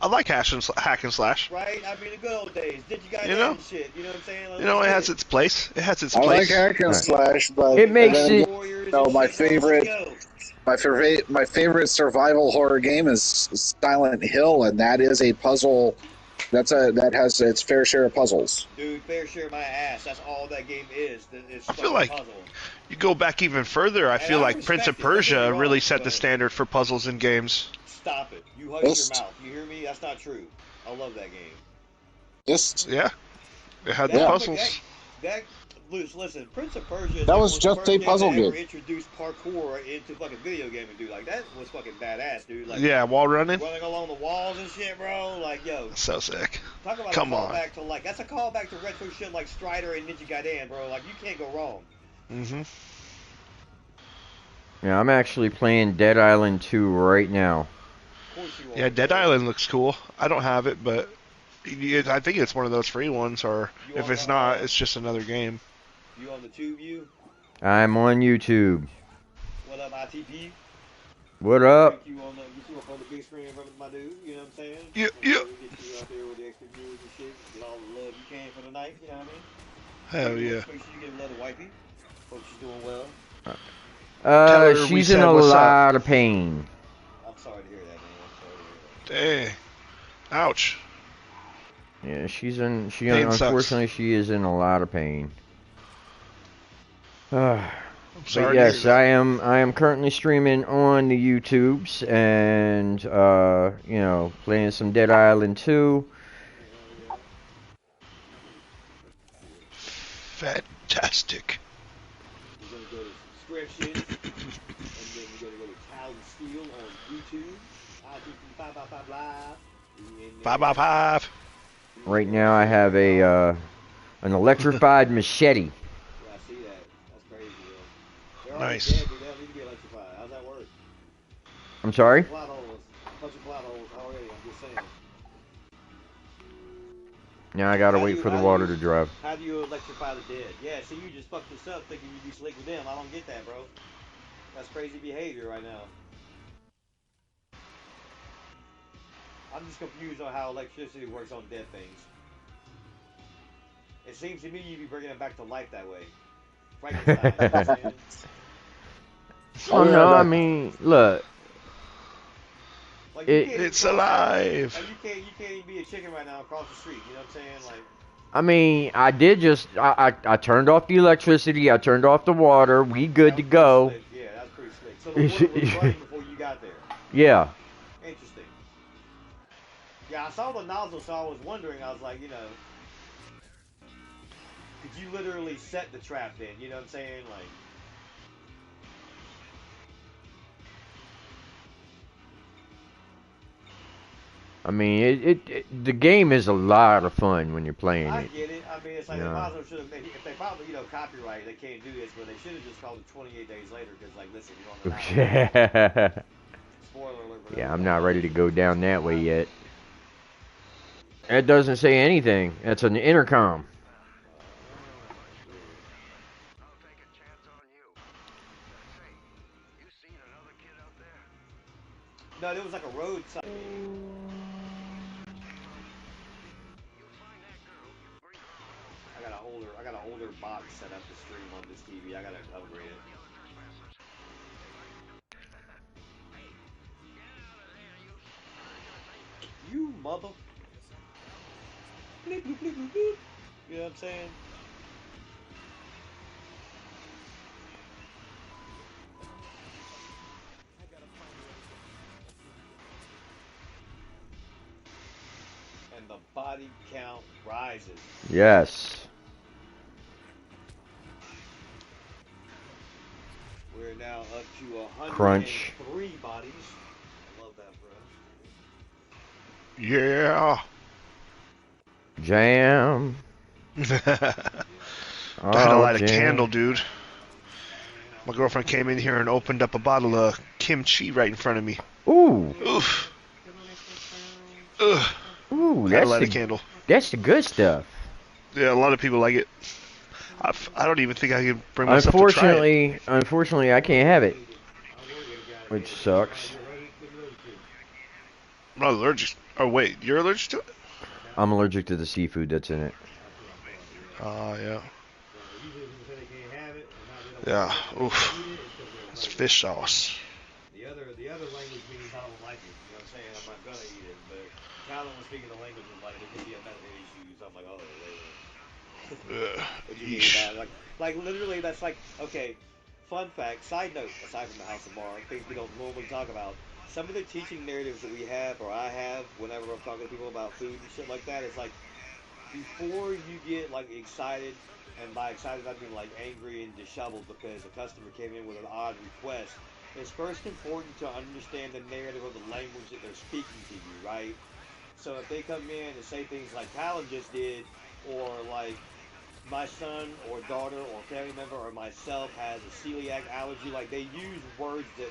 I like hack and slash. Right? I mean, the good old days. Did you You goddamn know, and shit? You know what I'm saying? Like, you let's know, it get has it. its place. It has its I like place. hack and Right. slash, but It makes then Dynasty again, it. Warriors you and know, shit, bro. Let's go. my favorite survival horror game is Silent Hill, and that is a puzzle. That has its fair share of puzzles. Dude, fair share of my ass. That's all that game is. It's I feel fucking like puzzle. you go back even further. I And feel I like Prince of respect it. Don't get me Persia really wrong, set the but standard for puzzles in games. stop it. You hush your Just, mouth. You hear me? That's not true. I love that game. just, Yeah, it had the That yeah, puzzles. that listen, Prince of Persia that was was the just first a game puzzle that ever game. introduced parkour into fucking video gaming, dude. Like that was fucking badass, dude. Like Yeah, wall running. running along the walls and shit, bro. Like yo, So sick. talk about a Come on. callback to like that's a callback to retro shit like Strider and Ninja Gaiden, bro. Like you can't go wrong. Mhm. Yeah, I'm actually playing Dead Island 2 right now. Of course you Yeah, are, Dead bro. Island looks cool. I don't have it, but I think it's one of those free ones, or You if on it's not, it's just another game. you on the tube view? I'm on YouTube. What up, ITP? What up? Get you up on the big screen in front of my dude. You know what I'm saying? Yeah, Make yeah. sure we get you out there with the extra viewers and shit. Get all the love you can for the night. You know what I mean? Hell yeah. Make sure you get love to wifey. Hope she's doing well. Tell her we She's in said a what's up. lot of pain. I'm sorry to hear that, man. I'm sorry to hear that. Dang. Ouch. Yeah, Pain unfortunately, sucks. she is in a lot of pain. But I'm sorry to yes, hear that. I am currently streaming on the YouTubes and you know, playing some Dead Island 2. Fantastic. We're gonna go to subscriptions, and then we're gonna go to Talon Steel on YouTube. ITP 555 Live. We in there. 5 by 5. Right now I have a an electrified machete. Yeah, I see that. That's crazy, yo. They're already Nice. dead, dude. They don't need to be electrified. How's that work? I'm sorry? Plot holes. Bunch of plot holes already. I'm just saying. Now I gotta wait for the water to dry. How do you electrify the dead? Yeah, see, you just fucked this up thinking you'd be slick with them. I don't get that, bro. That's crazy behavior right now. I'm just confused on how electricity works on dead things. It seems to me you'd be bringing them back to life that way. Frankenstein, you know what I'm saying? Oh no, I mean, look. Like you can't It's even alive. like you can't even be a chicken right now across the street. You know what I'm saying? Like I mean, I did just I turned off the electricity, I turned off the water, we good to go. slick. Yeah, that's pretty slick. So the water was running before you got there. Yeah. Interesting. Yeah, I saw the nozzle, so I was wondering. I was like, you know, could you literally set the trap then? You know what I'm saying? Like, I mean, the game is a lot of fun when you're playing I it. get it. I mean, it's like Yeah. they might as well should have. If they probably, you know, copyright, they can't do this, but they should have just called it 28 days later. Because, like, listen, you don't know. Yeah. Spoiler alert. For Yeah, I'm not ready to go down that way yet. It doesn't say anything. It's an intercom. No, there was like a road sign. I got an older box set up to stream on this TV. I gotta upgrade it. You mother. Bleep, bleep, bleep, bleep, bleep. You know what I'm saying? And the body count rises. Yes. We're now up to 103 Crunch. bodies. I love that, bro. Yeah. Jam. I had to Oh, light a jam. candle, dude. My girlfriend came in here and opened up a bottle of kimchi right in front of me. Ooh. Oof. Ugh. Ooh, Had to light a candle. that's the good stuff. Yeah, a lot of people like it. I don't even think I can bring myself to try it. Unfortunately, I can't have it, which sucks. I'm not allergic. Oh wait, you're allergic to it? I'm allergic to the seafood that's in it. Oh yeah. Usually people say they can't have it, and not they don't Yeah. want it, or they Oof. don't eat it, it's because they're It's allergic. fish sauce. The other language means I don't like it. You know what I'm saying? I'm not gonna eat it. But Calvin was speaking the language of like there could be a medical issue. So I'm like, oh wait a minute. Ugh. What do you mean Yeesh. about it? Like literally, that's like okay. Fun fact, side note, aside from the House of Mar, things we don't normally talk about. Some of the teaching narratives that we have, or I have, whenever I'm talking to people about food and shit like that, is like before you get like excited, and by excited I mean like angry and disheveled because a customer came in with an odd request. It's first important to understand the narrative of the language that they're speaking to you, right? So if they come in and say things like Talon just did, or like my son or daughter or family member or myself has a celiac allergy, like they use words that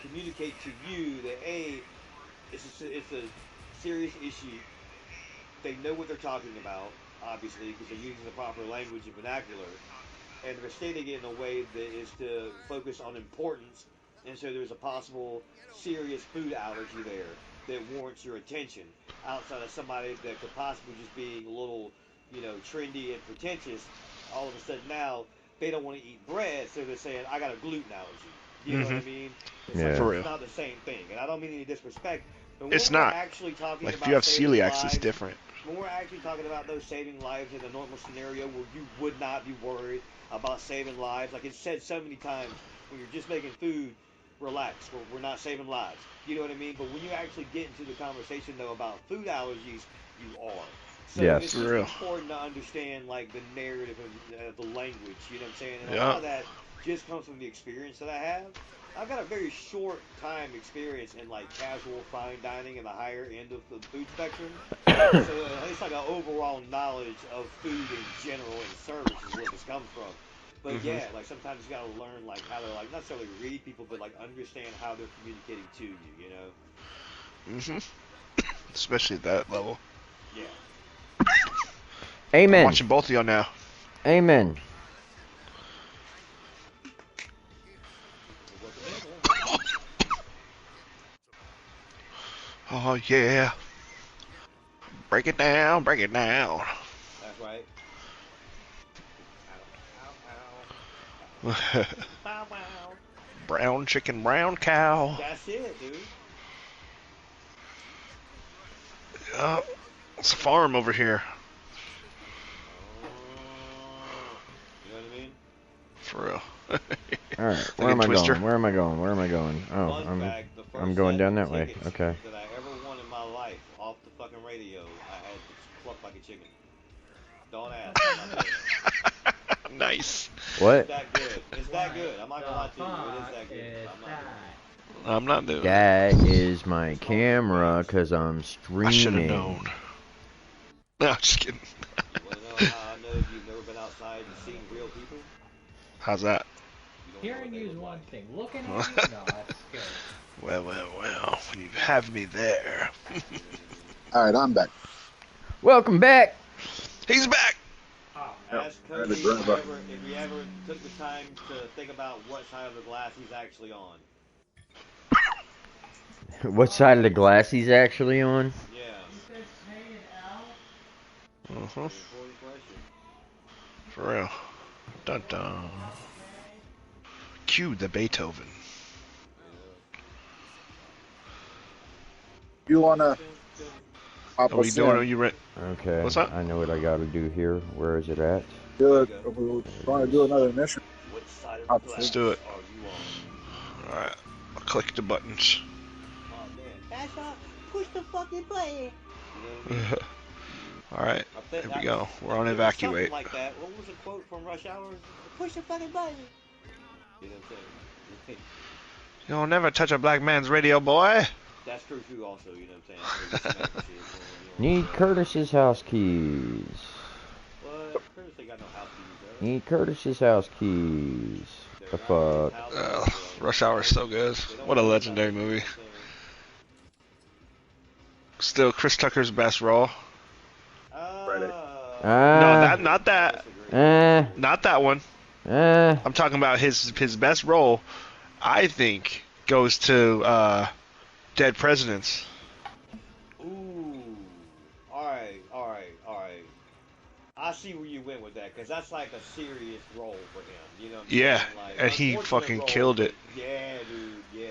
communicate to you that it's a serious issue. They know what they're talking about, obviously, because they're using the proper language and vernacular, and they're stating it in a way that is to focus on importance. And so there's a possible serious food allergy there that warrants your attention outside of somebody that could possibly just be a little, trendy and pretentious. All of a sudden now they don't want to eat bread, so they're saying I got a gluten allergy. You know what Mm-hmm. I mean? It's like Yeah. For it's real. not the same thing, and I don't mean any disrespect. But It's when we're not. actually talking Like if you about have saving celiacs, it's lives, different. when we're actually talking about those saving lives in a normal scenario where you would not be worried about saving lives, like it's said so many times, when you're just making food, relax. We're not saving lives. You know what I mean? But when you actually get into the conversation though about food allergies, you are. So it's Yes. For just real. important to understand like the narrative of the language. You know what I'm saying? And a lot Yeah. of that just comes from the experience that I have. I've got a very short time experience in like casual fine dining in the higher end of the food spectrum. So it's like an overall knowledge of food in general and service is where this comes from. But Mm-hmm. yeah, like sometimes you gotta learn like how to like not necessarily read people, but like understand how they're communicating to you. You know? Mm-hmm. Especially at that level. Yeah. I'm Amen. watching both of y'all now. Amen. Welcome in, man. Welcome in. Oh yeah. Break it down. Break it down. That's right. Ow, ow, ow. Bow, wow. Brown chicken, brown cow. That's it, dude. Yeah. It's a farm over here. Oh, you know what I mean? For real. All right. Like Where in am I Twister. going? Where am I going? Where am I going? Oh, Fun fact: the I'm first going set down of that way. tickets Okay. that I ever won in my life off the fucking radio, I had to cluck like a chicken. Don't ask. I'm not doing it. Nice. It's What? that good. It's that What good. I'm not gonna lie to the you. It is fuck that good. is I'm not doing it. that? I'm not doing it. That is my It's called good camera wings. because I'm I should have streaming. known. No, just kidding. You want to know how I know you've never been outside and seen real people? How's that? You don't know what Hearing they you is look one like. thing. Looking at you, no, that's scary. Well, well, well. When you have me there. You know what I mean? All right, I'm back. Welcome back. He's back. Oh, Yep, Ask I had to Cody drive up. if he ever took the time to think about what side of the glass he's actually on. What side of the glass he's actually on? Yeah, you said K and L? Uh-huh. very important question. For real. Dun dun. Okay. Cue the Beethoven. Yeah. You want Dun, to dun, dun. pop Are we us doing? Are in? you ready? Okay, What's that? I know what I gotta do here. Where is it at? There Do you it. go. If we There want it to do is. another mission, What side of the pop us Let's in. do glass it. are you on? Alright. I'll click the buttons. Oh man, that's push the fucking button. You know what I mean? Alright. I think Here we go. We're on there was something evacuate. like that. What was the quote from Rush Hour? Push the fucking button. You know what I'm saying? You'll never touch a black man's radio, boy. That's true too. Also, you know what I'm saying? That's where he gets smacked and shit. You know, Need yeah. Curtis's house keys. What? Curtis ain't got no house keys, bro. Need Curtis's house keys. They're The not in his fuck? house anymore, bro. Rush Hour is so good. They don't What a want to hear about legendary that shit. You movie. know what I'm saying? Still Chris Tucker's best role. Friday. No, Ah. that not I that. disagree. Eh. Not that one. Eh. I'm talking about his best role. I think goes to Dead Presidents. I see where you went with that because that's like a serious role for him. You know what I'm Yeah, saying? Like and he unfortunate fucking role, killed but it. yeah, dude, yeah.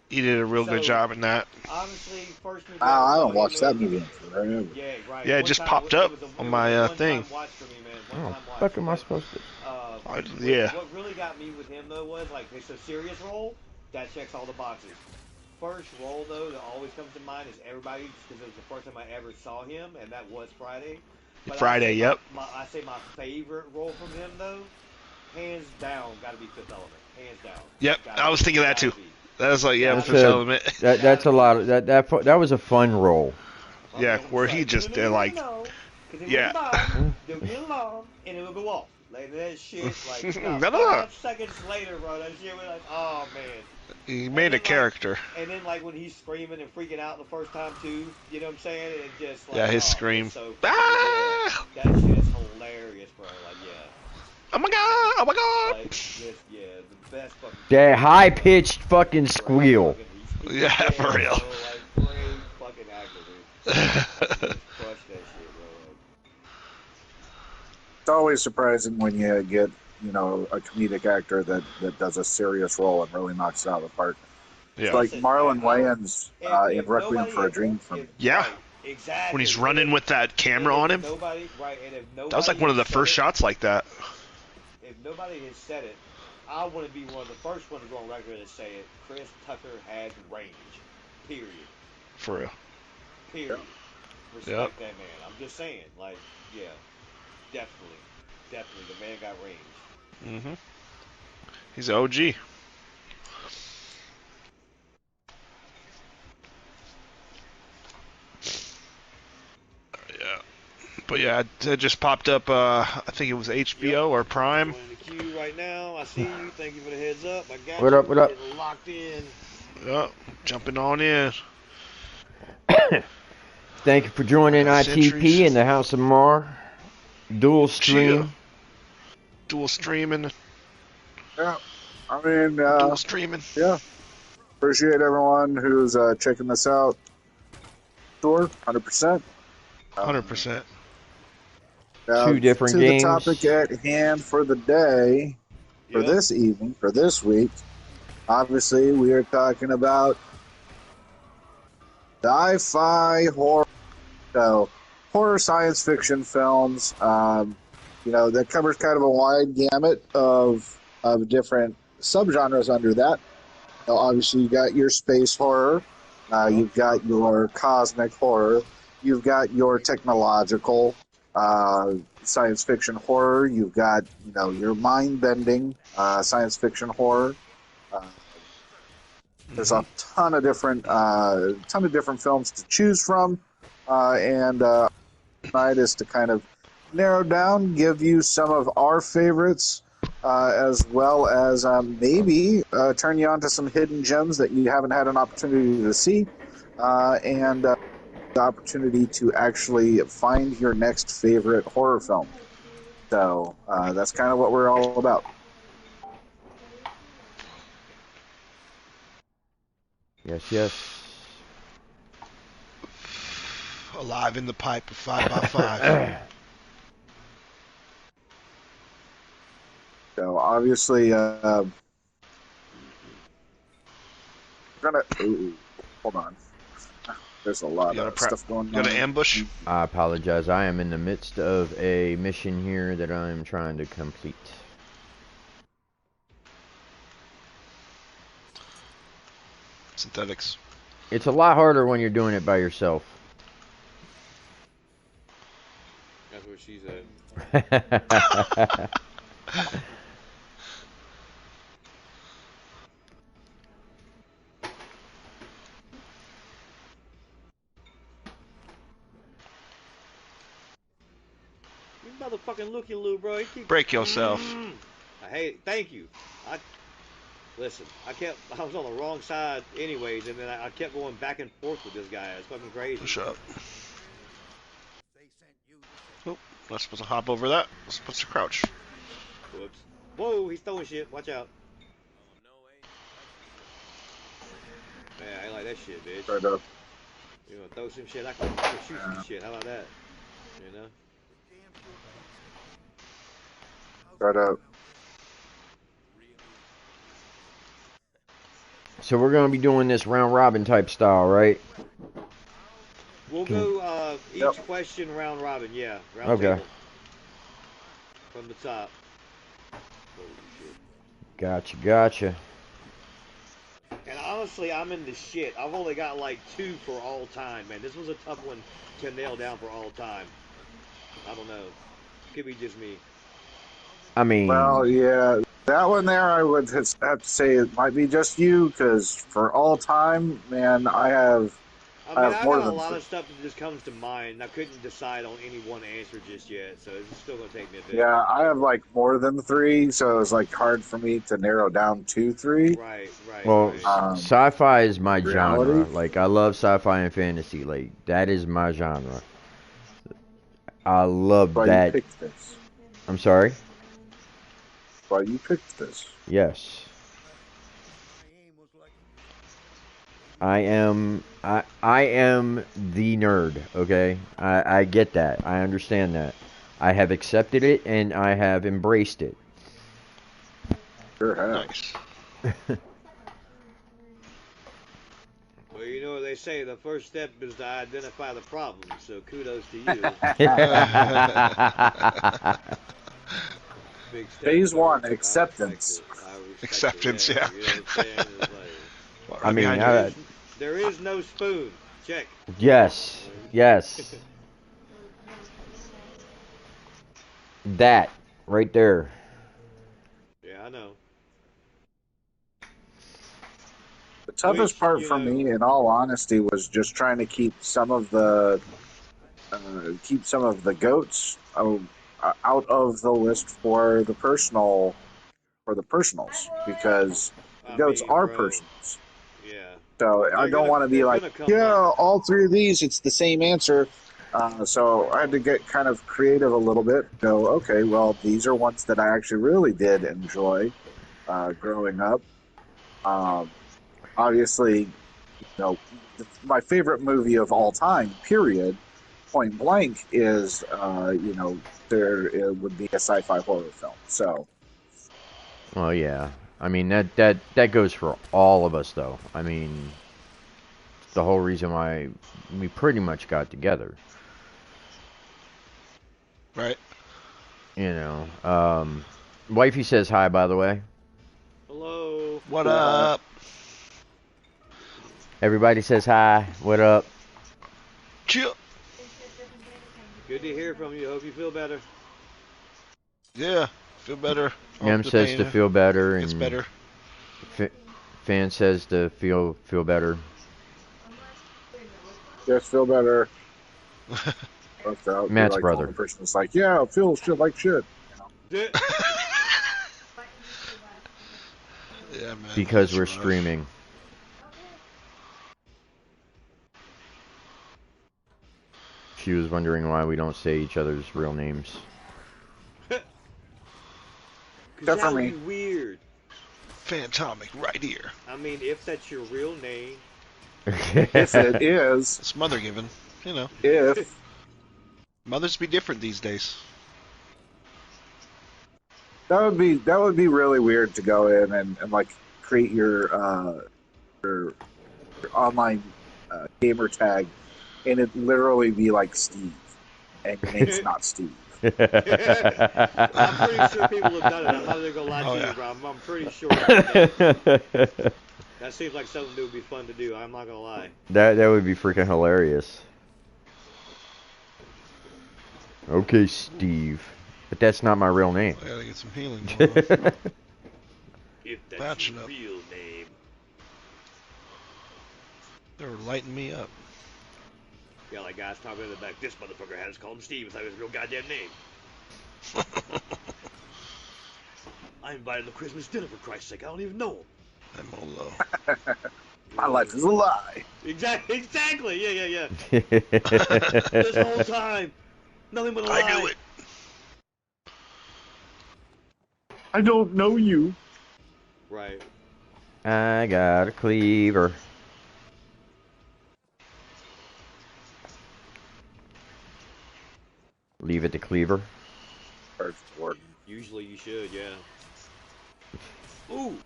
He did a real good So job in that. honestly, first movie I ever I saw haven't him watched that in. movie in forever. Yeah, right. Yeah, it One just time popped up on it was a my one thing. time watch for me, man. One Oh, time watch. fuck am I But supposed to? Yeah. what really got me with him though was like it's a serious role that checks all the boxes. First role though that always comes to mind is everybody just because it was the first time I ever saw him, and that was Friday. But Friday, yep. I say my favorite role from him though, hands down, got to be Fifth Element. Hands down, Yep, gotta I be, was thinking that gotta too. be, That was like, yeah, gotta Fifth be, Element. That's gotta a be. lot of that was a fun role. My Yeah, man where was he like, just did like, no, because they ring yeah. the bell, Mm. they'll get an alarm, and it'll go off. Like that shit, like not No, no, no. 5 seconds later, bro, that shit was like, oh man. He And made a then like, character. and then like when he's screaming and freaking out the first time too, you know what I'm saying? And just Yeah, like, his oh, scream. it's so fucking yeah, Ah! that shit is hilarious, bro. Like yeah, Oh my god! Oh my like god! just yeah, the best fucking That character. high pitched fucking Great squeal. fucking, Yeah, yeah, for real. bro, like great fucking actor, dude. He just crushed that shit, bro. Like, It's always surprising when you get, a comedic actor that does a serious role and really knocks it out of the park. It's Yeah. like listen, Marlon I don't. Wayans in If Requiem nobody, for a Dream for if me. Yeah. right, When he's exactly, running with that and camera if on him, nobody, right, and if that was like nobody one of has the said first it, shots like that. if nobody has said it, I want to be one of the first one to go on record and say it. Chris Tucker has range. Period. For real. Period. Yep. Respect that man. I'm just saying, like, yeah, definitely, definitely, the man got range. Mm-hmm. He's an OG. Yeah. But yeah, it just popped up, I think it was HBO or Prime. Joining the queue right now. I see you. Thank you for the heads up. I got What you. up, what up? Getting locked in. Yep. Jumping on in. Thank you for joining Got ITP Sentries. in the House of Mar. Dual stream. Chia. Dual streaming. Yeah, I mean, Dual streaming. yeah, appreciate everyone who's checking this out. Sure, 100%. 100%. Now, Two different to the games. topic at hand for the day, for Yep. this evening, for this week, obviously we are talking about sci-fi horror, so horror science fiction films. That covers kind of a wide gamut of different subgenres under that. Now, obviously, you got your space horror, you've got your cosmic horror, you've got your technological science fiction horror, you've got your mind bending science fiction horror. There's a ton of different films to choose from, and tonight is to kind of narrow down, give you some of our favorites, as well as maybe turn you on to some hidden gems that you haven't had an opportunity to see, and the opportunity to actually find your next favorite horror film. So that's kind of what we're all about. Yes, yes. Alive in the pipe of 5x5. So obviously, we're gonna. Ooh, hold on. There's a lot of stuff going on. You got an ambush? I apologize. I am in the midst of a mission here that I am trying to complete. Synthetics. It's a lot harder when you're doing it by yourself. That's what she said. You motherfucking looky, Lou, bro. You keep... Break yourself. I hate it. Thank you. Listen. I was on the wrong side, anyways, and then I kept going back and forth with this guy. It's fucking crazy. Push up. Oh, not supposed to hop over that. Supposed to crouch. Whoops. Whoa, he's throwing shit. Watch out. Man, I ain't like that shit, bitch. Right up. You gonna throw some shit? I can shoot some shit. How about that? You know? Right up. So we're gonna be doing this round robin type style, right? We'll Can- go each Yep. question round robin. Yeah, round Okay. table from the top. Holy shit. Gotcha. And honestly, I'm in the shit. I've only got like 2 for all time, man. This was a tough one to nail down for all time. I don't know. Could be just me. I mean, Well, yeah, that one there, I would have to say it might be just you, because for all time, man, I I mean, have I more got a than lot three. of stuff that just comes to mind. I couldn't decide on any one answer just yet, so it's still gonna take me a bit. Yeah, I have like more than three, so it's like hard for me to narrow down to three. well, Right. sci-fi is my genre. Reality, Like, I love sci-fi and fantasy. Like, that is my genre. I love why you that. picked this? I'm sorry. Why you picked this? Yes. I am the nerd, okay? I get that. I understand that. I have accepted it and I have embraced it. Sure have. Nice. Well, you know what they say. The first step is to identify the problem. So kudos to you. Big step, Phase sir. one, I respect acceptance. it. I respect it. Acceptance, Yeah, yeah. you know what I'm saying? It's like Well, I right mean, behind you. there is no spoon. Check. yes. Yes. That right there. Yeah, I know. The toughest Which, part you for know, me, in all honesty, was just trying to keep some of the goats out of the list for the personals, because the I goats mean, are bro. personals. Yeah. So I don't want to be They're like, gonna come yeah, up. all three of these, it's the same answer. So I had to get kind of creative a little bit. Go, okay, well, these are ones that I actually really did enjoy growing up. Um, Obviously, my favorite movie of all time, period, point blank, is there it would be a sci-fi horror film. So Oh yeah. I mean that goes for all of us though. I mean, the whole reason why we pretty much got together. Right. You know. Wifey says hi, by the way. Hello. What yeah, up? Everybody says hi. What up? Chill. Good to hear from you. Hope you feel better. Yeah. Feel better. Hope Em the says to pain feel better, gets and better. Fan says to feel better. just feel better. Left out, be Matt's like the only brother. person that's like, yeah, I feel shit like shit. D- Yeah, man. Because That's we're rough. streaming. She was wondering why we don't say each other's real names. Cause Except that for would me. be weird. Fantomic right here. I mean, if that's your real name. If it is, It's mother given. You know. if Mothers be different these days. that would be really weird to go in and like create your online gamer tag, and it literally be like Steve, and your name's not Steve. I'm pretty sure people have done it. I'm not even gonna lie Oh to you, yeah. bro. I'm pretty sure it's been done. That seems like something that would be fun to do. I'm not gonna lie. That would be freaking hilarious. Okay, Steve. But that's not my real name. I gotta get some healing going on. If that's Patching your up. real name. They were lighting me up. Yeah, like guys talking in the back. This motherfucker had us call him Steve. It's like his real goddamn name. I invited him to Christmas dinner for Christ's sake. I don't even know him. I'm all low. My life is a lie. Exactly. Yeah. This whole time, nothing but a lie. I knew it. I don't know you. Right. I got a cleaver. Leave it to Cleaver. First Warden. Usually you should, yeah. Ooh.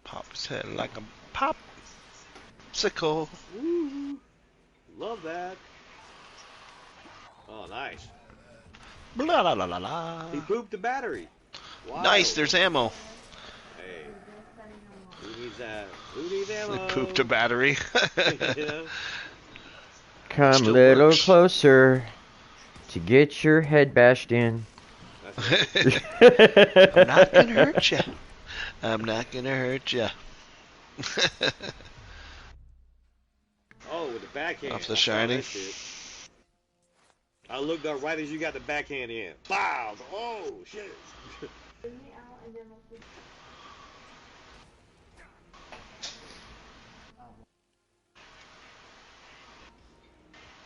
Pop his head like a popsicle. Woo. Love that. Oh, nice. Blah la la la la. He pooped the battery. Wild. Nice, there's ammo. Hey. Who needs that? Who needs ammo? Pooped a battery. You know? Come a Still little works. closer to get your head bashed in. That's I'm not gonna hurt you. I'm not gonna hurt you. Oh, with the backhand. Off the I saw Shining. that shit. I looked up right as you got the backhand in. Wow. Oh, shit.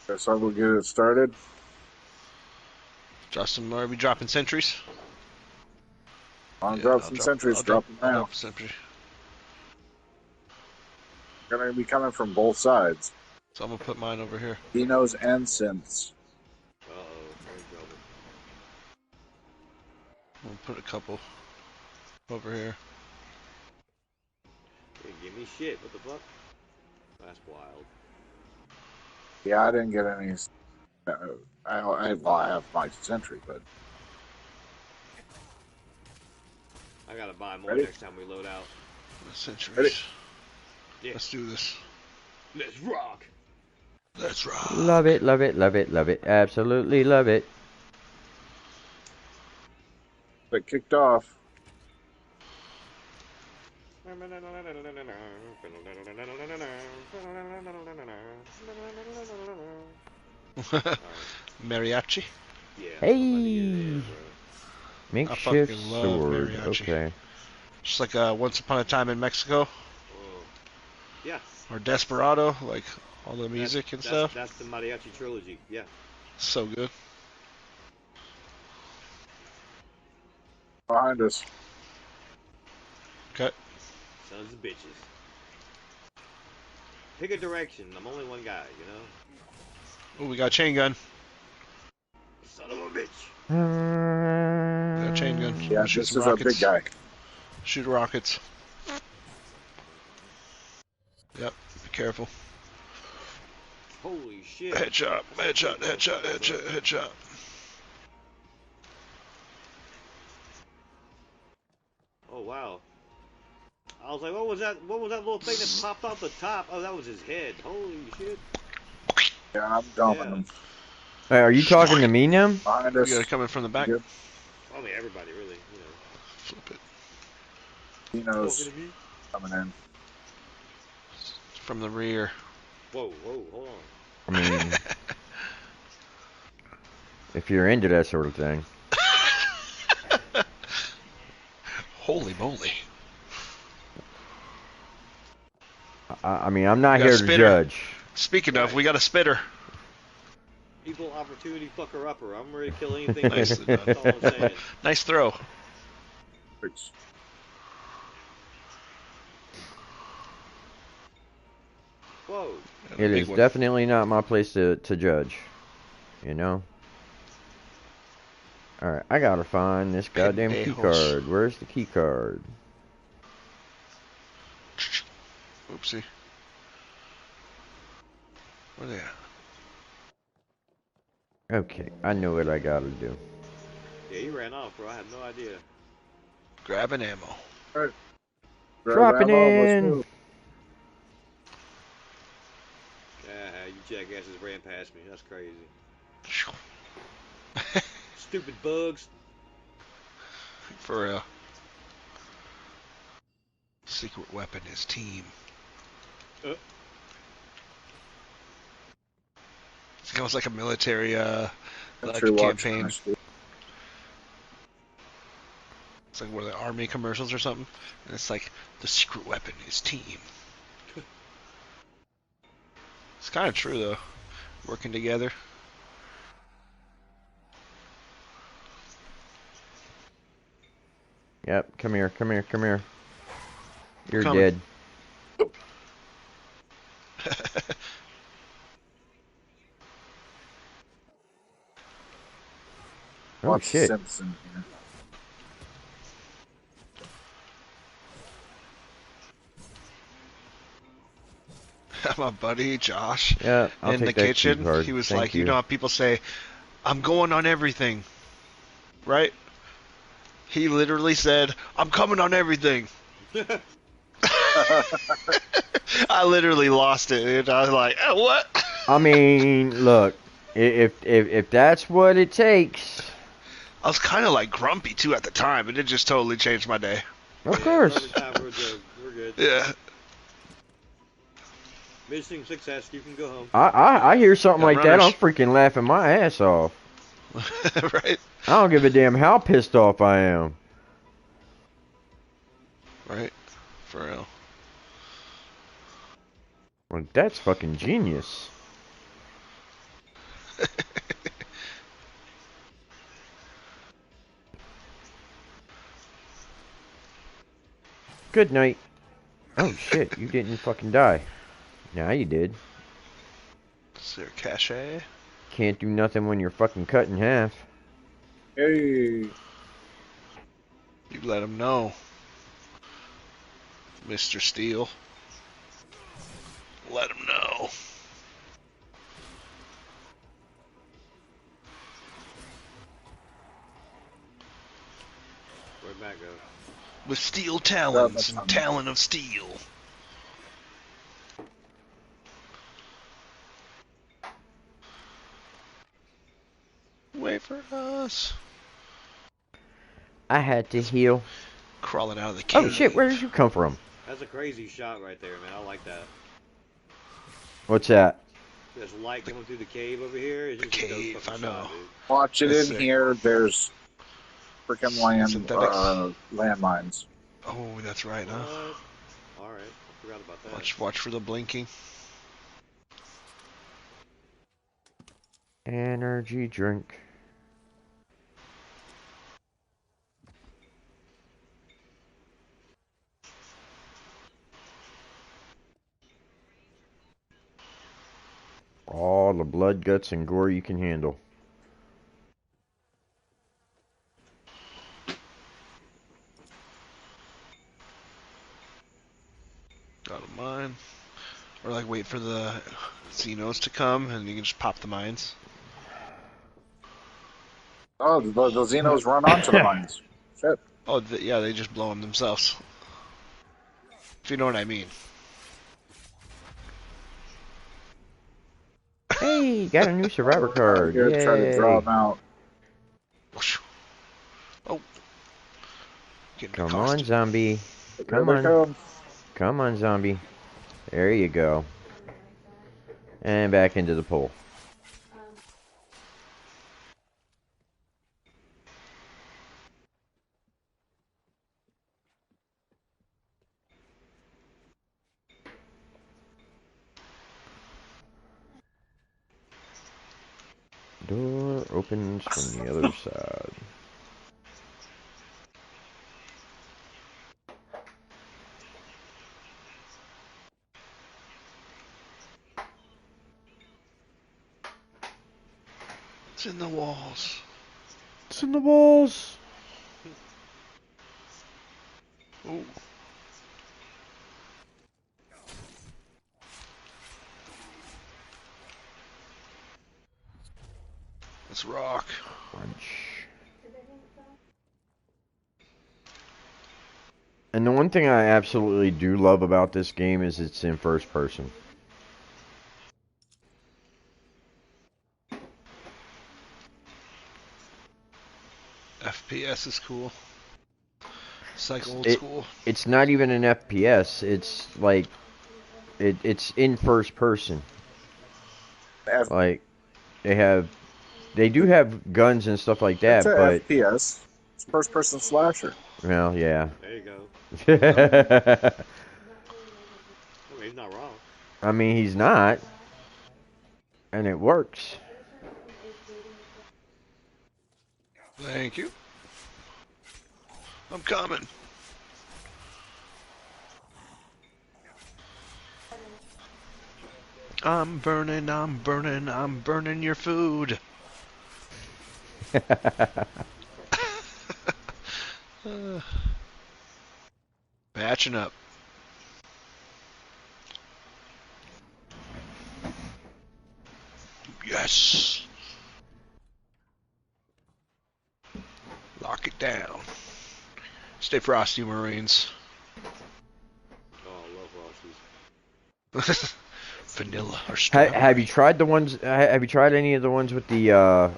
Guess I will get it started. Justin, are we dropping sentries? On Yeah, drop some sentries, I'll drop them now. drop a sentry. Gonna be coming from both sides. So I'm gonna put mine over here. Dinos and synths. Uh-oh. We're in trouble. I'm gonna put a couple over here. Hey, give me shit. What the fuck? That's wild. Yeah, I didn't get any. I have my sentry, but I gotta buy more Ready? next time we load out. Sentries. Ready? Yeah. Let's do this. Let's rock. Let's rock. Love it, love it, love it, love it. Absolutely love it. it kicked off. Mariachi. Yeah. Hey. Yeah, Makeshift fucking love sword. mariachi. Okay. Just like Once Upon a Time in Mexico oh. Yeah. or Desperado, like all the music and stuff. That's the mariachi trilogy. Yeah. So good. Behind us. Okay. Sons of bitches. Pick a direction. I'm only one guy, you know? Oh, we got a chain gun. Son of a bitch. We got a chain gun. Yeah, Shoot this some is a rockets. big guy. Shoot rockets. Yep. Be careful. Holy shit. Headshot. Headshot. Headshot. Headshot. Headshot. Oh, wow. I was like, what was that? What was that little thing that popped off the top? Oh, that was his head. Holy shit. Yeah, I'm dumping Yeah. them. Hey, are you talking to me now? Behind We us. got it coming from the back. Yep. I mean, everybody, really, you know. Flip it. Dinos Talking to me? coming in. From the rear. Whoa, whoa, hold on. I mean, if you're into that sort of thing. Holy moly. I mean, I'm not We got a here to spitter. judge. Speaking of, Right. we got a spitter. Equal opportunity fucker upper. I'm ready to kill anything. Nice. That's all I'm saying. Nice throw. Thanks. Whoa. And a It big is one. definitely not my place to judge. You know? Alright, I gotta find this goddamn key Pendejos. card. Where's the key card? Oopsie. Where they at? Okay, I know what I gotta do. Yeah, he ran off, bro. I had no idea. Grabbing ammo. Grab Dropping ammo, let's in. move. You jackasses ran past me. That's crazy. Stupid bugs. For real. Secret weapon is team. It's almost like a military like Sentry watch campaign. nice. It's like one of the army commercials or something. And it's like, the secret weapon is team. It's kind of true, though. Working together. Yep, come here, come here, come here. You're Coming. dead. Oh Watch shit. Simpson here. My buddy Josh Yeah, I'll in the take that key kitchen, card. he was Thank like, you you. know how people say, I'm going on everything, right? He literally said, I'm coming on everything. I literally lost it, dude. I was like, what? I mean, look, if that's what it takes, I was kind of like grumpy too at the time, and it just totally changed my day. of Yeah, course. perfect time for a joke. We're good. Yeah. Mission success. You can go home. I hear something Got like that, I'm runners. freaking laughing my ass off. Right? I don't give a damn how pissed off I am. Right? For real. Well, that's fucking genius. Good night. Oh shit, you didn't fucking die. Now you did. Is there a cachet? Can't do nothing when you're fucking cut in half. Hey. You let him know, Mr. Steele. Let him know. Where'd Matt go? With steel talons and talon of steel. Wait for us. I had to heal. Crawling out of the cave. Oh shit, where did you come from? That's a crazy shot right there, man. I like that. What's that? There's light coming through the cave over here. It's just a dope Cave, fucking I know. shot, dude. Watch it That's in sick. here. There's freaking Synthetics. landmines. Oh, that's right, huh? What? Alright, I forgot about that. Watch for the blinking. Energy drink. All the blood, guts, and gore you can handle. Got a mine. Or like wait for the Xenos to come and you can just pop the mines. Oh, the Xenos run onto the mines. Shit. Oh, yeah, they just blow them themselves. If you know what I mean. Hey, got a new survivor card. Here, try to draw Yay. them out. Oh. Getting Come on, accosted. zombie. Here Come they on. come. Come on, zombie. There you go. And back into the pool. Door opens from the other side. It's in the walls. It's in the walls. Ooh. Let's rock. Crunch. And the one thing I absolutely do love about this game is it's in first person. FPS is cool. It's like old It- school. It's not even an FPS. It's like it's in first person. F- Like they do have guns and stuff like that, it's a but FPS. It's first person slasher. well, yeah. There you go. I I mean, he's not wrong. mean, he's not, and it works. Thank you. I'm coming. I'm burning, I'm burning, I'm burning your food. Uh, Batching up. Yes. Lock it down. Stay frosty, Marines. Oh, I love Frosties. Vanilla or Have you strawberry. tried the ones? Have you tried any of the ones with the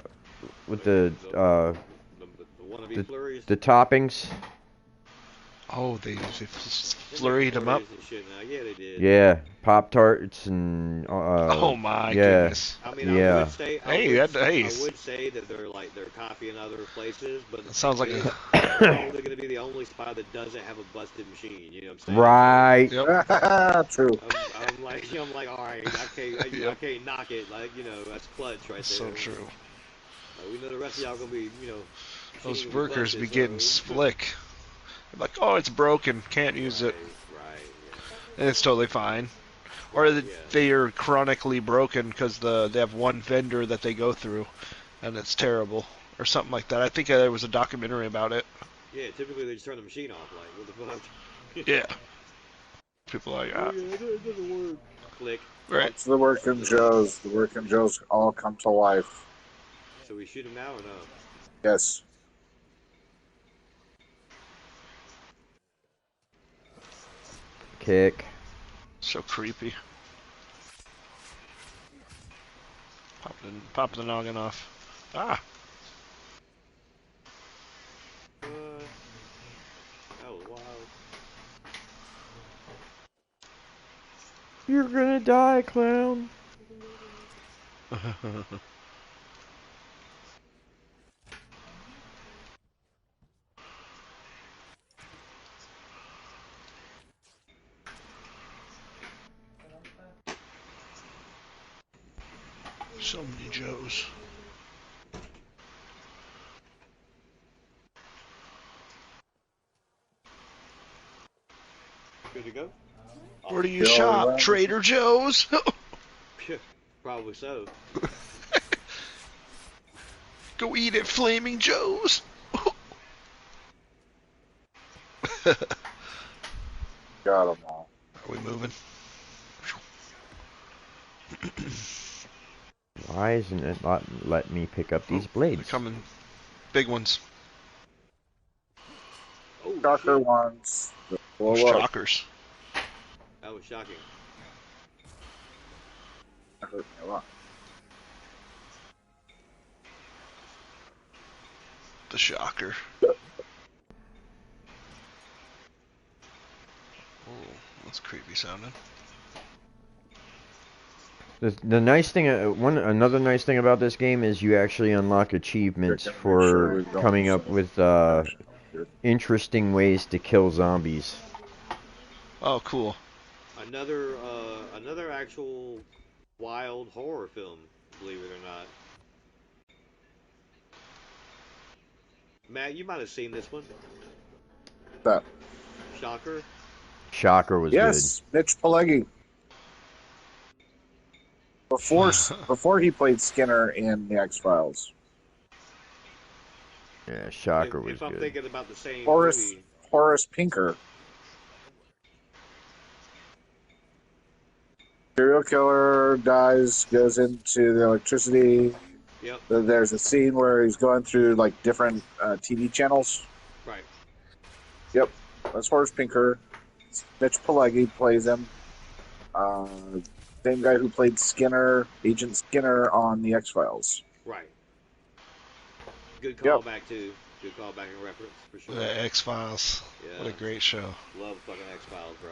with The wannabe the flurries. the toppings? Oh, they They're making flurried them up. flurries and shit now. Yeah, they did. Yeah, Pop Tarts and Oh my yeah, goodness. I mean, yeah. Hey, hey, I would say that they're copying other places, but the that thing sounds like is, a. they're probably going to be the only spot that doesn't have a busted machine. You know what I'm saying? Right. Yep. True. So I'm like, all right, I Yep. can't knock it. Like, that's clutch right So there. true. We know the rest of y'all gonna be, machines Those gonna be workers busted. be So getting slick. They're like, oh, it's broken, can't use it, right, and it's totally fine. yeah, Or right, yeah. they are chronically broken because they have one vendor that they go through, and it's terrible, or something like that. I think there was a documentary about it. Yeah, typically they just turn the machine off. Like, what the fuck? Yeah. People are like, Oh ah, yeah, it doesn't work. Click. right. Once the working Joes, the working Joes all come to life. So we shoot him now or no? Yes. Kick. So creepy. Pop the noggin off. Ah, What? That was wild. You're gonna die, clown. so many Joes. Good to go? Where do Awesome. you Kill shop? them. Trader Joe's? Probably so. Go eat at Flaming Joe's. Are Got them all. we moving? Why isn't it not let me pick up Oh, these they're blades? coming. Big ones. Oh Shocker shit! ones. Those Blow up. chalkers. That was shocking. That hurt me a lot. The shocker. Oh, that's creepy sounding. The nice thing, another nice thing about this game is you actually unlock achievements Checking to make sure for we don't coming miss up any with action. Good. interesting ways to kill zombies. Oh, cool. Another actual wild horror film, believe it or not. Matt, you might have seen this one. That. Shocker. Shocker was good. Yes, Mitch Pileggi. Before he played Skinner in the X Files. Yeah, Shocker was If I'm good. thinking about the same Horace movie, Horace Pinker. Serial killer dies, goes into the electricity. yep, There's a scene where he's going through like different TV channels. right. Yep, that's Horace Pinker. Mitch Pileggi plays him. Uh, Same guy who played Skinner, Agent Skinner on the X Files. Right. Good Yep. callback too. Good callback and reference for sure. The X Files. Yeah. What a great show. Love fucking X Files, bro.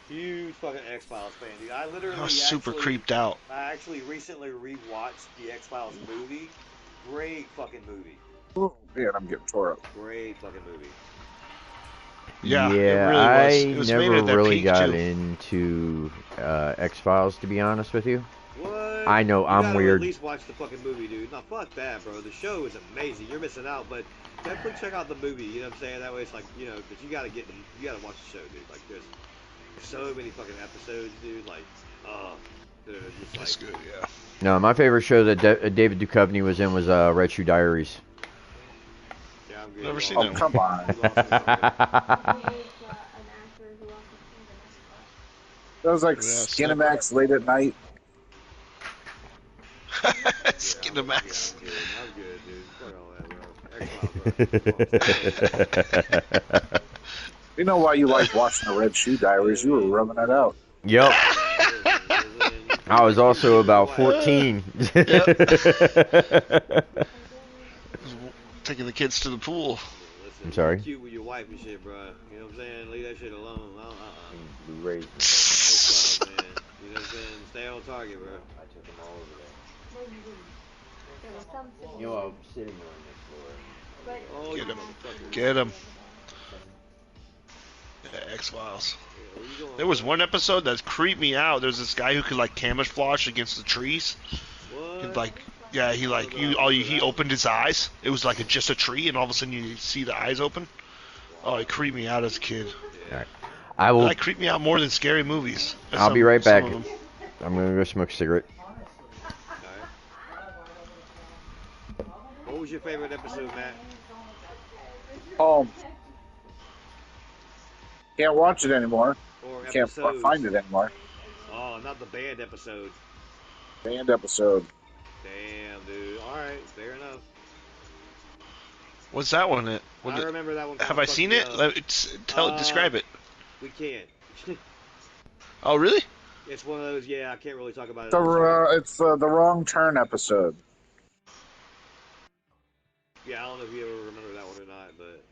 Huge fucking X Files fan, dude. I was super creeped out. I actually recently rewatched the X Files movie. Great fucking movie. Oh man, I'm getting tore up. Great fucking movie. Yeah, it Yeah, really was. I It was made never at that really peak got too. into X-Files, to be honest with you. What? I know You I'm gotta weird. At least watch the fucking movie, dude. No, fuck that, bro. The show is amazing. You're missing out, but definitely check out the movie. You know what I'm saying? That way, it's like but you gotta you gotta watch the show, dude. Like there's so many fucking episodes, dude. Like, Just That's like, good. Yeah. No, my favorite show that David Duchovny was in was Red Shoe Diaries. yeah, I'm good. Never You seen lost Oh, that me. one. come on. You lost me already. An actor who also sings in X-Files. That was like Yeah. Snip. Skinamax late at night. Yeah, Skinamax. I'm good. I'm good, dude. Fuck all that, bro. X Files, bro. Come on, stay focused. You know why you liked watching the Red Shoe Yeah, Diaries. You were man. rubbing it out. Yep. Yeah, listen, I was you also cute with your about wife. 14. Yep. Taking the kids to the pool. Yeah, I'm listen, you sorry. cute with your wife and shit, bro. You know what I'm saying? Leave that shit alone. Blu-rays. X Files, man. You know what I'm saying? Stay on target, bro. I took them all over there. No, you didn't. There was some You know, I'm similarities, sitting on the floor. but Oh, Get you him. motherfucker. Get him. majority of it all. Yeah, X Files. Yeah, where you going, There was bro? one episode that creeped me out. There's this guy who could like camouflage against the trees. Could What? like, yeah, he I don't like know. I you. remember He that one. opened his eyes. It was like just a tree, and all of a sudden you see the eyes open. Oh, it Wow. creeped me out as a kid. Yeah. All right. I will. That creeped me out more than scary movies. I'll be right Some back. of them. I'm gonna go smoke a cigarette. All right. What was your favorite episode, Matt? Oh, can't watch it anymore. Or Can't find episodes? it anymore. Oh, not the band episode. Banned episode. Damn, dude. All right, fair enough. What's that one? I remember that one kind Have of I fucked seen me it? up. Describe it. We can't. Oh, really? It's one of those. Yeah, I can't really talk about it The on the stream. it's the wrong turn episode. Yeah, I don't know if you ever remember that one or not, but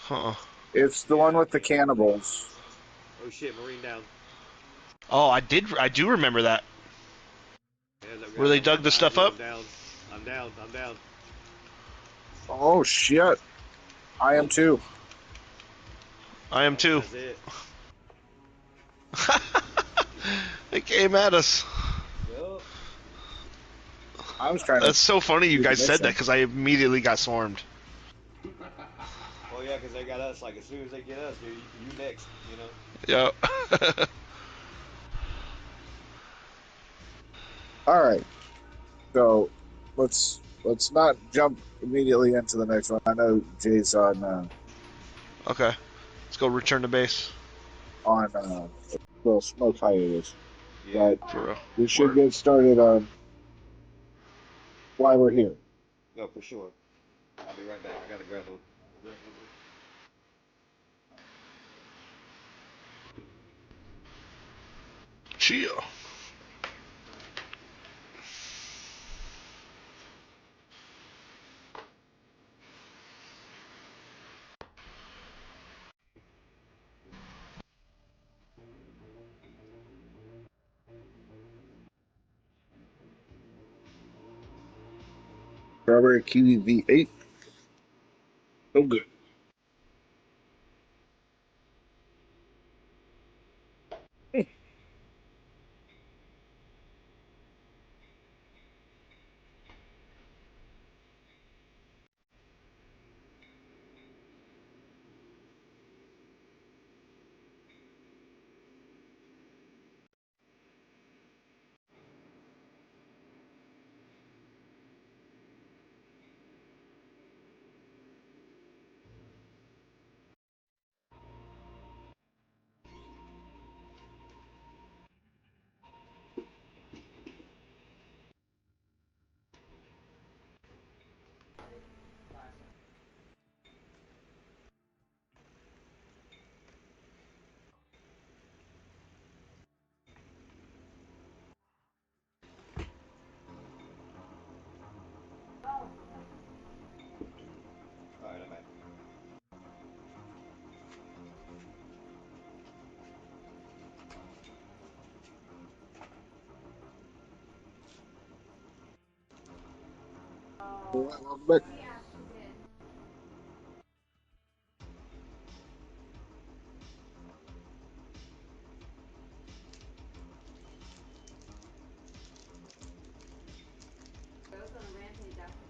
Huh. It's the one yeah, I with the can't remember that one. cannibals. Oh shit, Marine down. Oh, I did. I do remember that. There's that Where guy they coming dug from the behind stuff you. up. I'm down. I'm down. I'm down. Oh shit! I am too. I am Yep, too. that's it. They came at us. Yep. I was trying to That's so funny you do the guys said that mission. because I immediately got swarmed. Oh yeah, 'cause they got us. Like as soon as they get us, dude, you next. You know. Yep. All right, so let's not jump immediately into the next one. I know Jay's Okay. Let's go return to base. on little smoke hiatus, Yeah. but For real. we should Word. get started on why we're here. No, for sure. I'll be right back. I gotta grab a. Chia. Strawberry Kiwi V8. So good. All right, I'm back. Welcome back. Yeah, she did. Goes on a rampage after.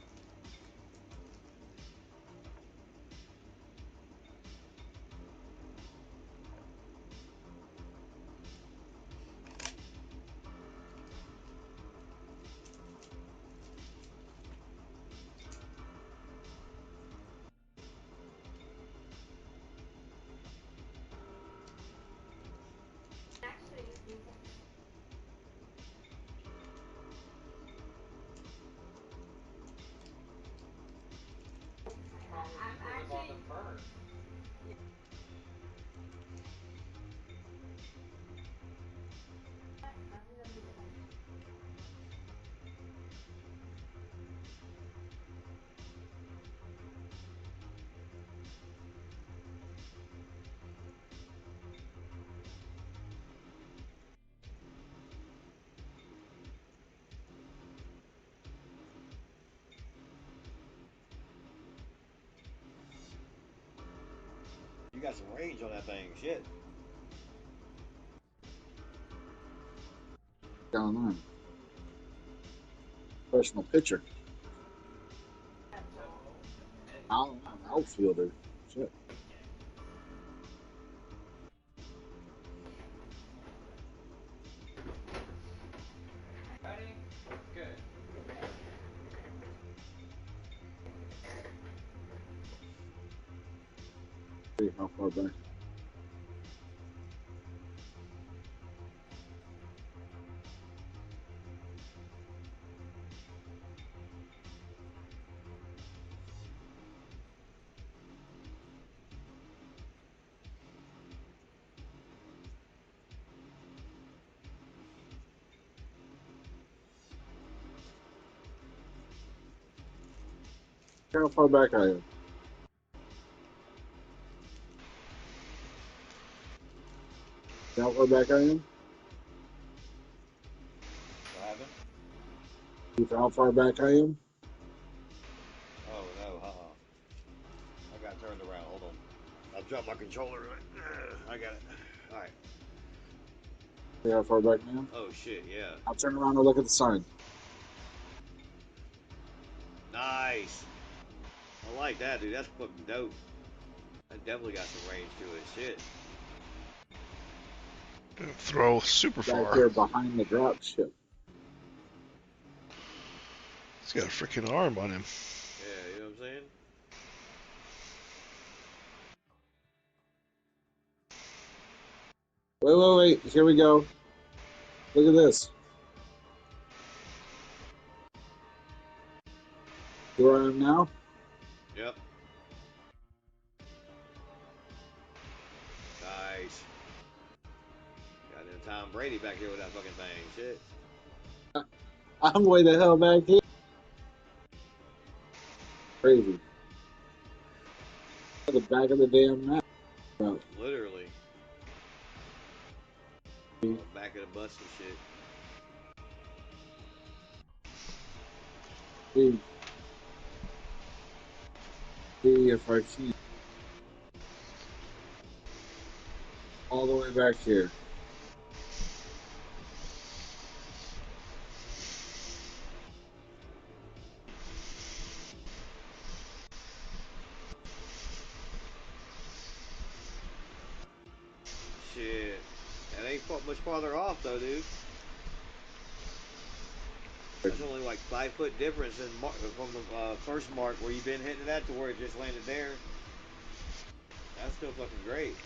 got some range on that thing. Shit. Going on. Professional pitcher. I don't know. Outfielder. Shit. See how far back. See how far back I am. See how far back I am. What happened? See how far back I am. Oh no, I got turned around. Hold on. I dropped my controller. I got it. All right. See how far back I am. Oh shit, yeah. I'll turn around and look at the sign. Nice. I like that, dude. That's fucking dope. That definitely got some range to it. Shit. Throw super Back far. there behind the drop ship. He's got a freaking arm on him. Yeah, you know what I'm saying? Wait. Here we go. Look at this. See where I am now? Yep. Nice. Goddamn Tom Brady back here with that fucking thing. Shit. I'm way the hell back here. Crazy. At the back of the damn map. Well, Literally. Back of the bus and shit. see, see if I can. All the way back here. Shit. That ain't much farther off though, dude. That's only like 5 foot difference from the first mark where you've been hitting that to where it just landed there. That's still fucking great.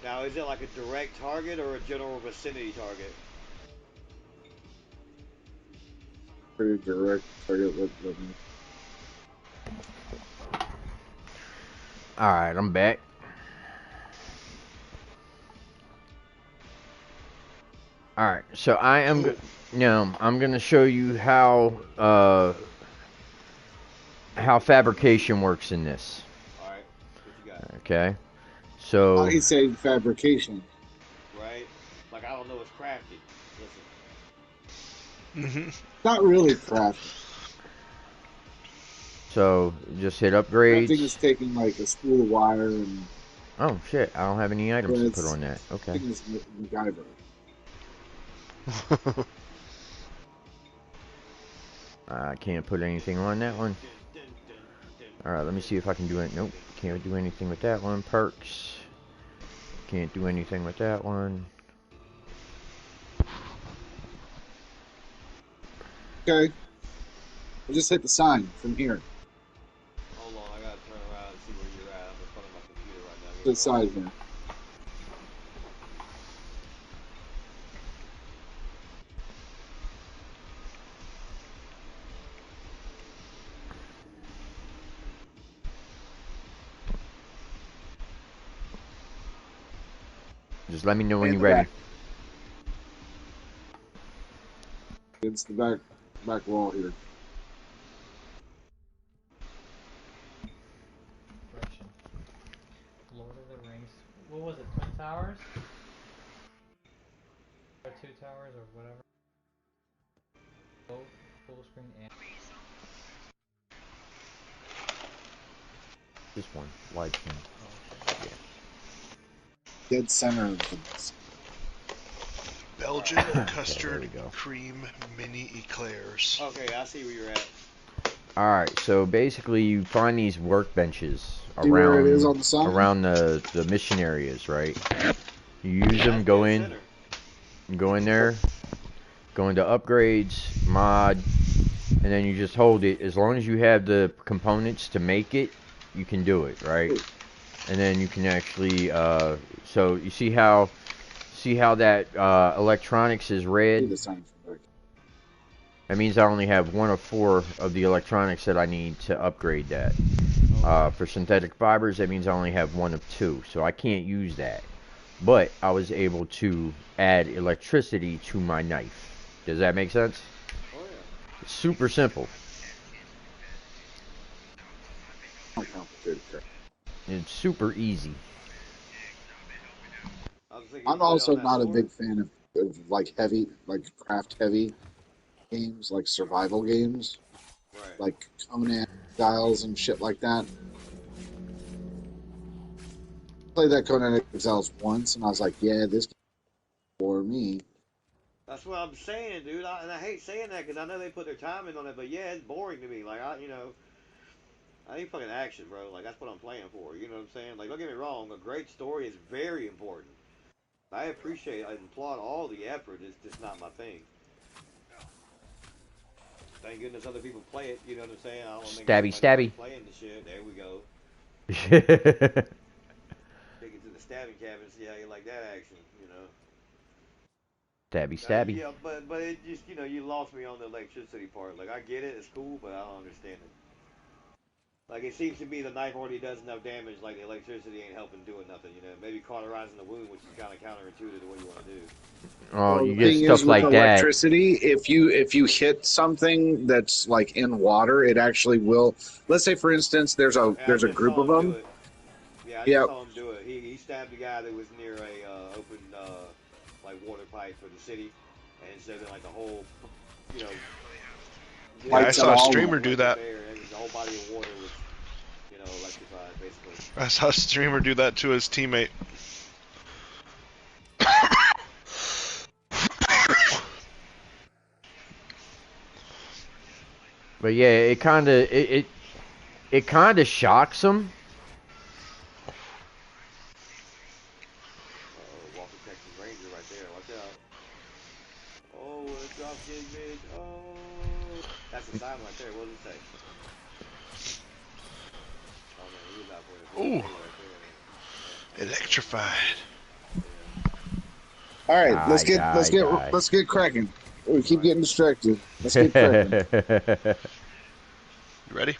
Now, is it like a direct target or a general vicinity target? Pretty direct target. Let me. Alright, I'm back. Alright, so I'm gonna show you how fabrication works in this. Alright, what you got? Okay. Oh, So he's saying fabrication. Right? Like, I don't know, it's crafty. Listen. Mm-hmm. Not really crafting. just hit Crafting is upgrades. taking like a spool of wire and Oh shit, I don't have any items to put threads. on that. Okay. Thing is MacGyver. I can't put anything on that one. Alright, let me see if I can do it. Nope, can't do anything with that one. Perks. Can't do anything with that one. Okay. I just hit the sign from here. Hold on, I gotta turn around and see where you're at. I'm in front of my computer right now. To the side here. Just let me know when In you're the ready. back. Against the back wall here. Correction. Lord of the Rings. What was it? Twin Towers? Or Two Towers or whatever? both full screen and This one, widescreen. okay. Dead center of the. Belgian Okay, there custard we go. cream mini eclairs. Okay, I see where you're at. Alright, so basically you find these workbenches See where it is around on the side? the mission areas, right? You use Yeah, them, that's go dead in, center. go in there, go into upgrades, mod, and then you just hold it. As long as you have the components to make it, you can do it, right? And then you can actually, so you see how that electronics is See red? the sign from back. That means I only have 1 of 4 of the electronics that I need to upgrade that. For synthetic fibers, that means I only have 1 of 2, so I can't use that. But I was able to add electricity to my knife. Does that make sense? Oh yeah. It's super simple. Not complicated crap. It's super easy. I was thinking you I'm play also on that not a sword. big fan of like heavy, like craft heavy games, like survival games, Right. like Conan Exiles and shit like that. Played that Conan Exiles once, and I was like, yeah, this game for me. That's what I'm saying, dude. And I hate saying that because I know they put their time in on it, but yeah, it's boring to me. Like I need fucking action, bro. Like that's what I'm playing for. You know what I'm saying? Like don't get me wrong, a great story is very important. I appreciate and applaud all the effort. It's just not my thing. Thank goodness other people play it. You know what I'm saying? I don't want to make it seem Stabby, like nobody's stabby. playing the shit. There we go. Stabby. Take it to the stabbing cabin. See how you like that action. You know. Stabby. Yeah, but it just you lost me on the electricity part. Like I get it, it's cool, but I don't understand it. Like it seems to me the knife already does enough damage. Like the electricity ain't helping doing nothing. Maybe cauterizing the wound, which is kind of counterintuitive to what you want to do. Oh, Well, you the get thing is stuff with like that. electricity, if you hit something that's like in water, it actually will. Let's say, for instance, there's a And I there's a just group saw of him do them. it. Yeah, I just Yeah, saw him do it. He stabbed a guy that was near a open like water pipe for the city, and so then like the whole you know Yeah, I lights water them saw a all line up. streamer do wasn't that. there, and the whole body of water was electrified basically. I saw a streamer do that to his teammate. But yeah, it kind of shocks them. Walker Texas Ranger right there. Watch out. Oh, a drop kick mid. Oh, that's a sign right there. What does it say? Oh man, he was out for the Ooh, PhD right there. electrified. Yeah. All right, let's Die, get let's die, get die. let's get cracking. We All keep right. getting distracted. Let's get cracking. You ready?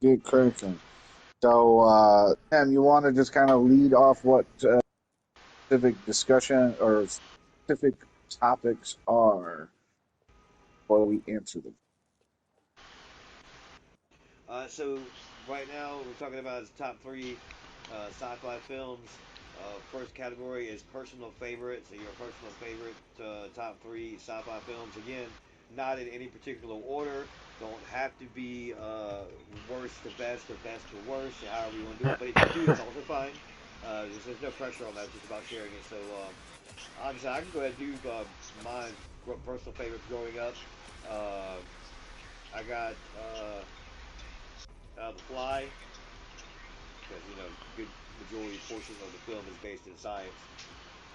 Get cracking. So, Sam, you want to just kind of lead off what specific discussion or specific topics are before we answer them? So right now we're talking about his top three sci-fi films. First category is personal favorite. So your personal favorite top three sci-fi films. Again, not in any particular order. Don't have to be worst to best or best to worst, however you want to do it. But if you do, it's also fine. There's no pressure on that. It's just about sharing it. So obviously, I can go ahead and do mine. Personal favorites growing up. Uh, I got The Fly, because good majority portion of the film is based in science.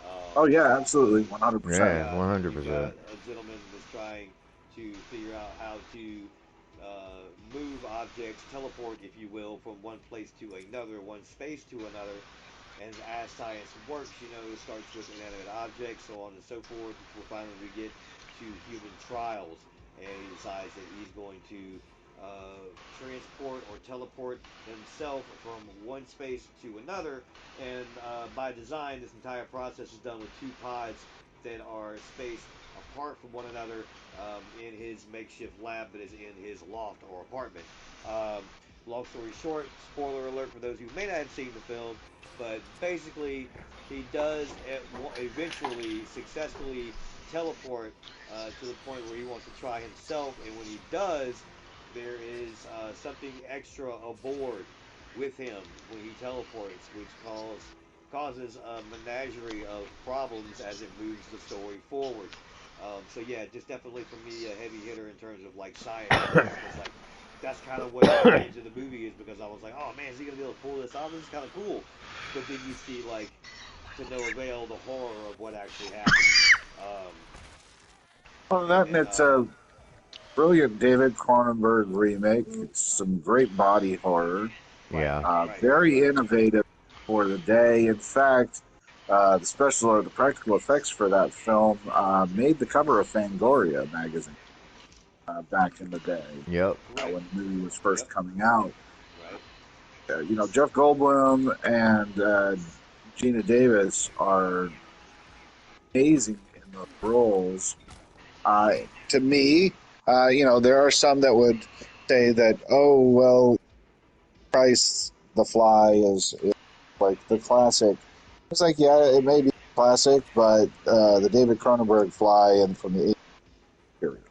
Um, Oh yeah, absolutely, 100%. Yeah, you've 100%. got a gentleman that's trying to figure out how to move objects, teleport, if you will, from one place to another, one space to another. And as science works, it starts with inanimate objects, so on and so forth, before finally we get to human trials. And he decides that he's going to transport or teleport himself from one space to another. And by design, this entire process is done with two pods that are spaced apart from one another in his makeshift lab that is in his loft or apartment. Um, Long story short, spoiler alert for those who may not have seen the film, but basically he does eventually successfully teleport to the point where he wants to try himself, and when he does, there is something extra aboard with him when he teleports, which causes a menagerie of problems as it moves the story forward. So yeah, just definitely for me a heavy hitter in terms of like science fiction, because like that's kind of what got me into the movie, is because I was like, oh man, is he gonna be able to pull this off? This is kind of cool. But then you see like to no avail the horror of what actually happens. Um, Well, and that and then it's a brilliant David Cronenberg remake. It's some great body horror. right, Yeah. right, Very innovative for the day. In fact, the special or the practical effects for that film made the cover of Fangoria magazine back in the day Yep. right, when the movie was first yep, coming out. right. Jeff Goldblum and Gina Davis are amazing in those roles. Uh, to me, there are some that would say that, oh, well, Christ, The Fly is like the classic. It's like, yeah, it may be classic, but the David Cronenberg Fly and from the 80s period,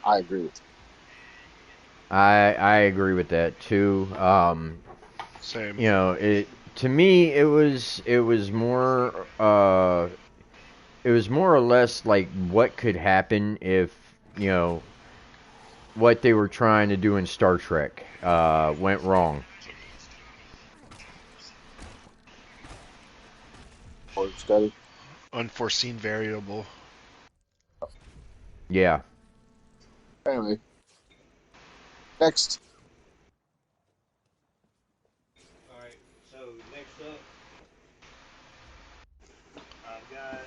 I agree with I agree with that too. Same. It to me it was more or less like what could happen if what they were trying to do in Star Trek went wrong. you. Study. Unforeseen variable. Yeah. Anyway, next. All right. So next up, I've got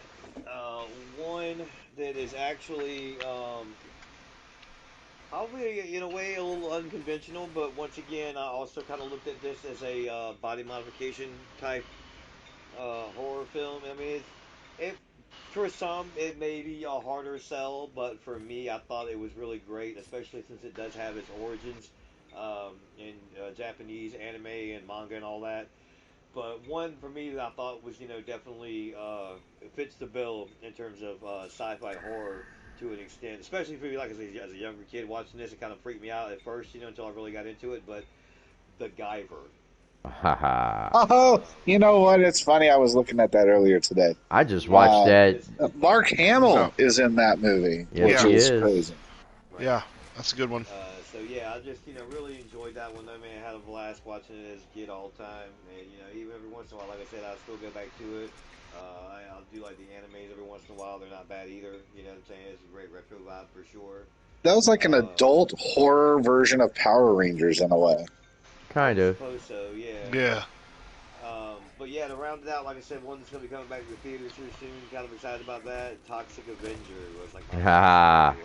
one that is actually probably in a way a little unconventional, but once again, I also kind of looked at this as a body modification type horror film. I mean, it for some it may be a harder sell, but for me, I thought it was really great, especially since it does have its origins in Japanese anime and manga and all that. But one for me that I thought was definitely fits the bill in terms of sci-fi horror to an extent, especially for me like as a younger kid watching this. It kind of freaked me out at first, until I really got into it. But the Guyver. Haha. Oh, you know what? It's funny. I was looking at that earlier today. I just watched Uh, that. This Mark Hamill Oh, is in that movie, Yes, which yeah, he is is. crazy. right. yeah, that's a good one. So yeah, I just really enjoyed that one. I mean, I had a blast watching it as a kid all the time, and even every once in a while, like I said, I still go back to it. I'll do like the animes every once in a while. They're not bad either. You know what I'm saying? It's a great retro vibe for sure. That was like an Um, adult horror version of Power Rangers in a way. I Kind would of. suppose so. Yeah. Yeah, But yeah, to round it out, like I said, one that's going to be coming back to the theaters here soon. Kind of excited about that. Toxic Avenger was like my first Haha. real,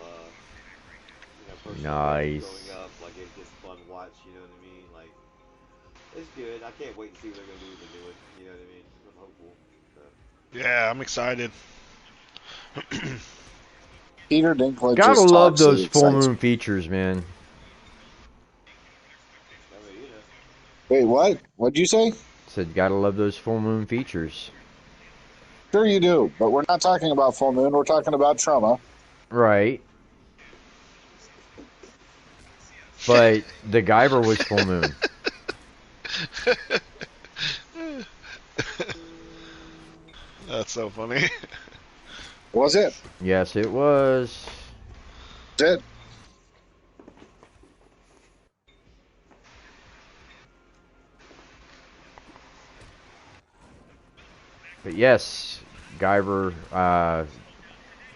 personal favorite growing Nice. up. Like it's just fun to watch. You know what I mean? Like it's good. I can't wait to see what they're going to do with the new one. You know what I mean? I'm hopeful. So, yeah, I'm excited. Peter Gotta Dinklage's love Toxic those full excites moon me. features, man. I mean, Wait, what? What'd you say? Said gotta love those full moon features. Sure you do, but we're not talking about full moon. We're talking about trauma. Right. But the Guyver was full moon. That's so funny. Was it? Yes, it was. Was it? But yes, Guyver,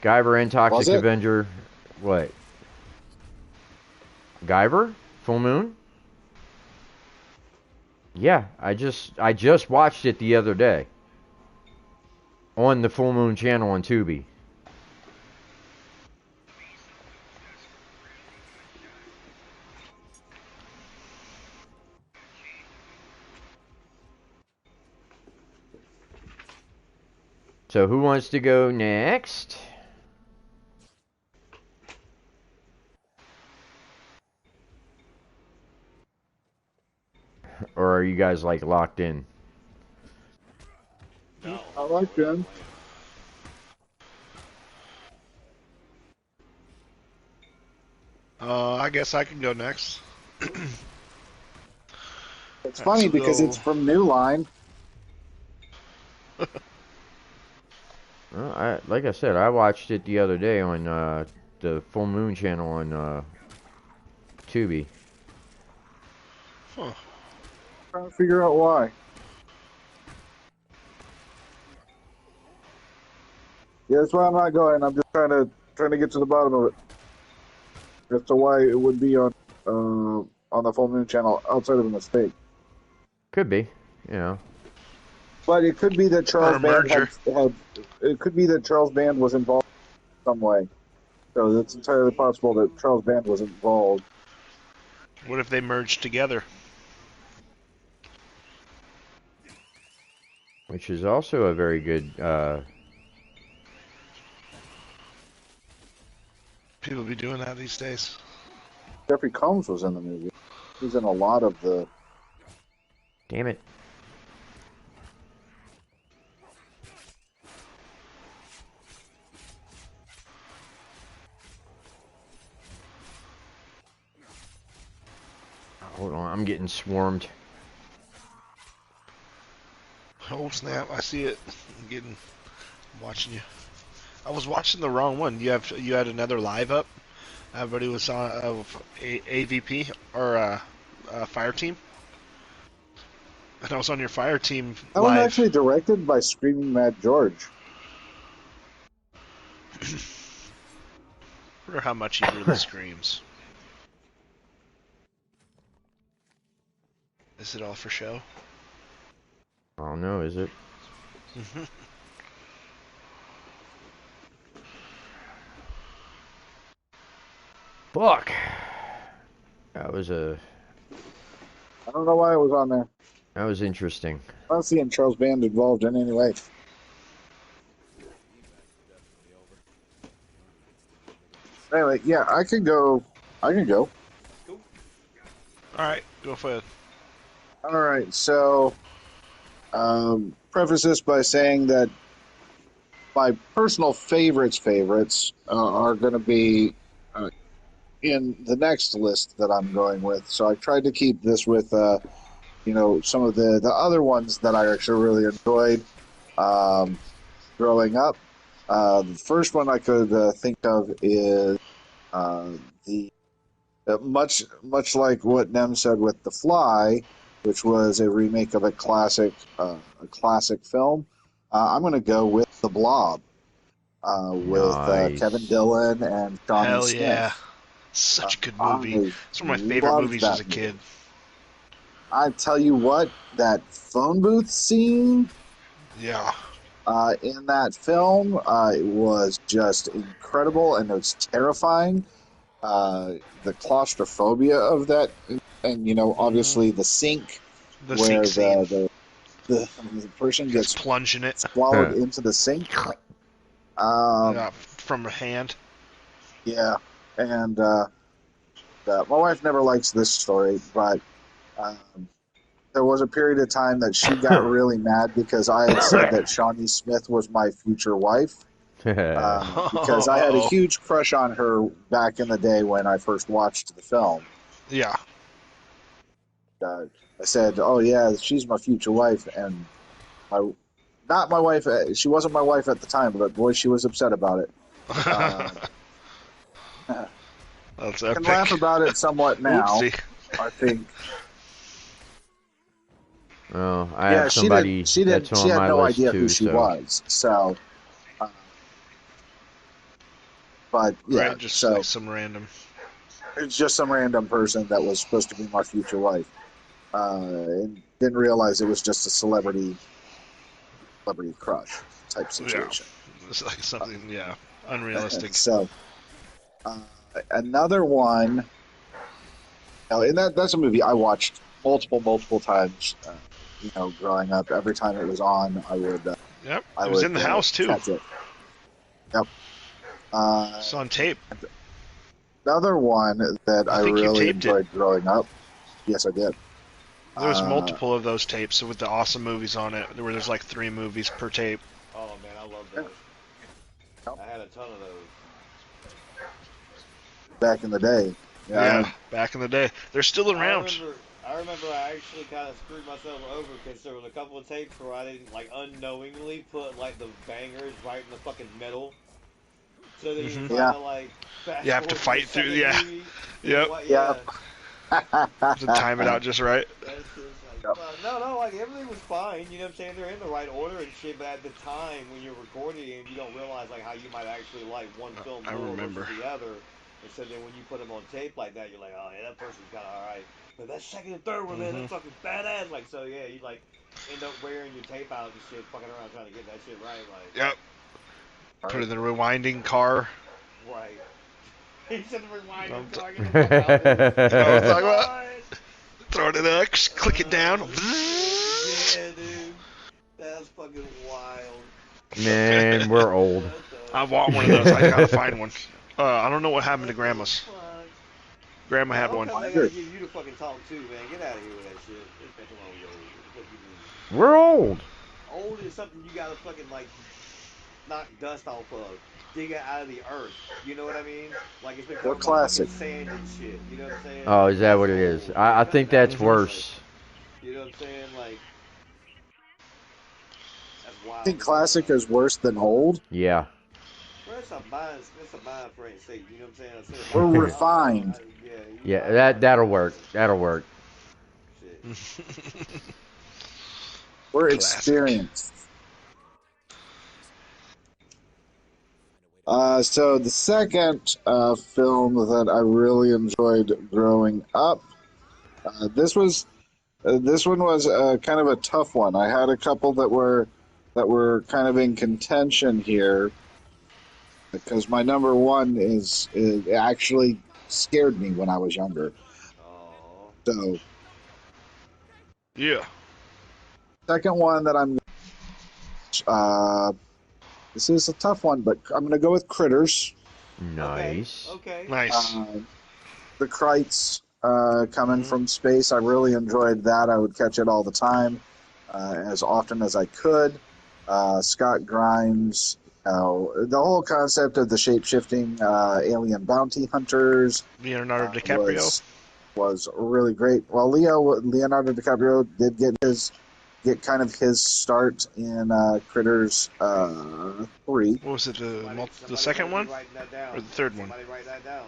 Guyver and Was Toxic it? Avenger. What? Guyver? Full moon? Yeah, I just watched it the other day on the Full Moon channel on Tubi. So who wants to go next? Or are you guys like locked in? No, I no, like we're not Ben. playing. I guess I can go next. Cool. It's Alright, funny so because it's go. from New Line. Well, like I said, I watched it the other day on the Full Moon channel on Tubi. Huh. Trying to figure out why. Yeah, that's why I'm not going. I'm just trying to get to the bottom of it. As to why it would be on the Full Moon channel outside of a mistake. Could be, you know. But it could be that Or Charles a Band merger. had. It could be that Charles Band was involved in some way. So it's entirely possible that Charles Band was involved. What if they merged together? Which is also a very good. People be doing that these days. Jeffrey Combs was in the movie. He's in a lot of the. Damn it. Hold on, I'm getting swarmed. Oh snap! I see it. I'm watching you. I was watching the wrong one. You had another live up. Everybody was on AVP or fire team, and I was on your fire team That was live. actually directed by Screaming Mad George. Wonder how much he really screams. Is it all for show? I don't know, is it? Fuck. That was I don't know why it was on there. that was interesting. I don't see Charles Band involved in any way. Anyway, yeah, I can go. I can go. Cool. All right, go for it. All right, so preface this by saying that my personal favorites are going to be in the next list that I'm going with. So I tried to keep this with some of the other ones that I actually really enjoyed growing up. The first one I could think of is the much like what Nem said with The Fly, which was a remake of a classic film. I'm going to go with The Blob with Kevin Nice. Dillon and Shawnee Hell yeah! Smith. Such a good movie. I It's one of my favorite loved movies as that a movie. kid. I tell you what, that phone booth scene Yeah. in that film was just incredible, and it was terrifying. The claustrophobia of that, and obviously the sink The sink where scene. the person Gets gets plunging it. swallowed into the sink. Yeah, from a hand. Yeah, and my wife never likes this story, but there was a period of time that she got really mad because I had said that Shawnee Smith was my future wife. Because I had a Uh-oh. huge crush on her back in the day when I first watched the film. Yeah. I said, "Oh yeah, she's my future wife," and not my wife. She wasn't my wife at the time, but boy, she was upset about it. Uh, That's I can laugh epic. about it somewhat now. Oopsie. I think. Well, I Yeah, have somebody that's She on had my no list idea who too, she so was. So, uh, but yeah, Right, just like so some random. it's just some random person that was supposed to be my future wife. And didn't realize it was just a celebrity crush type Yeah. situation. It's like something, yeah, unrealistic. So uh, another one, and that's a movie I watched multiple times. Growing up, every time it was on, Yep. I It was would in the house too. catch it. Yep. It's on tape. Another one that I I think you really taped it. enjoyed growing up. Yes, I did. There's multiple of those tapes with the awesome movies on it, where there's like 3 movies per tape. Oh man, I love those. I had a ton of those. Back in the day. Yeah, back in the day. They're still around. I remember I actually kind of screwed myself over because there was a couple of tapes where I didn't like unknowingly put like the bangers right in the fucking middle. So that you kind of like fast You have to forward fight through. the Yeah. movie. Yep. Yeah. To time it out just right. That's just like, no, like everything was fine. You know what I'm saying? They're in the right order and shit. But at the time when you're recording and you don't realize like how you might actually like one film more versus the other. And so then when you put them on tape like that, you're like, oh yeah, that person's kind of alright. But that second and third one, man, that's fucking badass. Like, so yeah, you like end up wearing your tape out and shit, fucking around trying to get that shit right. Like, yep. Put it in the rewinding car. Right. He said the rewinding car. Get the fuck out of here. I was talking about. Throw it in X, click it down. Yeah, dude. That's fucking wild. Man, we're old. I want one of those. I gotta find one. I don't know what happened to Grandma's. Grandma had one. I gotta get you to fucking talk too, man. Get out of here with that shit. Come on, yo. What you mean? We're old. Old is something you gotta fucking like knock dust off of. Dig it out of the earth. You know what I mean? Like it's become classic. Sand and shit. You know what I'm saying? Oh, is that what it is? I think that's worse. You know what I'm saying? Like that's wild. I think classic is worse than old. Yeah. Well, it's a mind frame state. You know what I'm saying? We're refined. Yeah, that'll work. That'll work. Shit. We're experienced. So the second film that I really enjoyed growing up, this one was kind of a tough one. I had a couple that were kind of in contention here because my number one is actually scared me when I was younger. Oh. So Yeah. second one that I'm this is a tough one, but I'm going to go with Critters. Nice. Okay. Nice. The Krites coming from space. I really enjoyed that. I would catch it all the time, as often as I could. Scott Grimes, the whole concept of the shape-shifting alien bounty hunters. Leonardo DiCaprio was really great. Well, Leonardo DiCaprio did get kind of his start in Critters 3. What was it? The second one or the third one? Somebody write that down.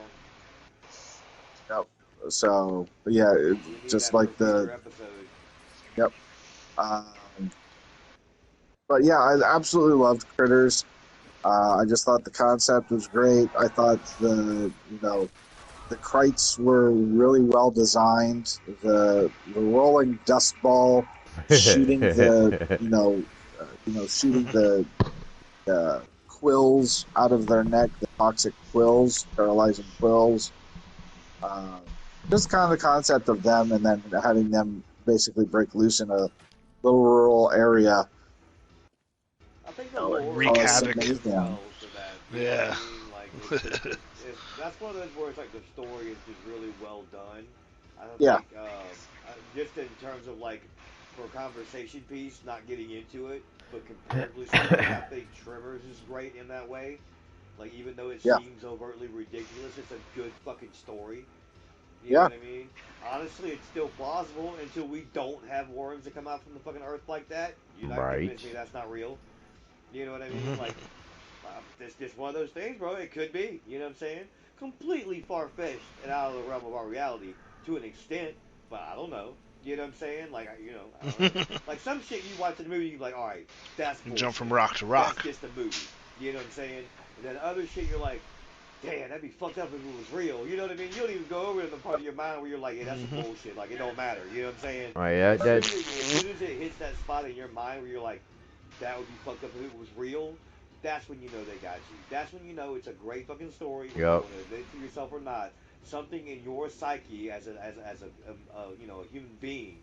Yep. So yeah, just like the. Yep. But yeah, I absolutely loved Critters. I just thought the concept was great. I thought the Krites were really well designed. The rolling dust ball shooting shooting the quills out of their neck, the toxic quills, paralyzing quills. Just kind of the concept of them, and then having them basically break loose in a little rural area. I think the lore wreak havoc. Yeah. That's one of those where it's like the story is just really well done. I don't think, just in terms of like for a conversation piece, not getting into it, but comparatively speaking, I think Tremors is great in that way. Like even though it seems overtly ridiculous, it's a good fucking story. You know what I mean? Honestly, it's still plausible until we don't have worms that come out from the fucking earth like that. You're not convincing me that's not real. You know what I mean? Like, it's just one of those things, bro. It could be. You know what I'm saying? Completely far-fetched and out of the realm of our reality to an extent, but I don't know. You know what I'm saying? Like, I don't know. Like some shit you watch in the movie, you're like, all right, that's bullshit. Jump from rock to rock. That's just a movie. You know what I'm saying? And then other shit, you're like, damn, that'd be fucked up if it was real. You know what I mean? You don't even go over in the part of your mind where you're like, yeah, that's some bullshit. Like, it don't matter. You know what I'm saying? Right, As soon as it hits that spot in your mind where you're like, that would be fucked up if it was real, that's when you know they got you. That's when you know it's a great fucking story. Yep. Whether you admit it to yourself or not, something in your psyche as a human being,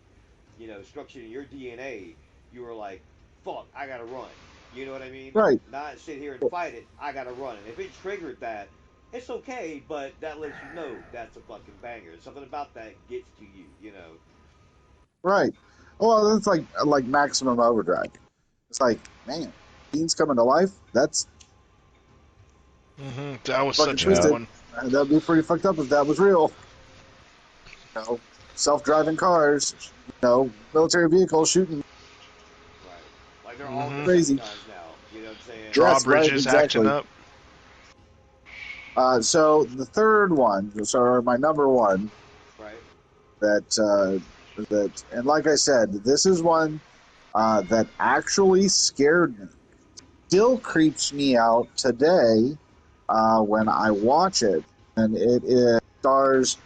structured in your DNA, you were like, fuck, I gotta run. You know what I mean? Right. Not sit here and fight it. I gotta run. And if it triggered that, it's okay, but that lets you know that's a fucking banger. Something about that gets to you, Right. Well, it's like Maximum Overdrive. It's like, man, Dean's coming to life. That's That was fucking such a good Yeah. twisted. one. That'd be pretty fucked up if that was real. You know, self-driving cars, military vehicles shooting Right. Like they're all crazy. Decepticons now. You know what I'm saying? Yes, right, Drawbridges acting exactly. up. So the third one, so my number one, Right. that and like I said, this is one that actually scared me. Still creeps me out today when I watch it, and it stars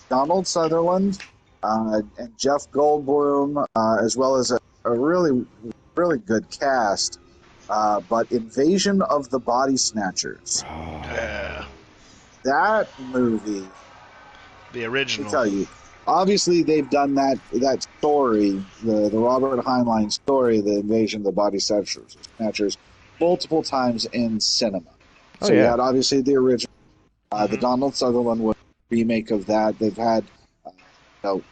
Donald Sutherland and Jeff Goldblum, as well as a really really good cast. But Invasion of the Body Snatchers, Yeah. that movie. The Let me original. tell you, obviously they've done that story, the Robert Heinlein story, the Invasion of the Body Snatchers, multiple times in cinema. Oh So you yeah. had obviously the original, the Mhm. Donald Sutherland was a remake of that. They've had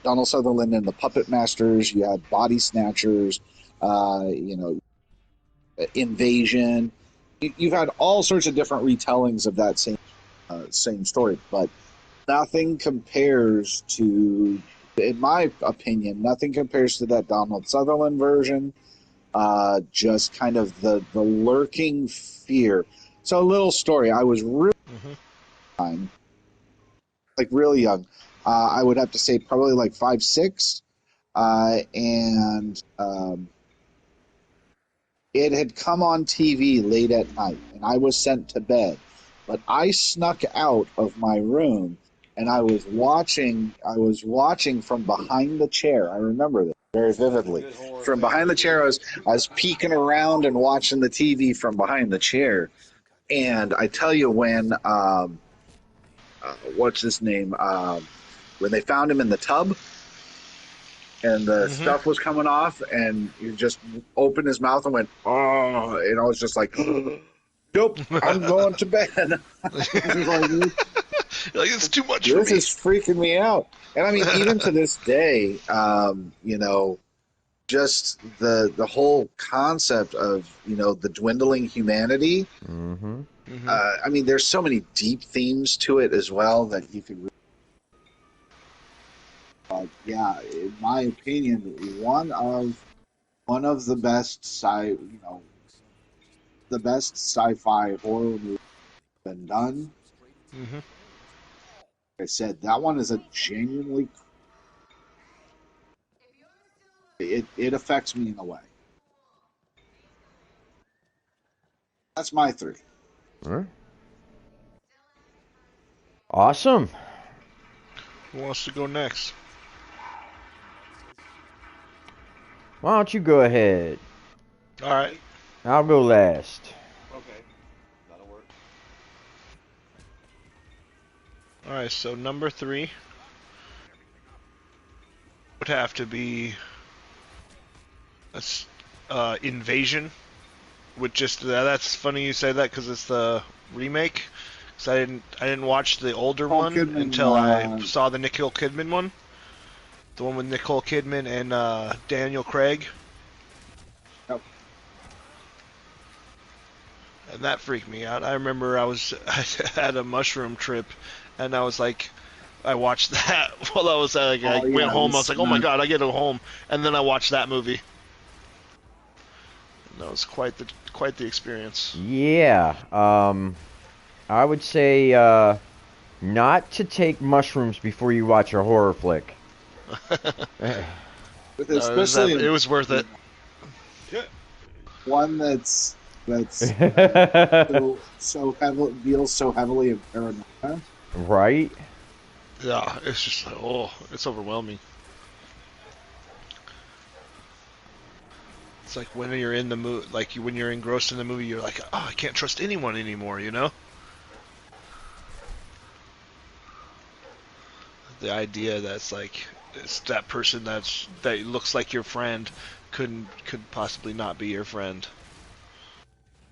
Donald Sutherland in the Puppet Masters. You had Body Snatchers, Invasion. You've had all sorts of different retellings of that same story, but nothing compares to, in my opinion, nothing compares to that Donald Sutherland version. Just kind of the lurking fear. So a little story. I was really Mhm. young, like really young. I would have to say probably like 5, 6, and it had come on TV late at night, and I was sent to bed. But I snuck out of my room, and I was watching. From behind the chair. I remember this very That's a vividly. good horror From thing behind to the chair, do. I was peeking around and watching the TV from behind the chair. And I tell you, when what's his name? When they found him in the tub, and the Mhm. stuff was coming off, and he just opened his mouth and went, "Oh!" And I was just like, "Nope, I'm going to bed." Like, Like it's too much for this me. is freaking me out. And I mean, even to this day, just the whole concept of the dwindling humanity. Mm-hmm. Mhm. I mean, there's so many deep themes to it as well that you could. Yeah, in my opinion, one of the best the best sci-fi horror movie been done. Mhm. Like I said, that one is a genuinely, it affects me in a way. That's my 3. All right. Awesome. Who wants to go next? Why don't you go ahead? All right. I'll go last. Okay. That'll work. All right. So number 3 would have to be Invasion. With just that's funny you say that because it's the remake. Because I didn't watch the older Nicole one Kidman, until I saw the Nicole Kidman one. The one with Nicole Kidman and Daniel Craig. yep. And that freaked me out. I remember I had a mushroom trip, and I was like, I watched that while I was like, I Oh went yeah, home. I was like, oh my god, I get to go home, and then I watched that movie. And that was quite the experience. Yeah. I would say not to take mushrooms before you watch a horror flick. Especially It was worth it. one that's so heavily deals so heavily in paranoia. Right? Yeah, it's just like, oh, it's overwhelming. It's like when you're in the movie, like when you're engrossed in the movie, you're like, oh, I can't trust anyone anymore, you know? The idea that's like it's that person that looks like your friend could possibly not be your friend.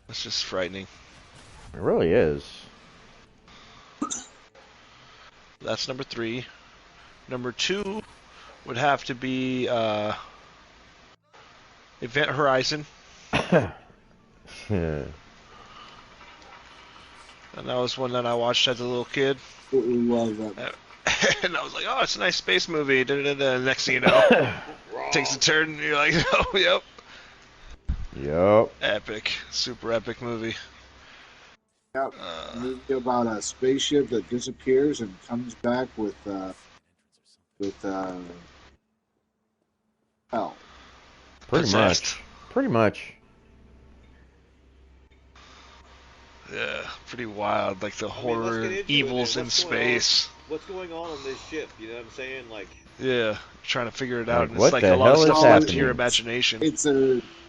It's just frightening. It really is. That's number 3. Number 2 would have to be Event Horizon, Yeah. and that was one that I watched as a little kid. Absolutely love that. And I was like, oh, it's a nice space movie. Da-da-da-da. Next thing you know, takes a turn, and you're like, oh, yep. Yup. Epic. Super epic movie. Yep. Movie about a spaceship that disappears and comes back with hell. Pretty Possessed. much. Pretty much. Yeah, pretty wild. Like the let's horror, get into it evils then. in What's going on? space. What's going on this ship? You know what I'm saying? Like, Yeah, trying to figure it out. Like, And what it's like the a lot of hell is stuff's left to your happening? imagination.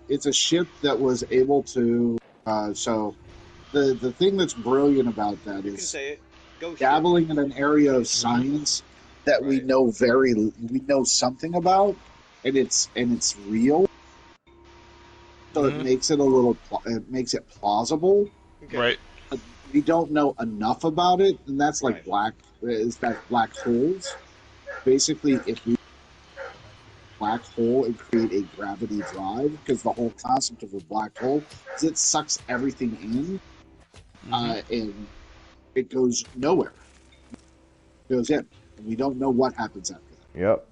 It's a ship that was able to. So the thing that's brilliant about that you can is say it. Go ship. dabbling in an area of science that we Right. know something about, and it's real. So it Mhm. makes it it makes it plausible. Okay. Right. But we don't know enough about it, and that's like Right. black holes. Basically, if we black hole and create a gravity drive, because the whole concept of a black hole is it sucks everything in, and it goes nowhere. It goes in, and we don't know what happens after that. Yep.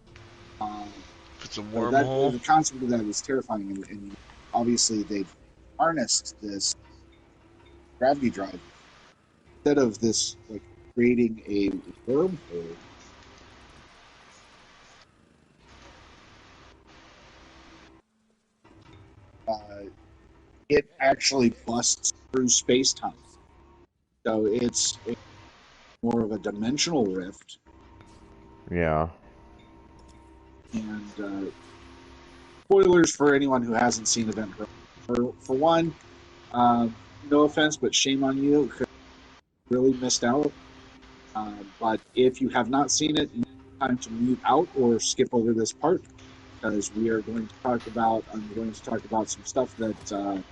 If it's a So that wormhole. the concept of that is terrifying, and obviously they've harnessed this gravity drive instead of this like creating a wormhole. It actually busts through space time, so it's more of a dimensional rift. Yeah. And spoilers for anyone who hasn't seen Event Horizon. For one, no offense, but shame on you. Really missed out. But if you have not seen it, time to mute out or skip over this part because we are going to talk about. I'm going to talk about some stuff that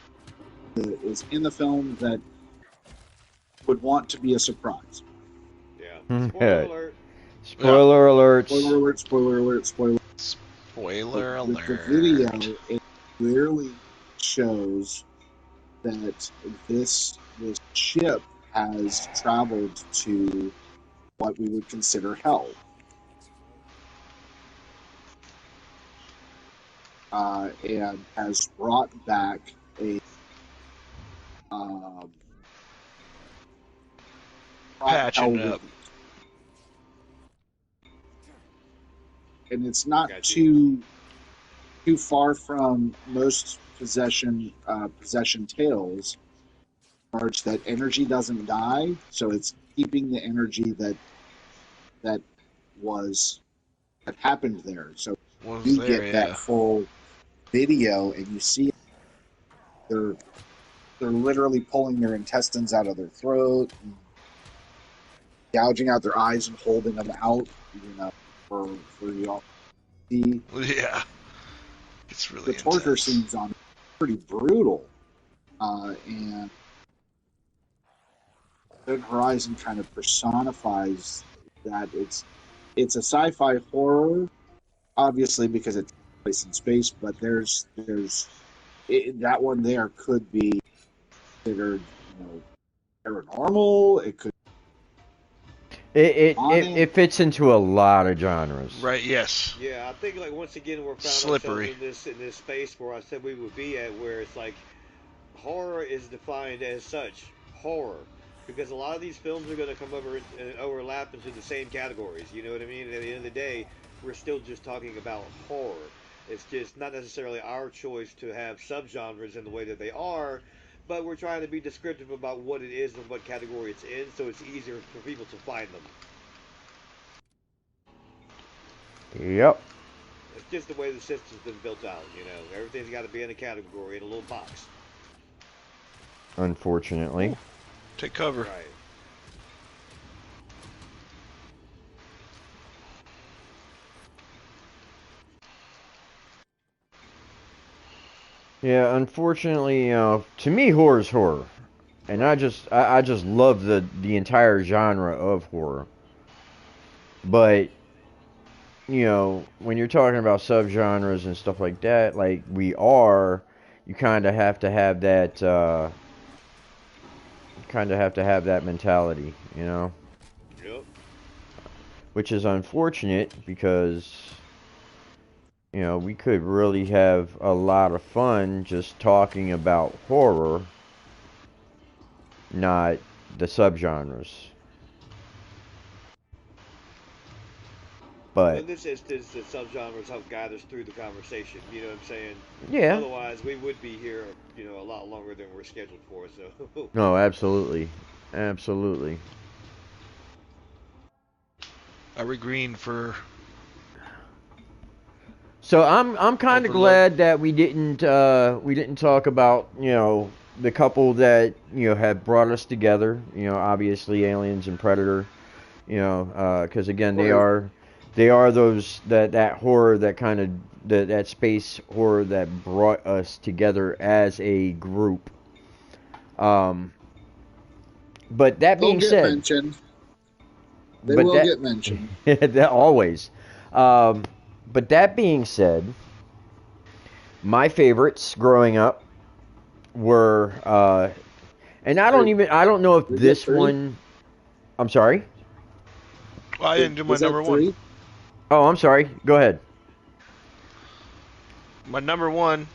is in the film that would want to be a surprise. Yeah. Spoiler alert. Spoiler alerts. Spoiler alert! Spoiler alert! Spoiler. Spoiler alert. The video it clearly shows that this ship has traveled to what we would consider hell. And has brought back a Patching hell up. with it. And it's not Gotcha. too far from most possession tales. Large that energy doesn't die, so it's keeping the energy that happened there. So Was you there, get yeah. that full video, and you see they're literally pulling their intestines out of their throat, and gouging out their eyes and holding them out, for you all to see. Yeah. It's really The torture intense. scenes on it are pretty brutal, and Event Horizon kind of personifies that. It's a sci-fi horror, obviously because it takes place in space, but that one there could be considered, paranormal. It could It fits into a lot of genres. Right, yes. Yeah, I think like once again we're found Slippery. ourselves in this space where I said we would be at, where it's like horror is defined as such horror, because a lot of these films are going to come over and overlap into the same categories. You know what I mean? And at the end of the day, we're still just talking about horror. It's just not necessarily our choice to have subgenres in the way that they are, but we're trying to be descriptive about what it is and what category it's in, so it's easier for people to find them. Yep. It's just the way the system's been built out, Everything's got to be in a category, in a little box. Unfortunately. Take cover. Right. Yeah, unfortunately, to me, horror is horror, and I just love the entire genre of horror. But you know, when you're talking about subgenres and stuff like that, like we are, you kind of have to have that, mentality, you know, Yep. which is unfortunate because, you know, we could really have a lot of fun just talking about horror, not the subgenres. Well, But in this instance, the subgenres help guide us through the conversation. You know what I'm saying? yeah, Otherwise, we would be here, a lot longer than we're scheduled for. So, no, absolutely, absolutely. Are we green for So I'm kind of Overlook? glad that we didn't talk about, you know, the couple that, you know, have brought us together. You know, obviously Aliens and Predator. You know, because again Right. they are those that horror, that kind of that space horror that brought us together as a group. Um, but that They'll being get said, mentioned. They but will that get mentioned. that always. Um, but that being said, my favorites growing up were, and Wait, I don't know if we get this three? one. I'm sorry. Well, I didn't do my Was that number one. three? Oh, I'm sorry. Go ahead. My number one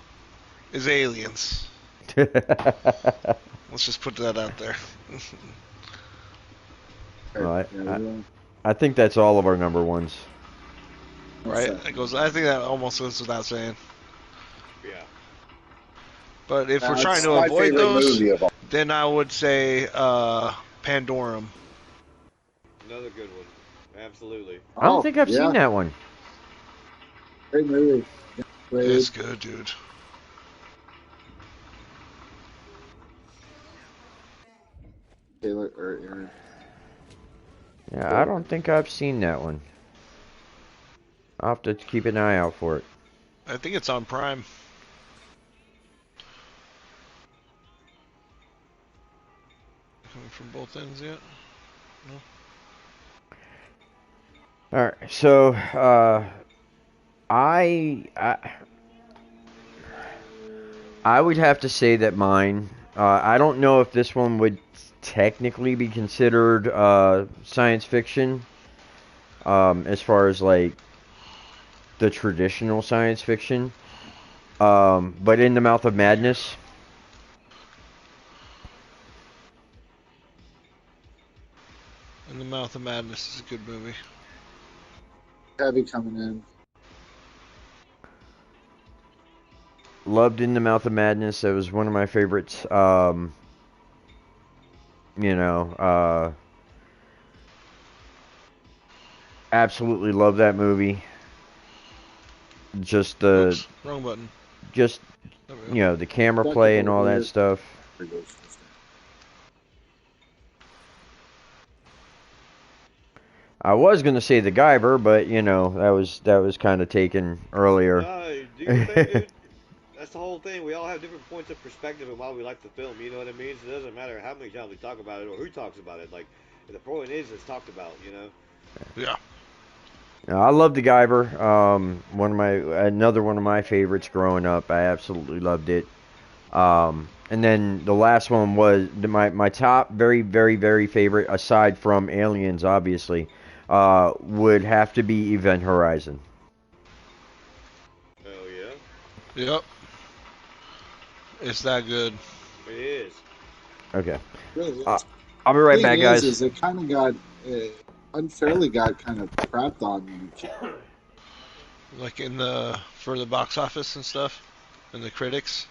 is Aliens. Let's just put that out there. Right. Well, Yeah, we won't. I think that's all of our number ones. What's Right? that? It goes. I think that almost goes without saying. yeah. But if we're trying It's to my avoid favorite those, movie of all. then I would say Pandorum. Another good one. Absolutely. I don't Oh, think I've seen yeah, that one. great movie. It's Played good, dude. Taylor or Aaron. Yeah, I don't think I've seen that one. I'll have to keep an eye out for it. I think it's on Prime. Coming from both ends yet? No. All right, so I I would have to say that mine. I don't know if this one would technically be considered science fiction, as far as like the traditional science fiction. But In the Mouth of Madness. In the Mouth of Madness is a good movie. Heavy coming in. Loved In the Mouth of Madness. That was one of my favorites. You know, absolutely love that movie. Just the Oops, wrong button. just There we go. you know, the camera play and Technical all that here. stuff. I was gonna say the Guyver, but you know that was kind of taken earlier. No, do your thing, dude. That's the whole thing. We all have different points of perspective on why we like the film. You know what I mean? So it doesn't matter how many times we talk about it or who talks about it. Like, the point is, it's talked about. Yeah. I love the Guyver. One of my Another one of my favorites growing up. I absolutely loved it. And then the last one was my top very favorite, aside from Aliens, obviously, would have to be Event Horizon. Oh yeah, Yep. It's that good. it is. Okay, Really uh, is. I'll be right Thing back, guys. is it kind of got unfairly got kind of crapped on when it came. Like for the box office and stuff, and the critics.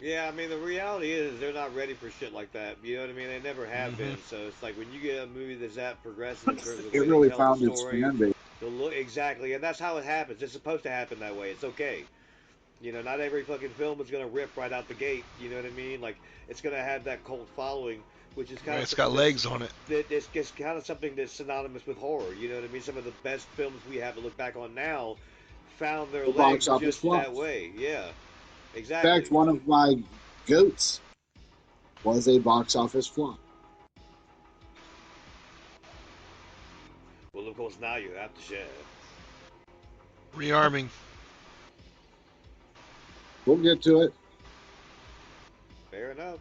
Yeah, I mean, the reality is they're not ready for shit like that. You know what I mean? They never have Mm-hmm. been. So it's like when you get a movie that's that progressive in terms of the It way they really tell the found its story, fan base. the look exactly, and that's how it happens. It's supposed to happen that way. It's okay. Not every fucking film is gonna rip right out the gate. You know what I mean? Like it's gonna have that cult following, which is kind Right, of it's something got legs on it. it's just kind of something that's synonymous with horror. You know what I mean? Some of the best films we have to look back on now found their The box legs office just that flops. way. Yeah, In exactly. fact, one of my goats was a box office flop. Well, of course, now you have to share. Rearming. We'll get to it. Fair enough.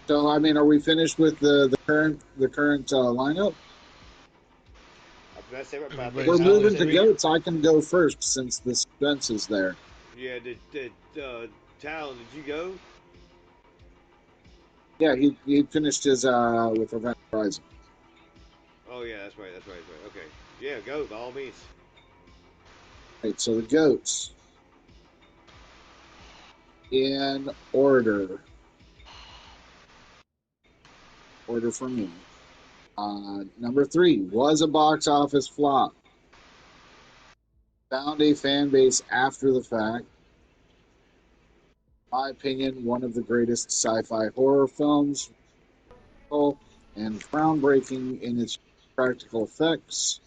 So, I mean, are we finished with the current lineup? That's it, but I think Everybody's We're got moving their to three. goats. I can go first since the suspense is there. Yeah, Talon, did you go? Yeah, he finished his with Event Horizon. Oh yeah, that's right. Okay. Yeah, go by all means. Right, so the goats in order for me. Number 3 was a box office flop. Found a fan base after the fact. In my opinion, one of the greatest sci-fi horror films, and groundbreaking in its practical effects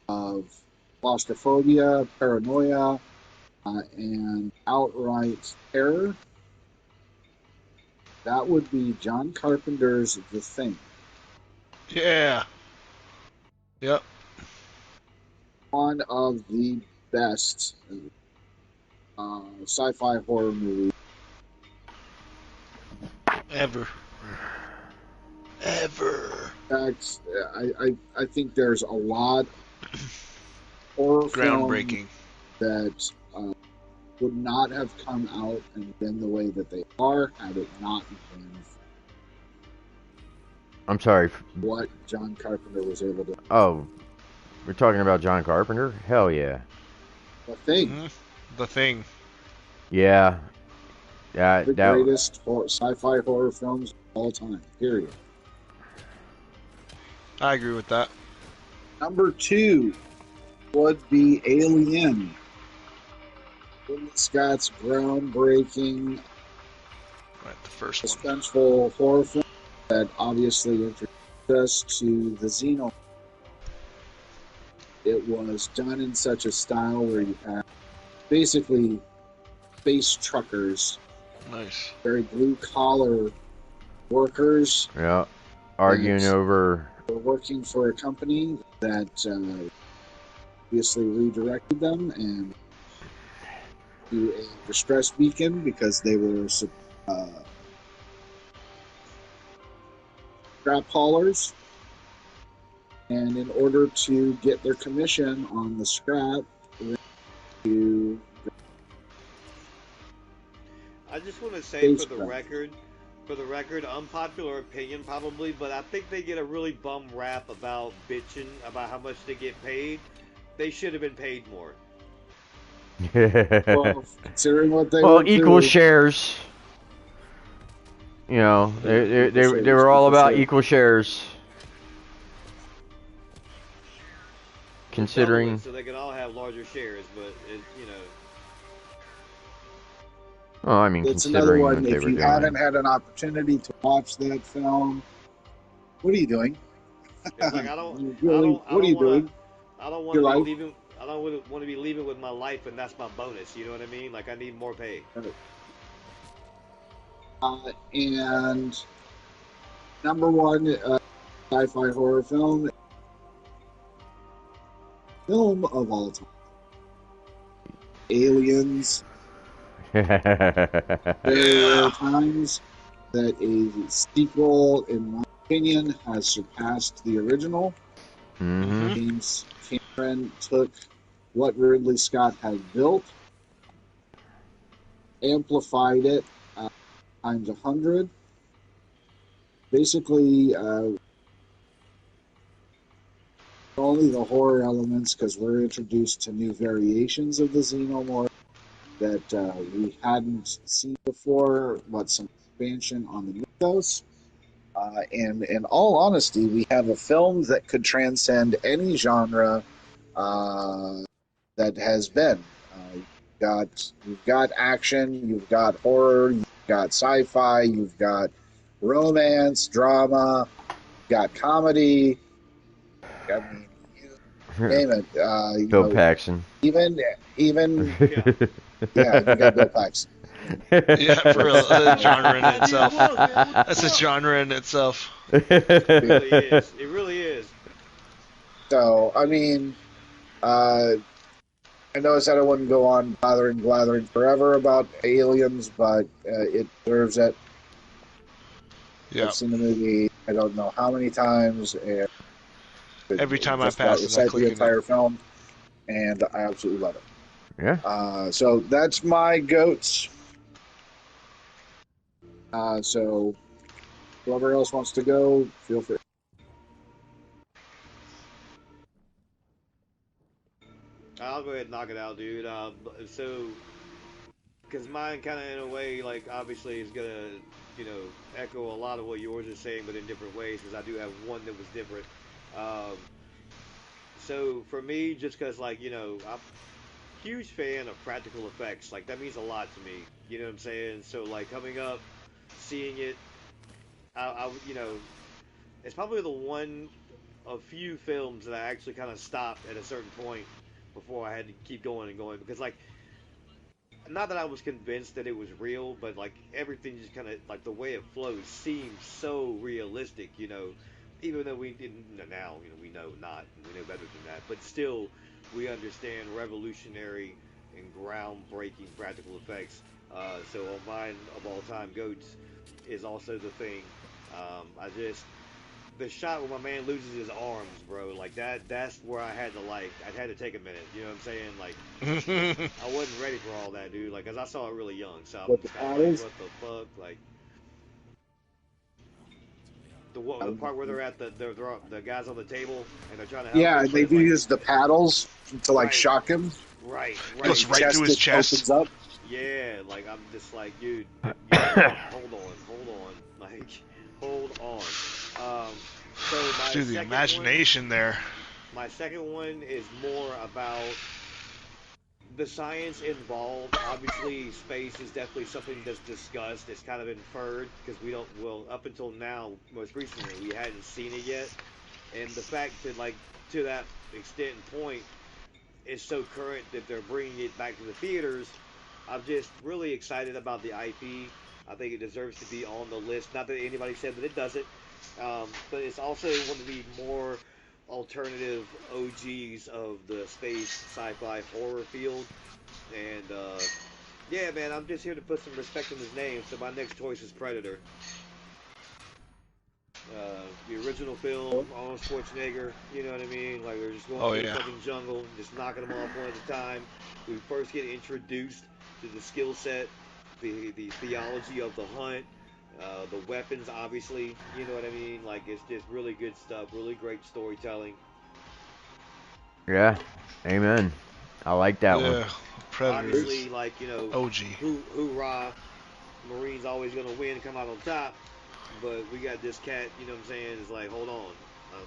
of claustrophobia, paranoia, and outright terror. That would be John Carpenter's The Thing. Yeah. Yep. One of the best sci-fi horror movies. Ever. In fact, I think there's a lot of horror films Groundbreaking. that would not have come out and been the way that they are had it not been I'm sorry. what John Carpenter was able to. Oh, we're talking about John Carpenter? Hell yeah. The Thing, The Thing. Yeah. the greatest sci-fi horror films of all time. Period. I agree with that. Number 2 would be Alien. Ridley Scott's groundbreaking, Right, the first one. suspenseful horror film that obviously introduced us to the Xeno. It was done in such a style where you have basically space truckers, Nice. very blue-collar workers. Yeah. Arguing Yes. over. Were working for a company that obviously redirected them and to a distress beacon because they were scrap haulers. And in order to get their commission on the scrap, to I just want to say for the spacecraft. record, unpopular opinion probably, but I think they get a really bum rap about bitching about how much they get paid. They should have been paid more. Well, considering what they Well, went equal through, shares. You know, they were all about equal shares. Considering. So they can all have larger shares, but you know. Well, I mean, it's another considering one. what they If were you doing. haven't had an opportunity to watch that film, what are you doing? It's like I don't what are you doing? I don't want Your to be life? leaving. I don't want to be leaving with my life, and that's my bonus. You know what I mean? Like I need more pay. And number 1 sci-fi horror film of all time, Aliens. Very rare times that a sequel, in my opinion, has surpassed the original. Mm-hmm. James Cameron took what Ridley Scott had built, amplified it times 100. Basically, only the horror elements, because we're introduced to new variations of the xenomorph that we hadn't seen before, but some expansion on the mythos. And in all honesty, we have a film that could transcend any genre that has been. You've got action, you've got horror, you've got sci-fi, you've got romance, drama, you've got comedy. I mean, you name it. Bill Paxton. Even Yeah. yeah, you got Bill Paxton. Yeah, for real. A genre in itself. That's a genre in itself. It really is. It really is. So, I mean, I know I said I wouldn't go on blathering forever about Aliens, but it deserves it. Yeah. I've seen the movie I don't know how many times, and Every time I just about pass it, I recite the click in it. entire film, and I absolutely love it. Yeah. So that's my goats. So whoever else wants to go, feel free. I'll go ahead and knock it out, dude. So, because mine kind of in a way, like obviously is gonna, echo a lot of what yours is saying, but in different ways. Because I do have one that was different. Um, so for me, just because I'm a huge fan of practical effects. Like that means a lot to me. You know what I'm saying? So like coming up, seeing it, it's probably the one of few films that I actually kind of stopped at a certain point before I had to keep going and going because like not that I was convinced that it was real, but like everything just kind of like the way it flows seems so realistic, Even though we didn't now, we know not, we know better than that, but still, we understand revolutionary and groundbreaking practical effects. So on mine of all time, goats is also the thing. I just the shot where my man loses his arms, bro, like that's where I had to take a minute. You know what I'm saying? Like I wasn't ready for all that, dude. Like, cause I saw it really young, so I'm With the just kind of like, paddles, what the fuck? Like, the part where they're at the guys on the table and they're trying to help yeah, him, but they it's do like, use the paddles to like right, shock him, and right, Goes his right right. through chest his just chest. opens up. Yeah, like I'm just like, dude, hold on, like, hold on. So Dude, the imagination there. my second one is more about the science involved. Obviously, space is definitely something that's discussed. It's kind of inferred because we don't. Well, up until now, most recently, we hadn't seen it yet. And the fact that, like, to that extent and point, is so current that they're bringing it back to the theaters. I'm just really excited about the IP. I think it deserves to be on the list. Not that anybody said that it doesn't, but it's also one of the more alternative OGs of the space sci-fi horror field. And yeah, man, I'm just here to put some respect in his name. So my next choice is Predator. The original film, Arnold Schwarzenegger, you know what I mean? Like, they're just going Oh through the yeah. fucking jungle, just knocking them off one at a time. We first get introduced to the skill set, the theology of the hunt, the weapons, obviously, you know what I mean? Like, it's just really good stuff, really great storytelling. Yeah. Amen. I like that one. Yeah. Predators. Obviously, like, OG. hoorah, Marines always gonna win, come out on top. But we got this cat, you know what I'm saying? It's like, hold on,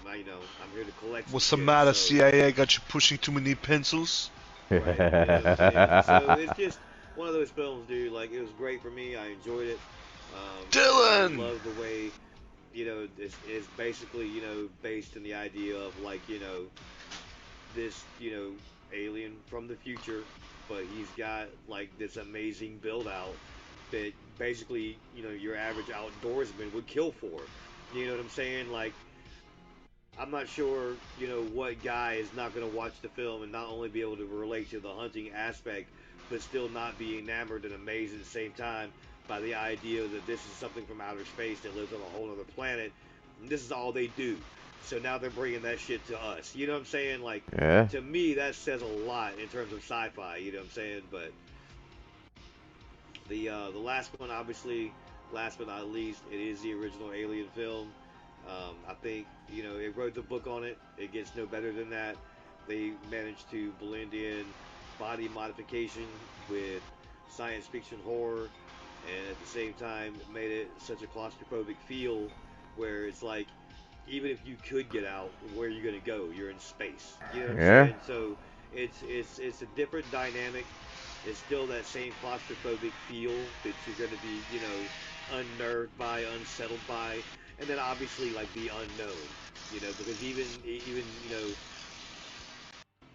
I'm here to collect some What's the shit. matter, So, CIA? Got you pushing too many pencils? right, you know what I'm saying? So it's just one of those films, dude. Like it was great for me. I enjoyed it. I Dylan! love the way, it's basically, based in the idea of like, this, alien from the future, but he's got like this amazing build out that basically, your average outdoorsman would kill for. You know what I'm saying? Like, I'm not sure, what guy is not going to watch the film and not only be able to relate to the hunting aspect, but still not be enamored and amazed at the same time by the idea that this is something from outer space that lives on a whole other planet. And this is all they do. So now they're bringing that shit to us. You know what I'm saying? Like, Yeah. to me, that says a lot in terms of sci-fi. You know what I'm saying? But the last one, obviously, last but not least, it is the original Alien film. I think it wrote the book on it. It gets no better than that. They managed to blend in body modification with science fiction horror, and at the same time made it such a claustrophobic feel, where it's like even if you could get out, where are you gonna go? You're in space. You know what I'm Yeah. saying? So it's a different dynamic. It's still that same claustrophobic feel that you're going to be, unnerved by, unsettled by, and then obviously like the unknown, because even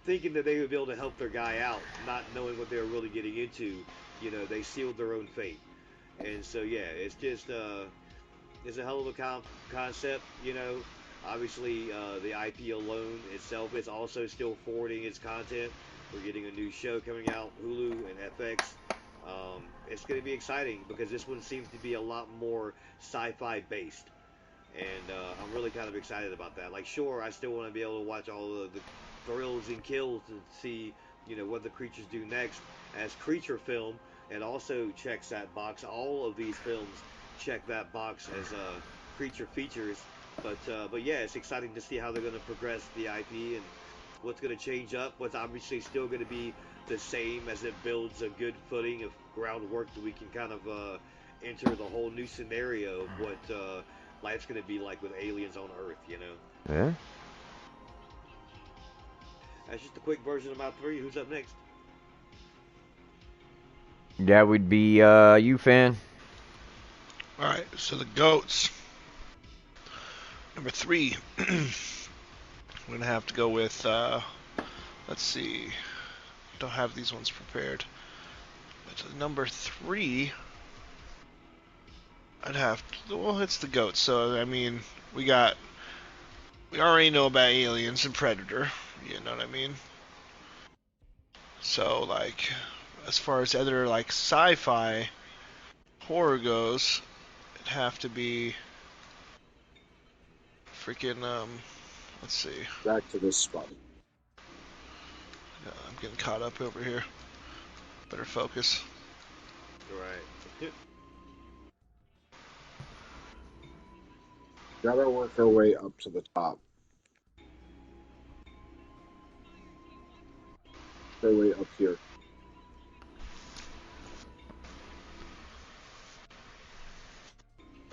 thinking that they would be able to help their guy out, not knowing what they were really getting into, they sealed their own fate. And so yeah, it's just it's a hell of a concept, Obviously, the IP alone itself is also still forwarding its content. We're getting a new show coming out, Hulu and FX. It's going to be exciting because this one seems to be a lot more sci-fi based, and I'm really kind of excited about that. Like, sure, I still want to be able to watch all of the thrills and kills to see, what the creatures do next as creature film, and also checks that box. All of these films check that box as creature features. But yeah, it's exciting to see how they're going to progress the IP and what's going to change up. What's obviously still going to be the same as it builds a good footing of groundwork that we can kind of enter the whole new scenario of what life's going to be like with aliens on Earth. Yeah. That's just a quick version of my three. Who's up next? That would be you, fan. All right, so the goats. Number 3. We're gonna have to go with. Let's see. Don't have these ones prepared. But number 3, I'd have. Well, it's the goats. So I mean, we already know about aliens and Predator. You know what I mean? So like, as far as other like sci-fi horror goes, it'd have to be freaking let's see. Back to this spot. I'm getting caught up over here. Better focus. Right. Gotta work our way up to the top. Our way up here.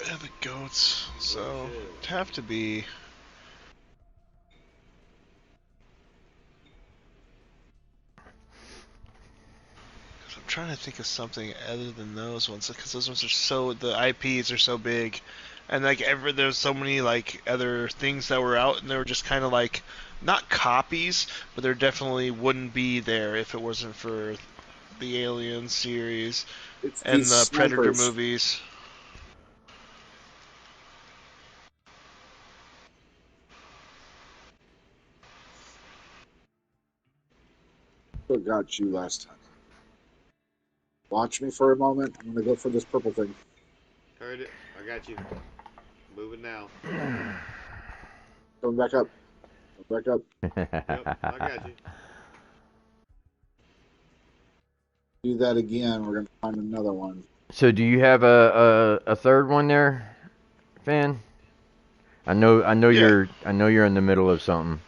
Yeah, the goats. So Oh, shit. it'd have to be. I'm trying to think of something other than those ones because those ones are so the IPs are so big, and like there's so many like other things that were out and they were just kind of like not copies, but there definitely wouldn't be there if it wasn't for the Alien series It's and these the Predator snipers. movies. What got you last time? Watch me for a moment. I'm gonna go for this purple thing. Heard it. I got you. Moving now. Coming back up. Come back up. Yep, I got you. Do that again. We're gonna find another one. So do you have a third one there, fan? I know Yeah. you're in the middle of something.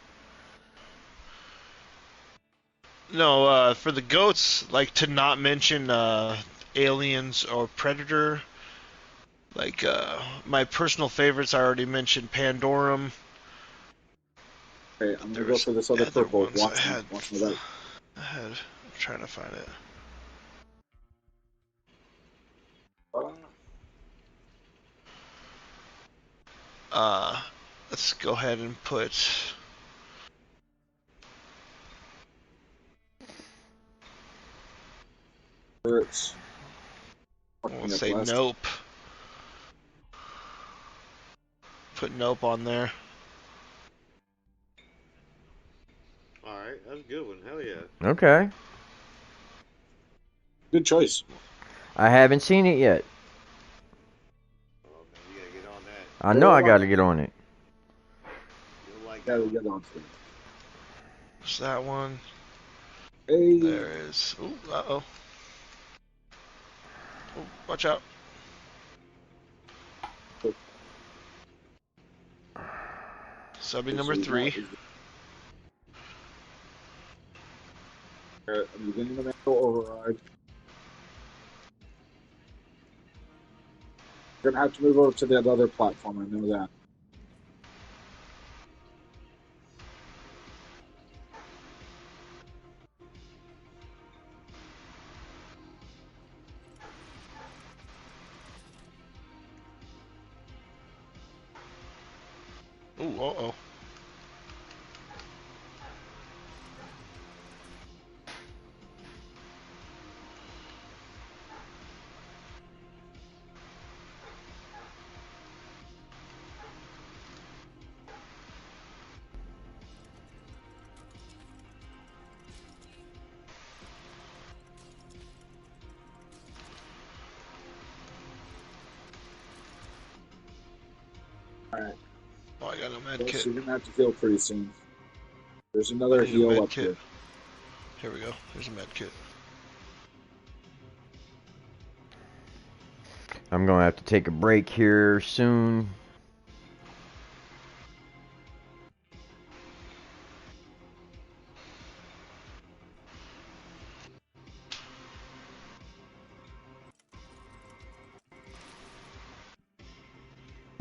No, for the goats, like to not mention aliens or Predator. Like my personal favorites, I already mentioned Pandorum. Okay, But I'm gonna there go were for some this other other purple. ones I Watch me. had. Watch my back. I'm trying to find it. Uh, Uh, let's go ahead and put. Birds. Fuck We'll me up say last. Nope. Put Nope on there. All right, that's a good one. Hell yeah. Okay. Good choice. I haven't seen it yet. Oh man, you gotta get on that. I Get know I on got to it. get on it. You'll like that Gotta one. get on to it. There's that one. Hey. There is. Ooh, uh-oh. Ooh, watch out. So that'll be number So that 3. is I'm beginning the mental override. We're gonna have to move over to that other platform. I know that. Ooh, uh-oh. Alright. Oh, I got a med Plus, kit. you're gonna have to heal pretty soon. There's I another need a heal med up kit. here. Here we go. There's a med kit. I'm gonna have to take a break here soon.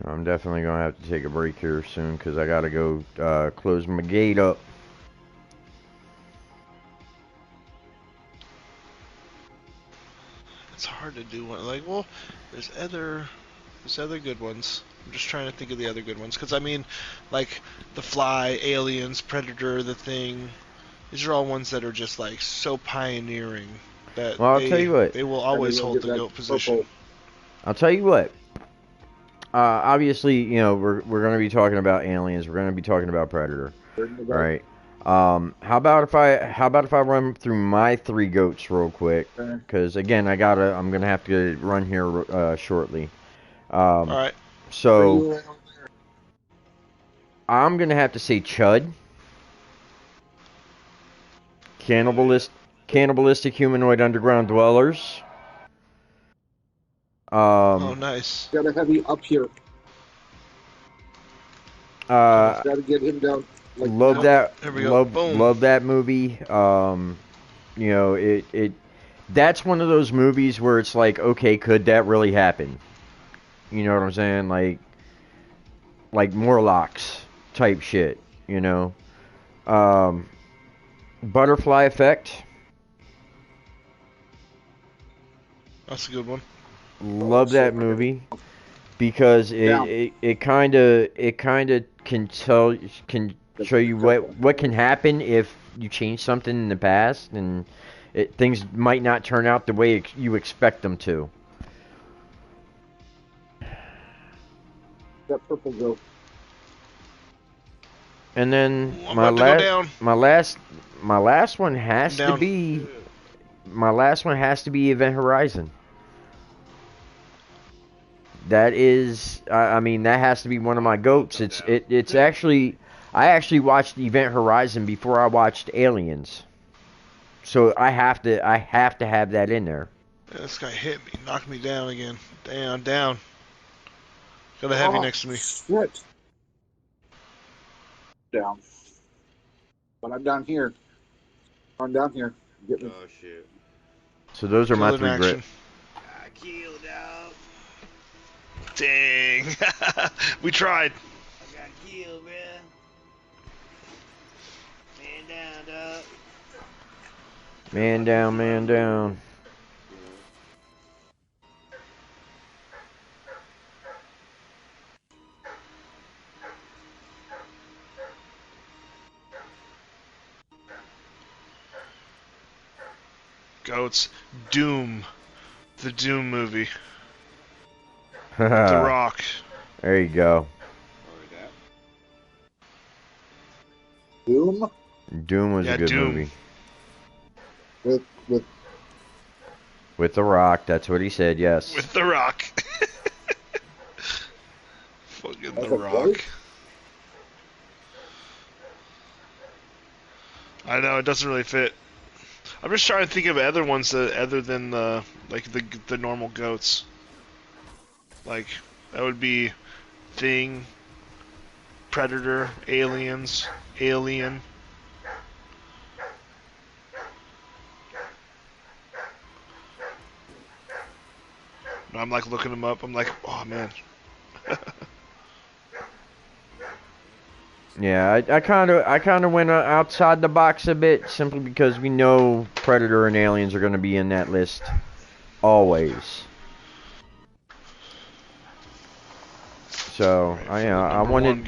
I'm definitely gonna have to take a break here soon because I gotta go close my gate up. It's hard to do one. Like, well, there's other good ones. I'm just trying to think of the other good ones. Because, I mean, like, The Fly, Aliens, Predator, The Thing. These are all ones that are just, like, so pioneering that Well, I'll tell you what. they will Gotta always go hold get the that GOAT position. purple. I'll tell you what. Obviously, you know, we're gonna be talking about Aliens. We're gonna be talking about Predator, right? How about if I run through my 3 goats real quick? Okay. Because again, I'm gonna have to run here shortly. Alright. So I'm gonna have to say Chud, cannibalistic humanoid underground dwellers. Oh, nice. Got a heavy up here. Gotta get him down. Like Love now. that. Here we go. Boom. Love that movie. You know, that's one of those movies where it's like, okay, could that really happen? You know what I'm saying? Like Morlocks type shit, you know. Butterfly Effect. That's a good one. Love that movie because it kind of can show you what can happen if you change something in the past and things might not turn out the way you expect them to. That purple goat. And then Ooh, I'm about to go down. my last one has to be Event Horizon. That is, I mean, that has to be one of my goats. It's actually, I actually watched Event Horizon before I watched Aliens, so I have to have that in there. Yeah, this guy hit me, knocked me down again. Down. Got a heavy next to me. Shit. Down. But I'm down here. I'm down here. Get me. Oh shit. So those are my Killin 3 action. grit. I killed out. Dang. We tried. I got killed, man. Man down, dog. Man down, man down. Goats. Doom. The Doom movie. The Rock. There you go. Doom? Doom was a good Doom. movie. With The Rock, that's what he said, yes. With The Rock. Fucking The Rock. What? I know, it doesn't really fit. I'm just trying to think of other ones other than the normal goats. Like, that would be Thing, Predator, Aliens, Alien. And I'm like looking them up. I'm like, oh man. Yeah, I kind of went outside the box a bit simply because we know Predator and Aliens are going to be in that list always. So I wanted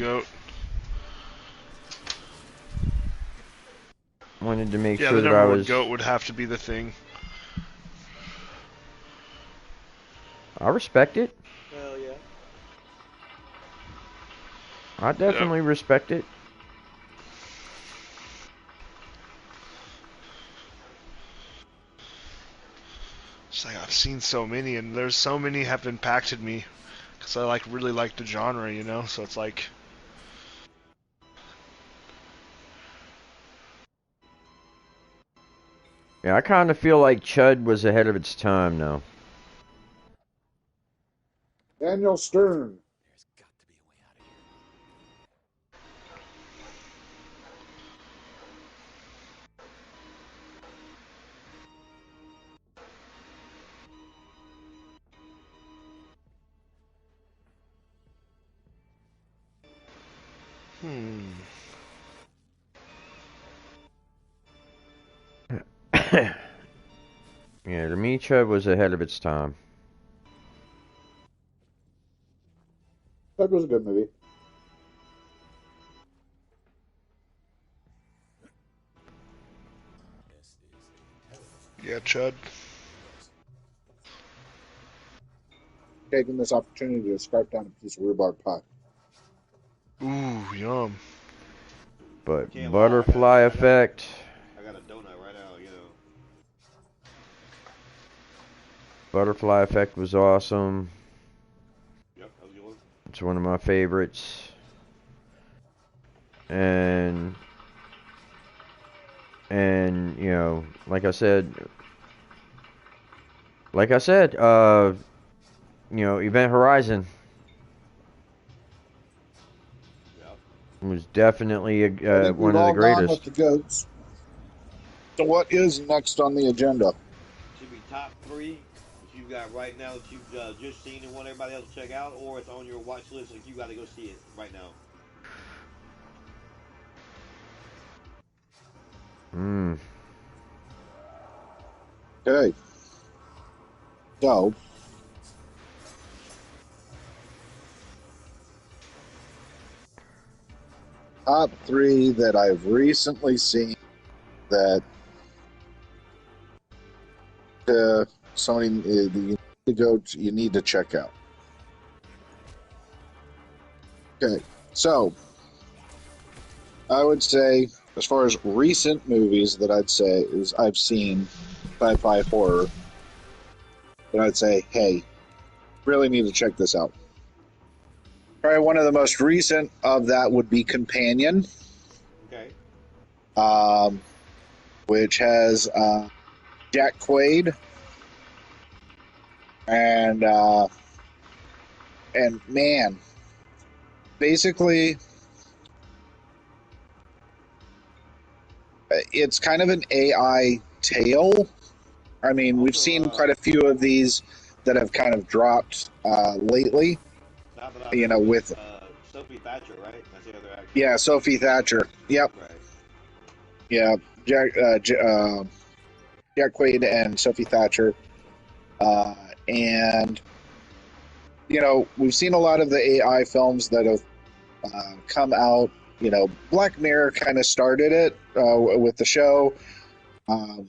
to make sure the that number I one was. goat would have to be the Thing. I respect it. Hell yeah. I definitely respect it. It's like I've seen so many, and there's so many have impacted me. Because So I like really like the genre, you know. So it's like, Yeah, I kind of feel like Chud was ahead of its time, though. Daniel Stern. hmm. Yeah, to me, Chud was ahead of its time. That was a good movie. Yeah, Chud. Taking this opportunity to scarf down a piece of rhubarb pie. Ooh, yum. But Can't lie, Butterfly Effect, I got a donut right now, you know. Butterfly Effect was awesome. Yep, that was a good one. It's one of my favorites. And you know, you know, Event Horizon Yep. was definitely I think one we've of the all gone with greatest. the goats. So what is next on the agenda? Should be top three that you've got right now that you've just seen and want everybody else to check out, or it's on your watch list and you got to go see it right now. Mm. Okay. So, top three that I've recently seen that somebody you need to you need to check out. Okay. So, I would say, as far as recent movies that I'd say is I've seen sci-fi horror, that I'd say, hey, really need to check this out. Probably one of the most recent of that would be Companion, Okay. um, which has Jack Quaid and man, basically, it's kind of an AI tale. I mean, we've Also, seen quite a few of these that have kind of dropped lately. now that I You know know, with with Sophie Thatcher, right? That's the other actress. yeah, Sophie Thatcher. Yep, Right. yeah, Jack Quaid and Sophie Thatcher, uh, and you know, we've seen a lot of the AI films that have come out. You know, Black Mirror kind of started it with the show. Um,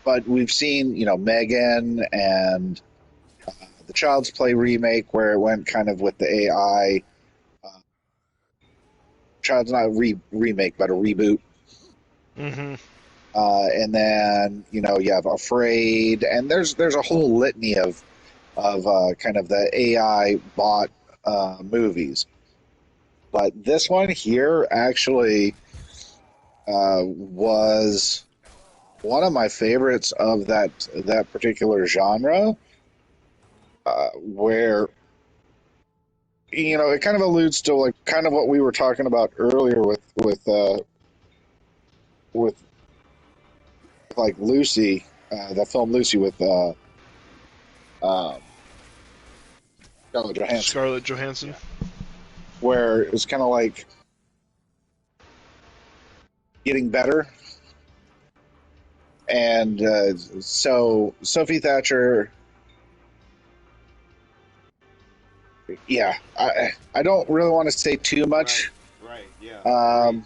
but we've seen, you know, Megan and the Child's Play remake where it went kind of with the AI. Uh, Child's not a remake, but a reboot. Mm-hmm. And then you know you have Afraid, and there's a whole litany of kind of the AI bot movies. But this one here actually was one of my favorites of that particular genre, where you know it kind of alludes to like kind of what we were talking about earlier with like Lucy, the film Lucy with um, Scarlett Johansson, Scarlett Johansson. Yeah. where it's kind of like getting better. And so Sophie Thatcher, yeah, I don't really want to say too Right. much Right. Yeah. Agreed. um,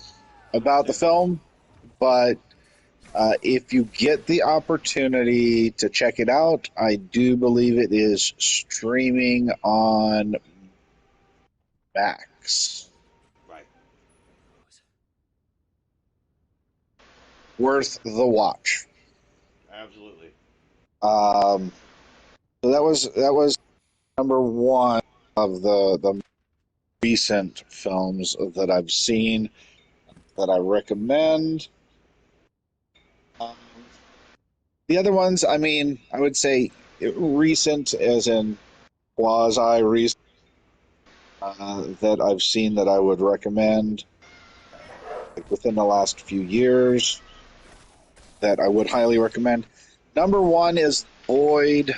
about the 100%. film, but if you get the opportunity to check it out, I do believe it is streaming on Max. Right. Worth the watch. Absolutely. Um, So that was number one of the recent films that I've seen that I recommend. Um, the other ones, I mean, I would say recent as in quasi recent that I've seen that I would recommend, like within the last few years, that I would highly recommend. Number one is Void.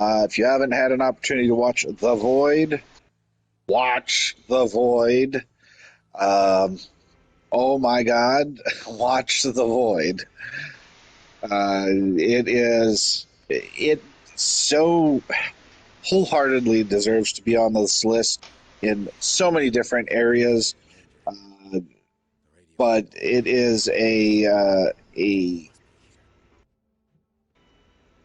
If you haven't had an opportunity to watch The Void, watch The Void. Um, oh my God, watch The Void. It so wholeheartedly deserves to be on this list in so many different areas. Uh, but it is it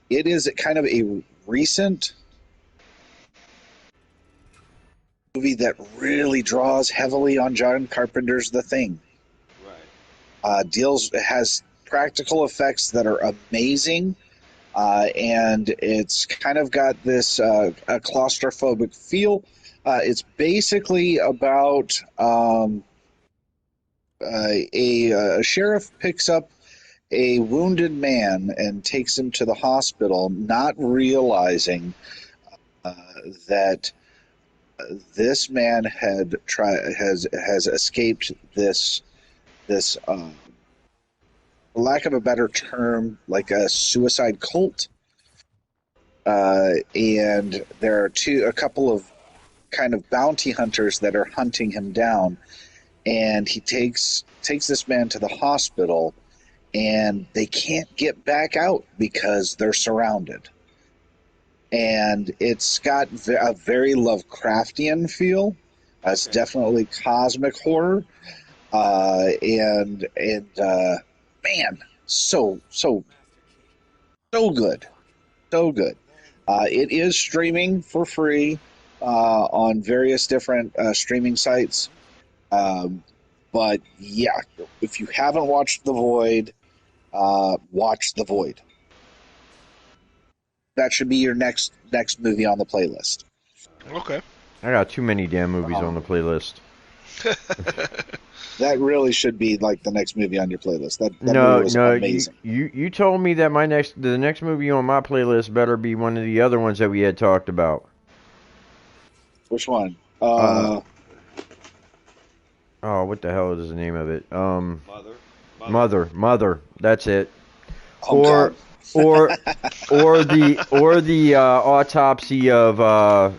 is kind of a recent movie that really draws heavily on John Carpenter's The Thing. Right. Has practical effects that are amazing, and it's kind of got this a claustrophobic feel. It's basically about a sheriff picks up a wounded man and takes him to the hospital, not realizing uh, that this man has escaped this for lack of a better term, like a suicide cult. And there are a couple of kind of bounty hunters that are hunting him down, and he takes this man to the hospital, and they can't get back out because they're surrounded. And it's got a very Lovecraftian feel. It's Okay. definitely cosmic horror, and man, so good, so good. It is streaming for free on various different streaming sites. Um, but yeah, if you haven't watched The Void, watch The Void. That should be your next movie on the playlist. Okay. I got too many damn movies on Uh, the playlist. that really should be like the next movie on your playlist. That movie No, was no, amazing. you told me that the next movie on my playlist better be one of the other ones that we had talked about. Which one? Uh, oh, what the hell is the name of it? Mother. Mother. That's it. Oh God. Or, or the autopsy of Oh,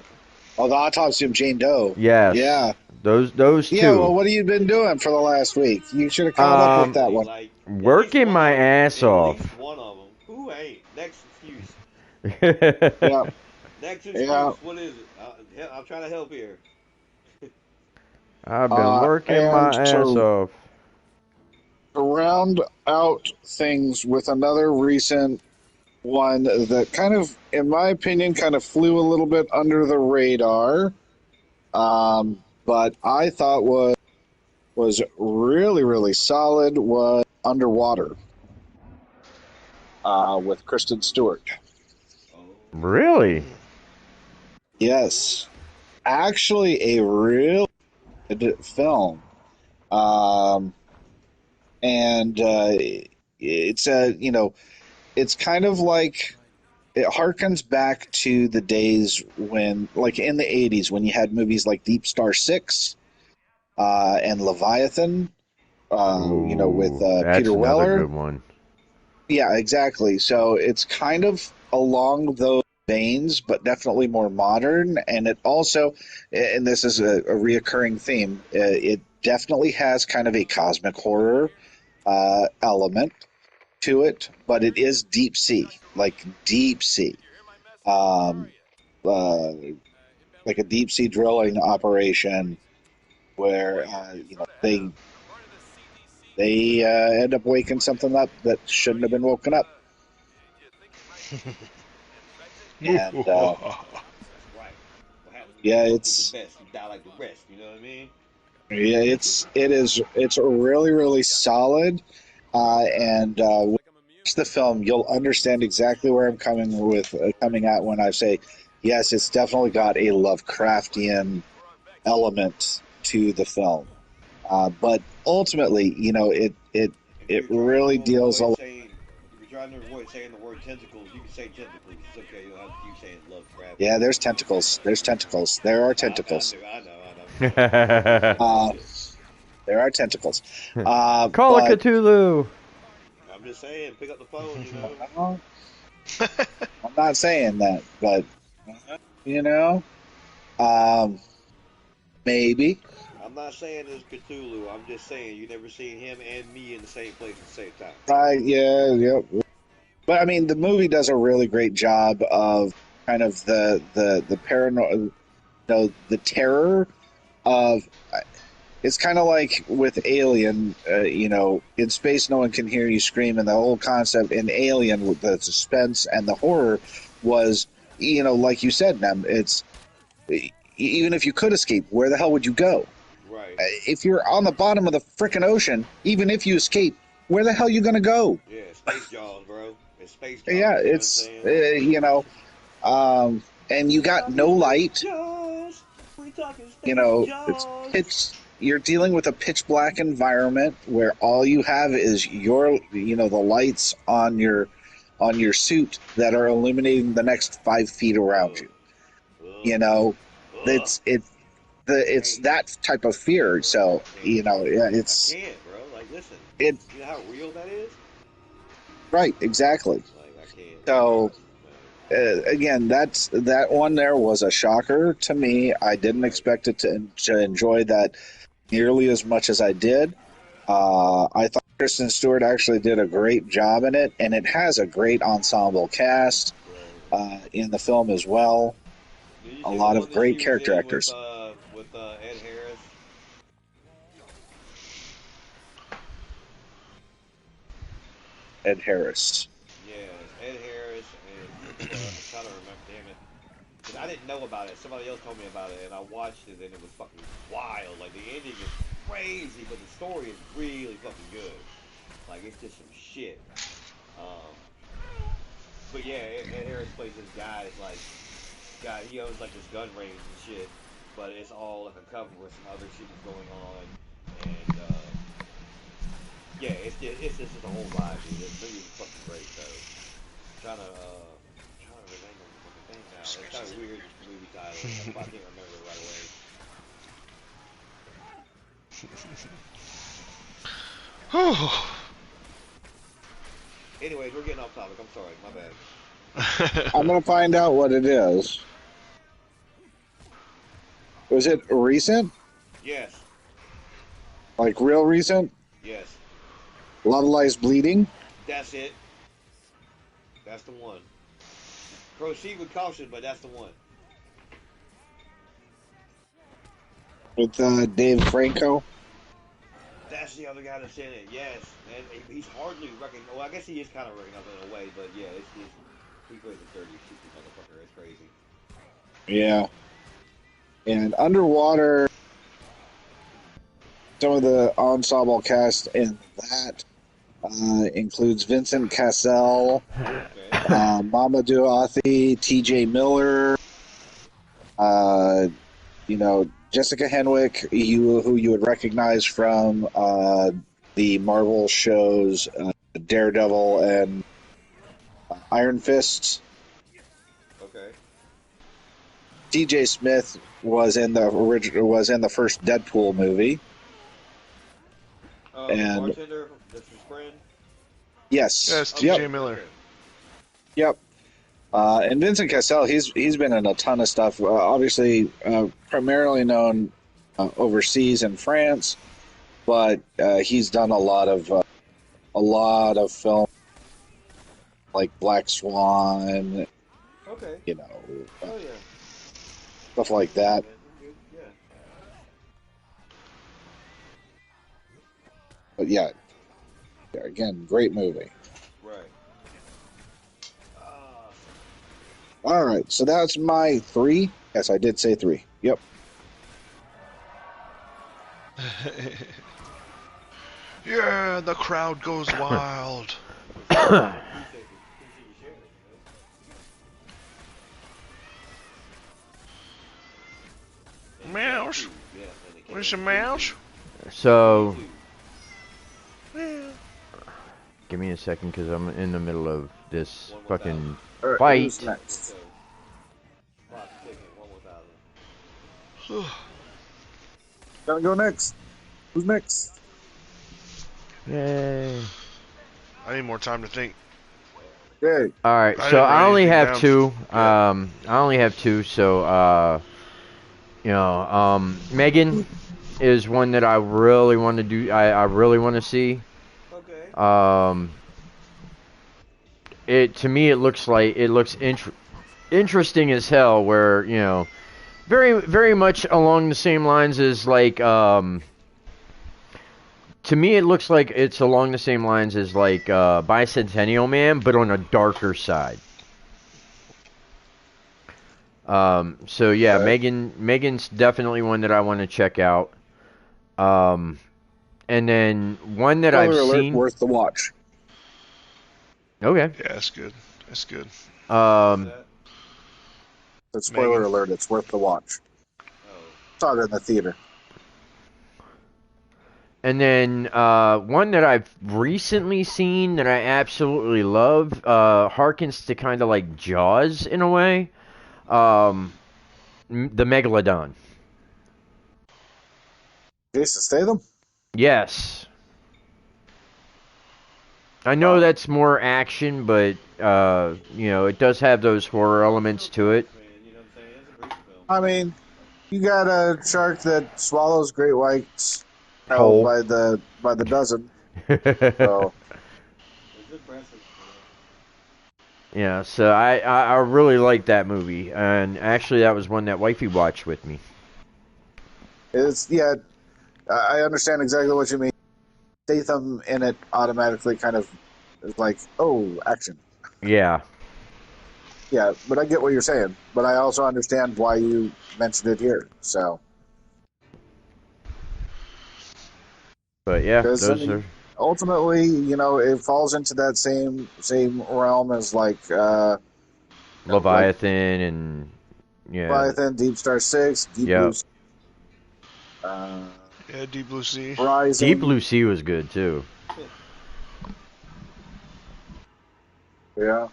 the autopsy of Jane Doe. yes, Yeah. those Yeah. Well, two. what have you been doing for the last week? You should have caught up with that Hey, one. like at least Working one my of them. ass At least off. one of them. Who ain't? Next excuse. Yeah. Next Yeah. excuse. What is it? I'm trying to help here. I've been working And my ass off. to round out things with another recent one that kind of, in my opinion, kind of flew a little bit under the radar, but I thought was really really solid was Underwater with Kristen Stewart. Oh. Really? Mm. Yes, actually a real good film. Um, and it's a it's kind of like it harkens back to the days when, like in the 80s, when you had movies like Deep Star Six and Leviathan, with Ooh, that's Peter another Weller. good one. Yeah, exactly. So it's kind of along those veins, but definitely more modern. And it also, and this is a reoccurring theme, it definitely has kind of a cosmic horror element to it, but it is deep sea, like deep sea, um, uh, like a deep sea drilling operation where they end up waking something up that shouldn't have been woken up, and That's right. What happens when you yeah, fuck with the best? You die like the rest. You know what I mean? it's really really solid, and watch the film, you'll understand exactly where I'm coming at when I say, yes, it's definitely got a Lovecraftian element to the film. But ultimately, you know, If it you're trying really to deals a avoid lot. saying, if you're trying to avoid saying the word tentacles, you can say tentacles. It's okay. You don't have to keep saying Lovecraft. Yeah, there's tentacles. There's tentacles. There are tentacles. I know. I'm just saying. Uh, there are tentacles. Call it But Cthulhu. I'm just saying, pick up the phone, you know. well, I'm not saying that, but you know, um, maybe. I'm not saying it's Cthulhu. I'm just saying you never seen him and me in the same place at the same time. Right? Yeah. Yep. But I mean, the movie does a really great job of kind of the paranoia, the terror of. It's kind of like with Alien, you know, in space no one can hear you scream, and the whole concept in Alien with the suspense and the horror was, you know, like you said, Nem, it's even if you could escape, where the hell would you go? Right. If you're on the bottom of the frickin' ocean, even if you escape, where the hell are you gonna go? Yeah, Space Jaws, bro. It's Space Jaws. Yeah, You know what I'm it's saying? you know, and you We got talking no Space light. Jaws. We talking You Space know, it's Jaws. pitch. You're dealing with a pitch black environment where all you have is you know, the lights on your suit that are illuminating the next 5 feet around Ugh. you. Ugh. You know, Ugh. it's Can't. that type of fear. So you know, yeah, I it's can't, bro. Like, listen. it You know how real that is? right exactly. Like, I can't. So No. again, that one there was a shocker to me. I didn't Right. expect it to enjoy that nearly as much as I did. I thought Kristen Stewart actually did a great job in it, and it has a great ensemble cast Right. in the film as well. Did you A see the lot of one that she great was character in actors. with Ed Harris? Ed Harris. Yeah, Ed Harris and I'm trying to remember. Damn it, because I didn't know about it. Somebody else told me about it, and I watched it, and it was fucking wild. Like the ending is crazy, but the story is really fucking good. Like it's just some shit. Um, but yeah, Ed Harris plays this guy that's like guy. He owns like this gun range and shit, but it's all like a cover with some other shit that's going on, and yeah, it's just a whole ride, dude. The movie is fucking great though. Trying to remember the thing now. It's got a weird movie title. That's why I can't remember it right away. Anyways, we're getting off topic. I'm sorry, my bad. I'm gonna find out what it is. Was it recent? Yes, Like real recent? yes, Love Lies Bleeding that's it. That's the one. Proceed with caution, but that's the one. with Dave Franco. That's the other guy that's in it. Yes, man, he's hardly recognized. Well, I guess he is kind of recognized in a way, but yeah, he plays a dirty, stupid motherfucker. It's crazy. Yeah, and Underwater. Some of the ensemble cast in that includes Vincent Cassell, Okay. Mamadou Athie, T.J. Miller, uh, you know, Jessica Henwick, who you would recognize from the Marvel shows Daredevil and Iron Fist. Okay. T.J. Smith was in the first Deadpool movie, The and bartender, that's his friend. yes, Yes, yep, T.J. Miller. Okay. yep. And Vincent Cassell, he's been in a ton of stuff. Obviously, primarily known overseas in France, but he's done a lot of film like Black Swan, Okay. you know, Oh yeah. stuff I'm like good, that. man. I'm good. Yeah. But yeah, again, great movie. Right. All right, so that's my three. Yes, I did say three. Yep. Yeah, the crowd goes wild. Appreciate you sharing it. Mouse. Yeah, and the Where's the killin mouse? So, Yeah. give me a second because I'm in the middle of this One more fucking All right, who's fight. next? Clock's ticking. 1 more thousand. Gonna go next. Who's next? Yay. I need more time to think. Okay. All right, I so didn't I write only anything have down. two. Yeah. I only have two. So, Megan is one that I really want to do. I really want to see. Okay. It to me, it looks interesting as hell. Where very very much along the same lines as like To me, it looks like it's along the same lines as like Bicentennial Man, but on a darker side. So yeah, Okay. Megan's definitely one that I want to check out. And then one that I've Spoiler alert, seen. worth the watch. Okay. Yeah, that's good. That's good. But spoiler Megan. alert, it's worth the watch. Oh. Saw it in the theater. And then one that I've recently seen that I absolutely love harkens to kind of like Jaws in a way. The Megalodon. Jason Statham? Yes. I know Wow. that's more action, but it does have those horror elements to it. You know what I'm saying? It's a brief film. I mean, you got a shark that swallows great whites Whole. by the dozen. So It's impressive. Yeah, so I really like that movie, and actually that was one that wifey watched with me. I understand exactly what you mean. Statham in it automatically kind of is like, oh, action. Yeah. Yeah, but I get what you're saying. But I also understand why you mentioned it here. So, But yeah, because I those mean, are ultimately, it falls into that same realm as like Leviathan and yeah. Leviathan, Deep Star 6, Deep Yep. Blue, Yeah, Deep Blue Sea. Horizon. Deep Blue Sea was good too. Yeah.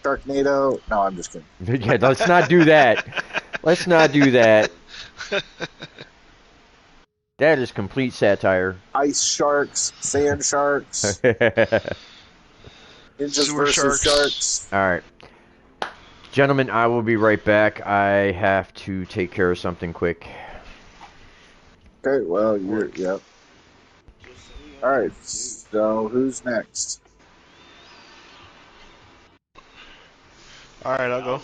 Sharknado. No, I'm just kidding. Yeah, let's not do that. Let's not do that. That is complete satire. Ice sharks, sand sharks, All ninjas Sewer versus sharks. right. Gentlemen, I will be right back. I have to take care of something quick. Okay, well, yeah. All right, so who's next? All right, I'll go.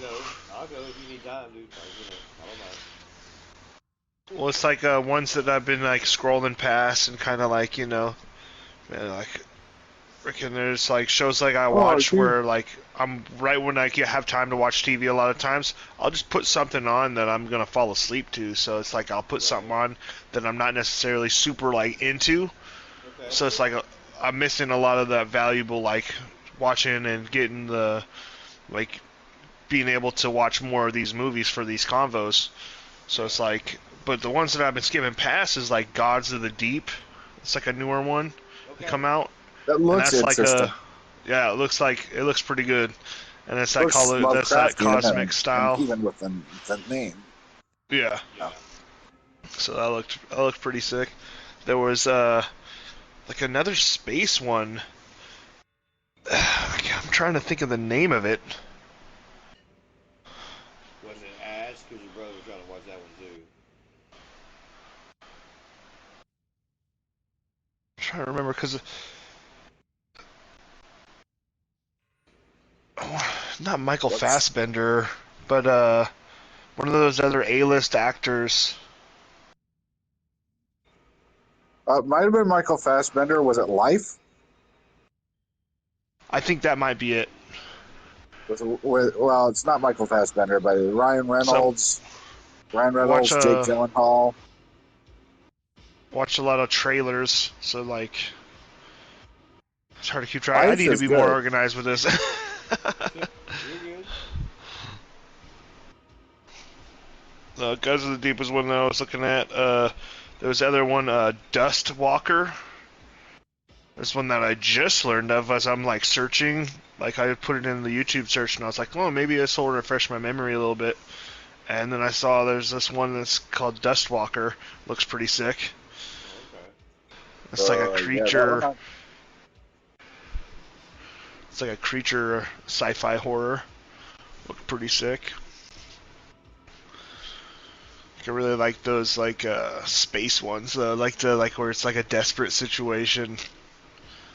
I'll go if you need time, dude. I don't mind. Well, it's like ones that I've been like scrolling past and kind of like man, like freaking there's like shows like I watch where like I'm right when I have time to watch TV. A lot of times I'll just put something on that I'm gonna fall asleep to. So it's like I'll put something on that I'm not necessarily super like into. Okay. So it's like I'm missing a lot of that valuable like watching and getting the like being able to watch more of these movies for these convos. So it's like, but the ones that I've been skipping past is like Gods of the Deep. It's like a newer one that come out. That And looks that's like interesting. yeah, it looks pretty good. And it's like Looks that's that Lovecraftian cosmic and style. even with the name. Yeah. Yeah. So that looked pretty sick. There was like another space one. I'm trying to think of the name of it. Was it Ash? Because your brother was trying to watch that one too. I'm trying to remember because not Michael Fassbender, but one of those other A-list actors. Might have been Michael Fassbender. Was it Life? I think that might be it. Well, it's not Michael Fassbender, but Ryan Reynolds. Jake Gyllenhaal. Watch a lot of trailers, so like It's hard to keep track. I Life need to is be more good. organized with this. You're good. Guys of the Deep was one that I was looking at. There was the other one, Dust Walker. This one that I just learned of as I'm like searching. Like I put it in the YouTube search and I was like, oh, maybe this will refresh my memory a little bit. And then I saw there's this one that's called Dust Walker. Looks pretty sick. Oh, okay. It's like a Yeah, that one. creature. It's like a creature sci-fi horror. Looked pretty sick. I really like those like space ones. Like where it's like a desperate situation.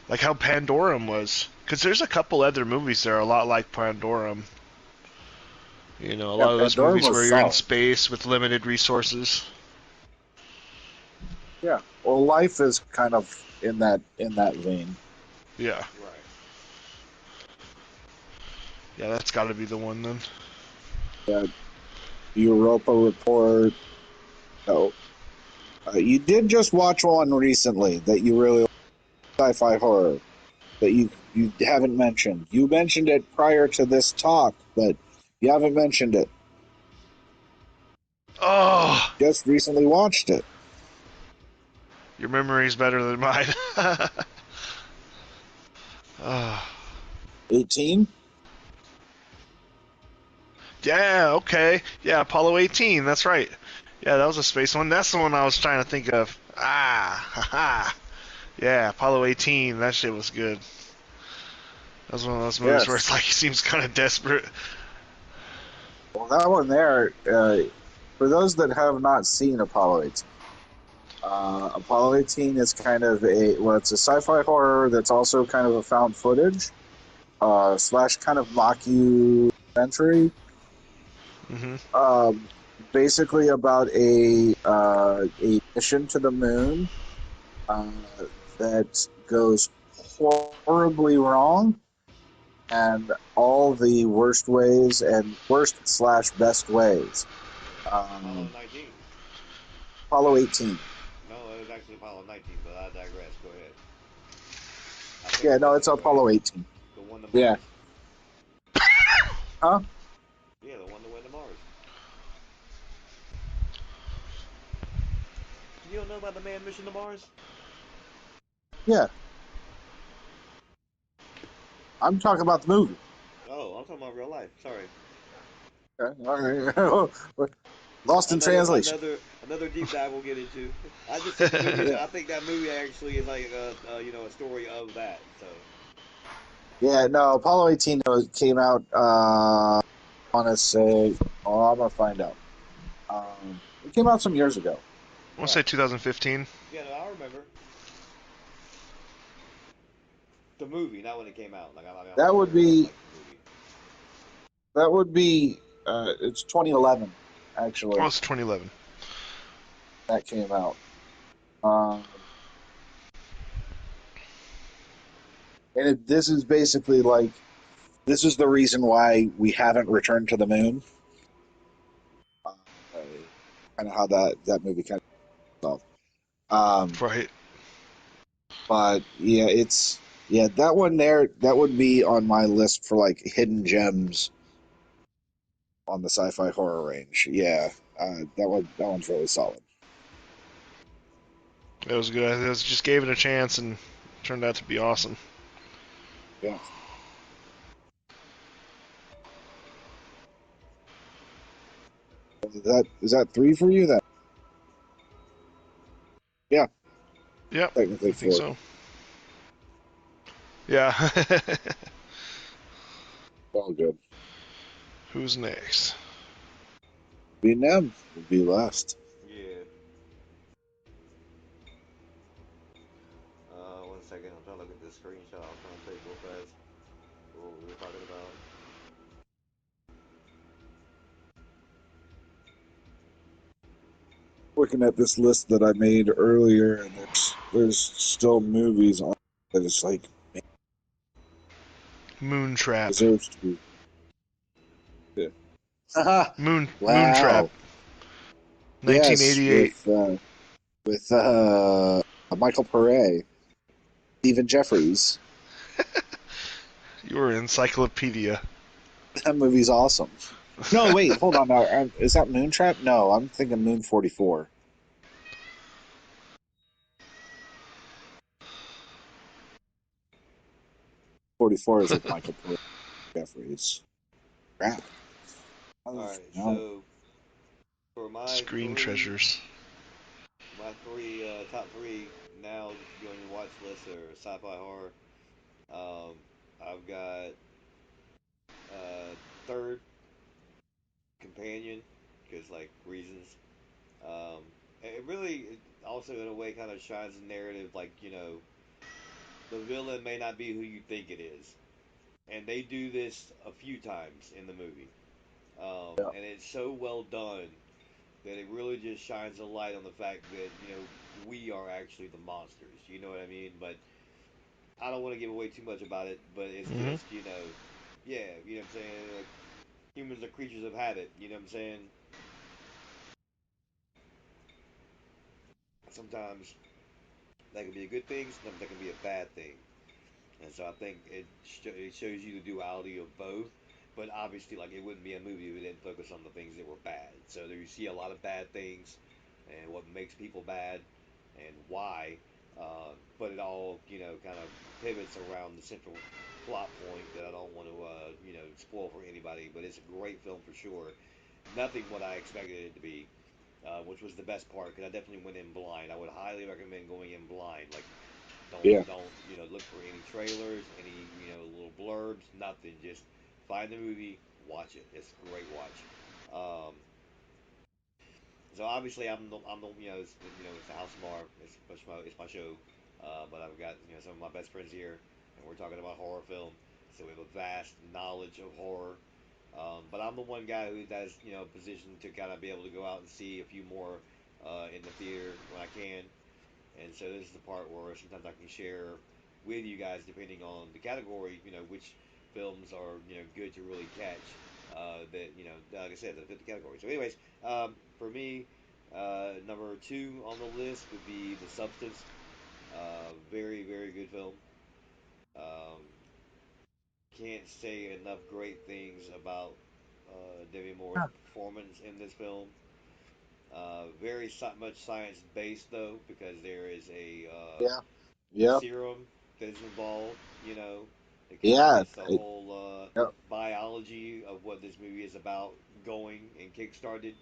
Like how Pandorum was. Because there's a couple other movies that are a lot like Pandorum. You know, a lot of those Pandora movies was where you're in solid. space with limited resources. Yeah. Well, life is kind of in that vein. Yeah. Right. Yeah, that's got to be the one then. That Europa Report. No. You did just watch one recently that you really sci-fi horror that you haven't mentioned. You mentioned it prior to this talk, but you haven't mentioned it. Oh, Just recently watched it. your memory's better than mine. Oh. 18? Yeah, okay. Yeah, Apollo 18, that's right. Yeah, that was a space one. That's the one I was trying to think of. Haha. Yeah, Apollo 18, that shit was good. That was one of those movies where Yes. it's like he seems kind of desperate. Well, that one there, for those that have not seen Apollo 18, Apollo 18 is kind of it's a sci-fi horror that's also kind of a found footage, slash kind of mockumentary. Hmm. Basically about a mission to the moon that goes horribly wrong, and all the worst ways and worst slash best ways. Apollo 19. Apollo 18. No, it was actually Apollo 19, but I digress. Go ahead. I think Yeah, it no, was it's Apollo 18. the one to Mars. Yeah. Huh? Yeah, the one that went to Mars. You don't know about the manned mission to Mars? Yeah. I'm talking about the movie. Oh, I'm talking about real life. Sorry. Okay. All right. Lost in translation. Another deep dive we'll get into. I just seen the movie. I think that movie actually is like a story of that. So Yeah, no, Apollo 18 came out, I want to say, oh, I'm going to find out. It came out some years ago. I want to say 2015. yeah, no, I remember the movie, not when it came out. Like I'm That would aware of be, like the movie. that would be, it's 2011, Oh, actually, it's 2011. that came out. Um, and this is basically like, this is the reason why we haven't returned to the moon. Uh, kind of how that movie kind of. Right. But yeah, that one there. That would be on my list for like hidden gems on the sci-fi horror range. Yeah, that one's really solid. It was good. I just gave it a chance and turned out to be awesome. Yeah. Is that three for you? Then yeah, Yep, technically I think four. so. Yeah. All good. Who's next? Vietnam would be last. Yeah. 1 second. I'm trying to look at this screenshot. I'm trying to take real fast what we were talking about. Looking at this list that I made earlier, and there's still movies on that it's like Moontrap. deserves to be. Yeah. Haha. Moontrap. Wow. Yes, 1988. with Michael Pare, Stephen Jeffries. You're an encyclopedia. That movie's awesome. No, wait, hold on. Now, is that Moontrap? No, I'm thinking Moon 44. 44 is with Michael Port Jeffries. Crap. All right, No. so for Screen treasures. my three top three now to be on your watch list are sci-fi horror. Um, I've got third companion because like reasons. Um, it really also in a way kind of shines the narrative like the villain may not be who you think it is, and they do this a few times in the movie, Yeah. and it's so well done that it really just shines a light on the fact that we are actually the monsters. You know what I mean? But I don't want to give away too much about it. But it's Hmm. just yeah, you know what I'm saying? Like humans are creatures of habit. You know what I'm saying? Sometimes that can be a good thing. Sometimes that can be a bad thing. And so I think it shows you the duality of both. But obviously, like it wouldn't be a movie if it didn't focus on the things that were bad. So there you see a lot of bad things, and what makes people bad, and why. But it all kind of pivots around the central plot point that I don't want to spoil for anybody. But it's a great film for sure. Nothing what I expected it to be, which was the best part because I definitely went in blind. I would highly recommend going in blind. Like Yeah. don't look for any trailers, any little blurbs, nothing. Just find the movie, watch it. It's a great watch. Um, so obviously I'm the it's the House of Mar. It's my show. But I've got some of my best friends here, and we're talking about horror film. So we have a vast knowledge of horror. But I'm the one guy who has positioned to kind of be able to go out and see a few more in the theater when I can. And so this is the part where sometimes I can share with you guys, depending on the category, which films are good to really catch. That like I said, that fit the category. So, anyways, for me, number two on the list would be The Substance. Very very good film. Um, can't say enough great things about Demi Moore's Yeah. performance in this film. Very much science based though, because there is a Yeah. Yeah. serum that is involved, that kind of Yeah. gets the whole Yeah. biology of what this movie is about going and kickstarted.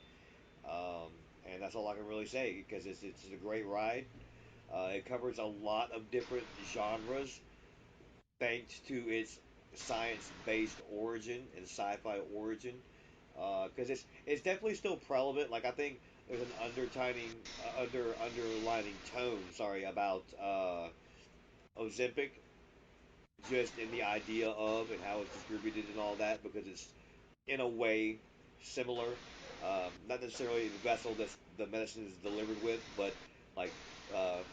Um, and that's all I can really say because it's a great ride. It covers a lot of different genres thanks to its science-based origin and sci-fi origin. Because it's definitely still prevalent. Like I think there's an underlining tone. Sorry about Ozempic, just in the idea of and how it's distributed and all that, because it's in a way similar. Not necessarily the vessel that the medicine is delivered with, but like uh,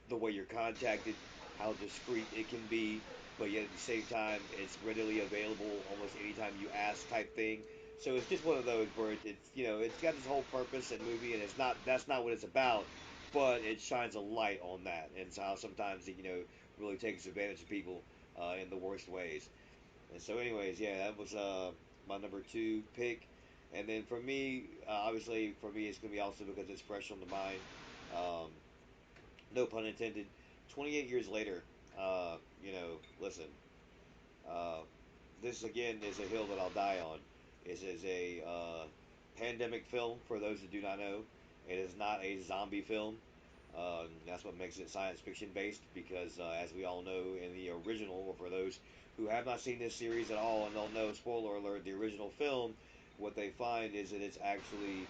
the way you're contacted, how discreet it can be, but yet at the same time, it's readily available almost anytime you ask type thing. So it's just one of those where it's it's got this whole purpose and movie, and it's not that's not what it's about, but it shines a light on that, and so how sometimes it really takes advantage of people in the worst ways. And so, anyways, yeah, that was my number two pick. And then for me, obviously, for me, it's gonna be also because it's fresh on the mind. Um, no pun intended. 28 years later, listen, uh, this again is a hill that I'll die on. This is a pandemic film, for those that do not know. It is not a zombie film. That's what makes it science fiction based, because as we all know in the original, or for those who have not seen this series at all and don't know, spoiler alert, the original film, what they find is that it's actually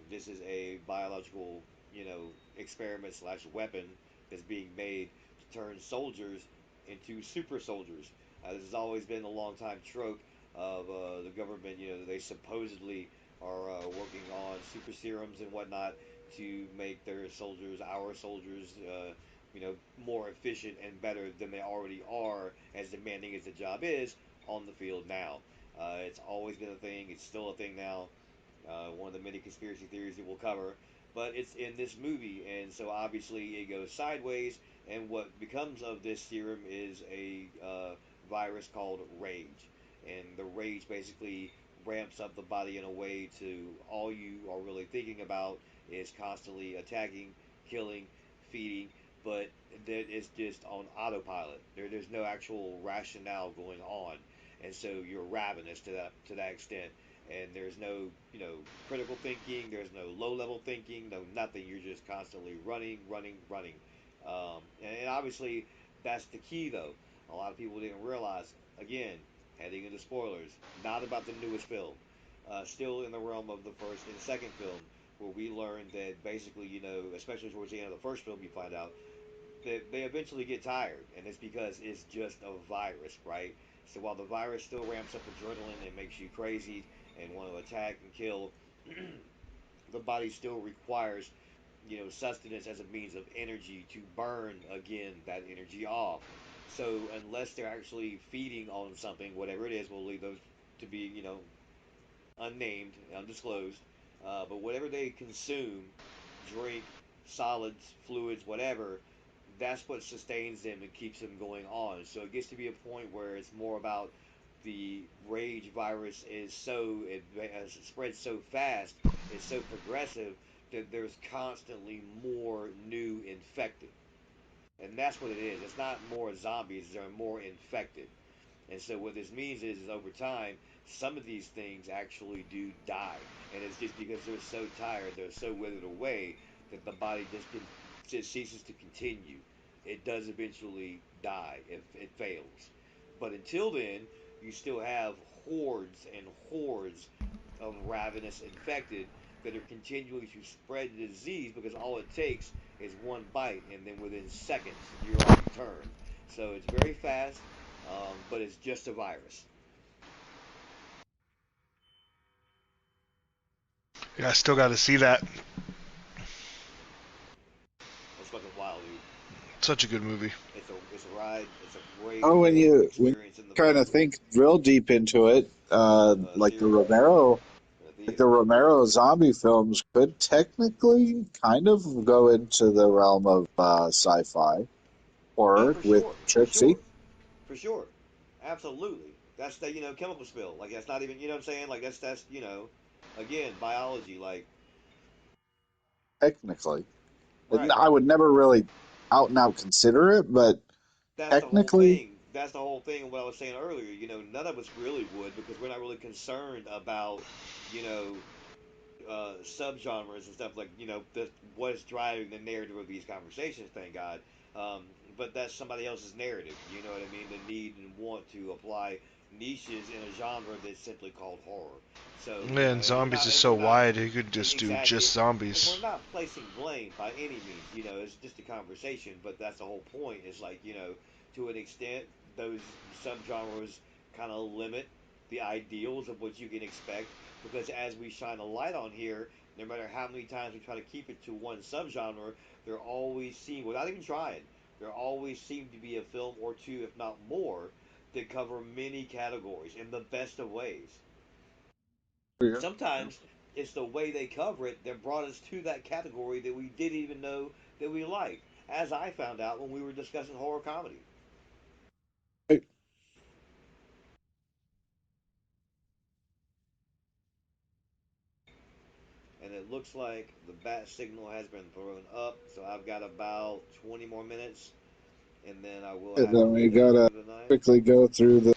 this is a biological, experiment slash weapon that's being made to turn soldiers into super soldiers. This has always been a long time trope of the government. They supposedly are working on super serums and whatnot to make their soldiers, our soldiers, more efficient and better than they already are, as demanding as the job is on the field now. It's always been a thing. It's still a thing now. One of the many conspiracy theories that we'll cover. But it's in this movie, and so obviously it goes sideways, And what becomes of this serum is a virus called rage, and the rage basically ramps up the body in a way to all you are really thinking about is constantly attacking, killing, feeding, but that is just on autopilot. There's no actual rationale going on, and so you're ravenous to that extent. And there's no critical thinking. There's no low level thinking. No nothing. You're just constantly running, running, running. And obviously that's the key though. A lot of people didn't realize. Again, heading into spoilers. Not about the newest film. Still in the realm of the first and second film, where we learned that basically, especially towards the end of the first film, you find out that they eventually get tired, and it's because it's just a virus, right? So while the virus still ramps up adrenaline and makes you crazy and want to attack and kill, the body still requires sustenance as a means of energy to burn again that energy off. So unless they're actually feeding on something, whatever it is, we'll leave those to be unnamed, undisclosed. But whatever they consume, drink, solids, fluids, whatever, that's what sustains them and keeps them going on. So it gets to be a point where it's more about the rage virus is it spreads so fast, it's so progressive that there's constantly more new infected, and that's what it is. It's not more zombies; they're more infected. And so what this means is over time, some of these things actually do die, and it's just because they're so tired, they're so withered away that the body just ceases to continue. It does eventually die if it fails. But until then, you still have hordes and hordes of ravenous infected that are continuing to spread the disease because all it takes is one bite, and then within seconds you're on the turn. So it's very fast, but it's just a virus. Yeah, I still got to see that. It's fucking wild, dude. Such a good movie. It's a ride. It's a great Oh, when you experience in the kind of think real deep into it, like the theater in the theater. Romero zombie films could technically kind of go into the realm of sci-fi Oh, horror for with sure, for Trixie. sure, for sure, absolutely. That's the chemical spill. Like that's not even what I'm saying. Like that's again biology. Like Technically, and right. I would never really out and out consider it, but That's the whole technically, thing. That's the whole thing. What I was saying earlier. None of us really would because we're not really concerned about you know subgenres and stuff like what is driving the narrative of these conversations. Thank God. Um, but that's somebody else's narrative. You know what I mean? The need and want to apply niches in a genre that's simply called horror. So Man, zombies is and so we're not wide, you could just do exactly, just and we're zombies. not placing blame by any means. It's just a conversation. But that's the whole point. Is like to an extent, those subgenres kind of limit the ideals of what you can expect because as we shine a light on here, no matter how many times we try to keep it to one subgenre, there always seem, without even trying, there always seem to be a film or two, if not more, that cover many categories in the best of ways. yeah. Sometimes it's the way they cover it that brought us to that category that we didn't even know that we liked, as I found out when we were discussing horror comedy. And it looks like the bat signal has been thrown up, so I've got about 20 more minutes, and then I will And have to then we leave that for gotta tonight. quickly go through the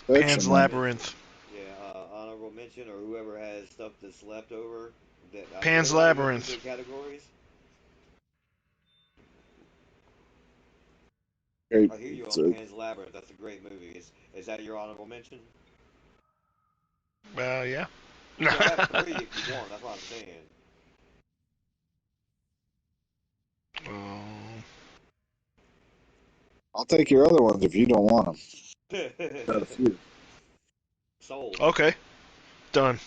Pan's section Honorable then. mention, Labyrinth. yeah, honorable mention, or whoever has stuff that's left over. That did Pan's everybody go through Labyrinth. their categories? Okay, I hear you on so Pan's Labyrinth. That's a great movie. Is that your honorable mention? Yeah. You can have three if you want. That's what I'm saying. Um, I'll take your other ones if you don't want them. Got a few. Sold. okay, done.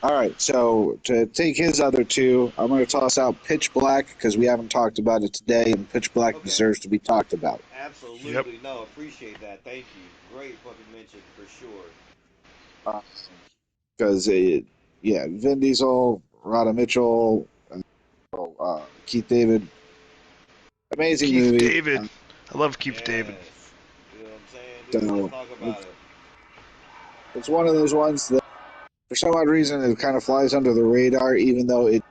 All right, so to take his other two, I'm going to toss out Pitch Black because we haven't talked about it today, and Pitch Black Okay. deserves to be talked about. Yep. Absolutely. No, appreciate that. Thank you. Great fucking mention for sure. Because, yeah, Vin Diesel, Rhoda Mitchell, Keith David, Amazing Keith movie. David. I love Keith David. Yes. You know what I'm saying, dude? Let's So talk about it's, it. it's one of those ones that, for some odd reason, it kind of flies under the radar, even though it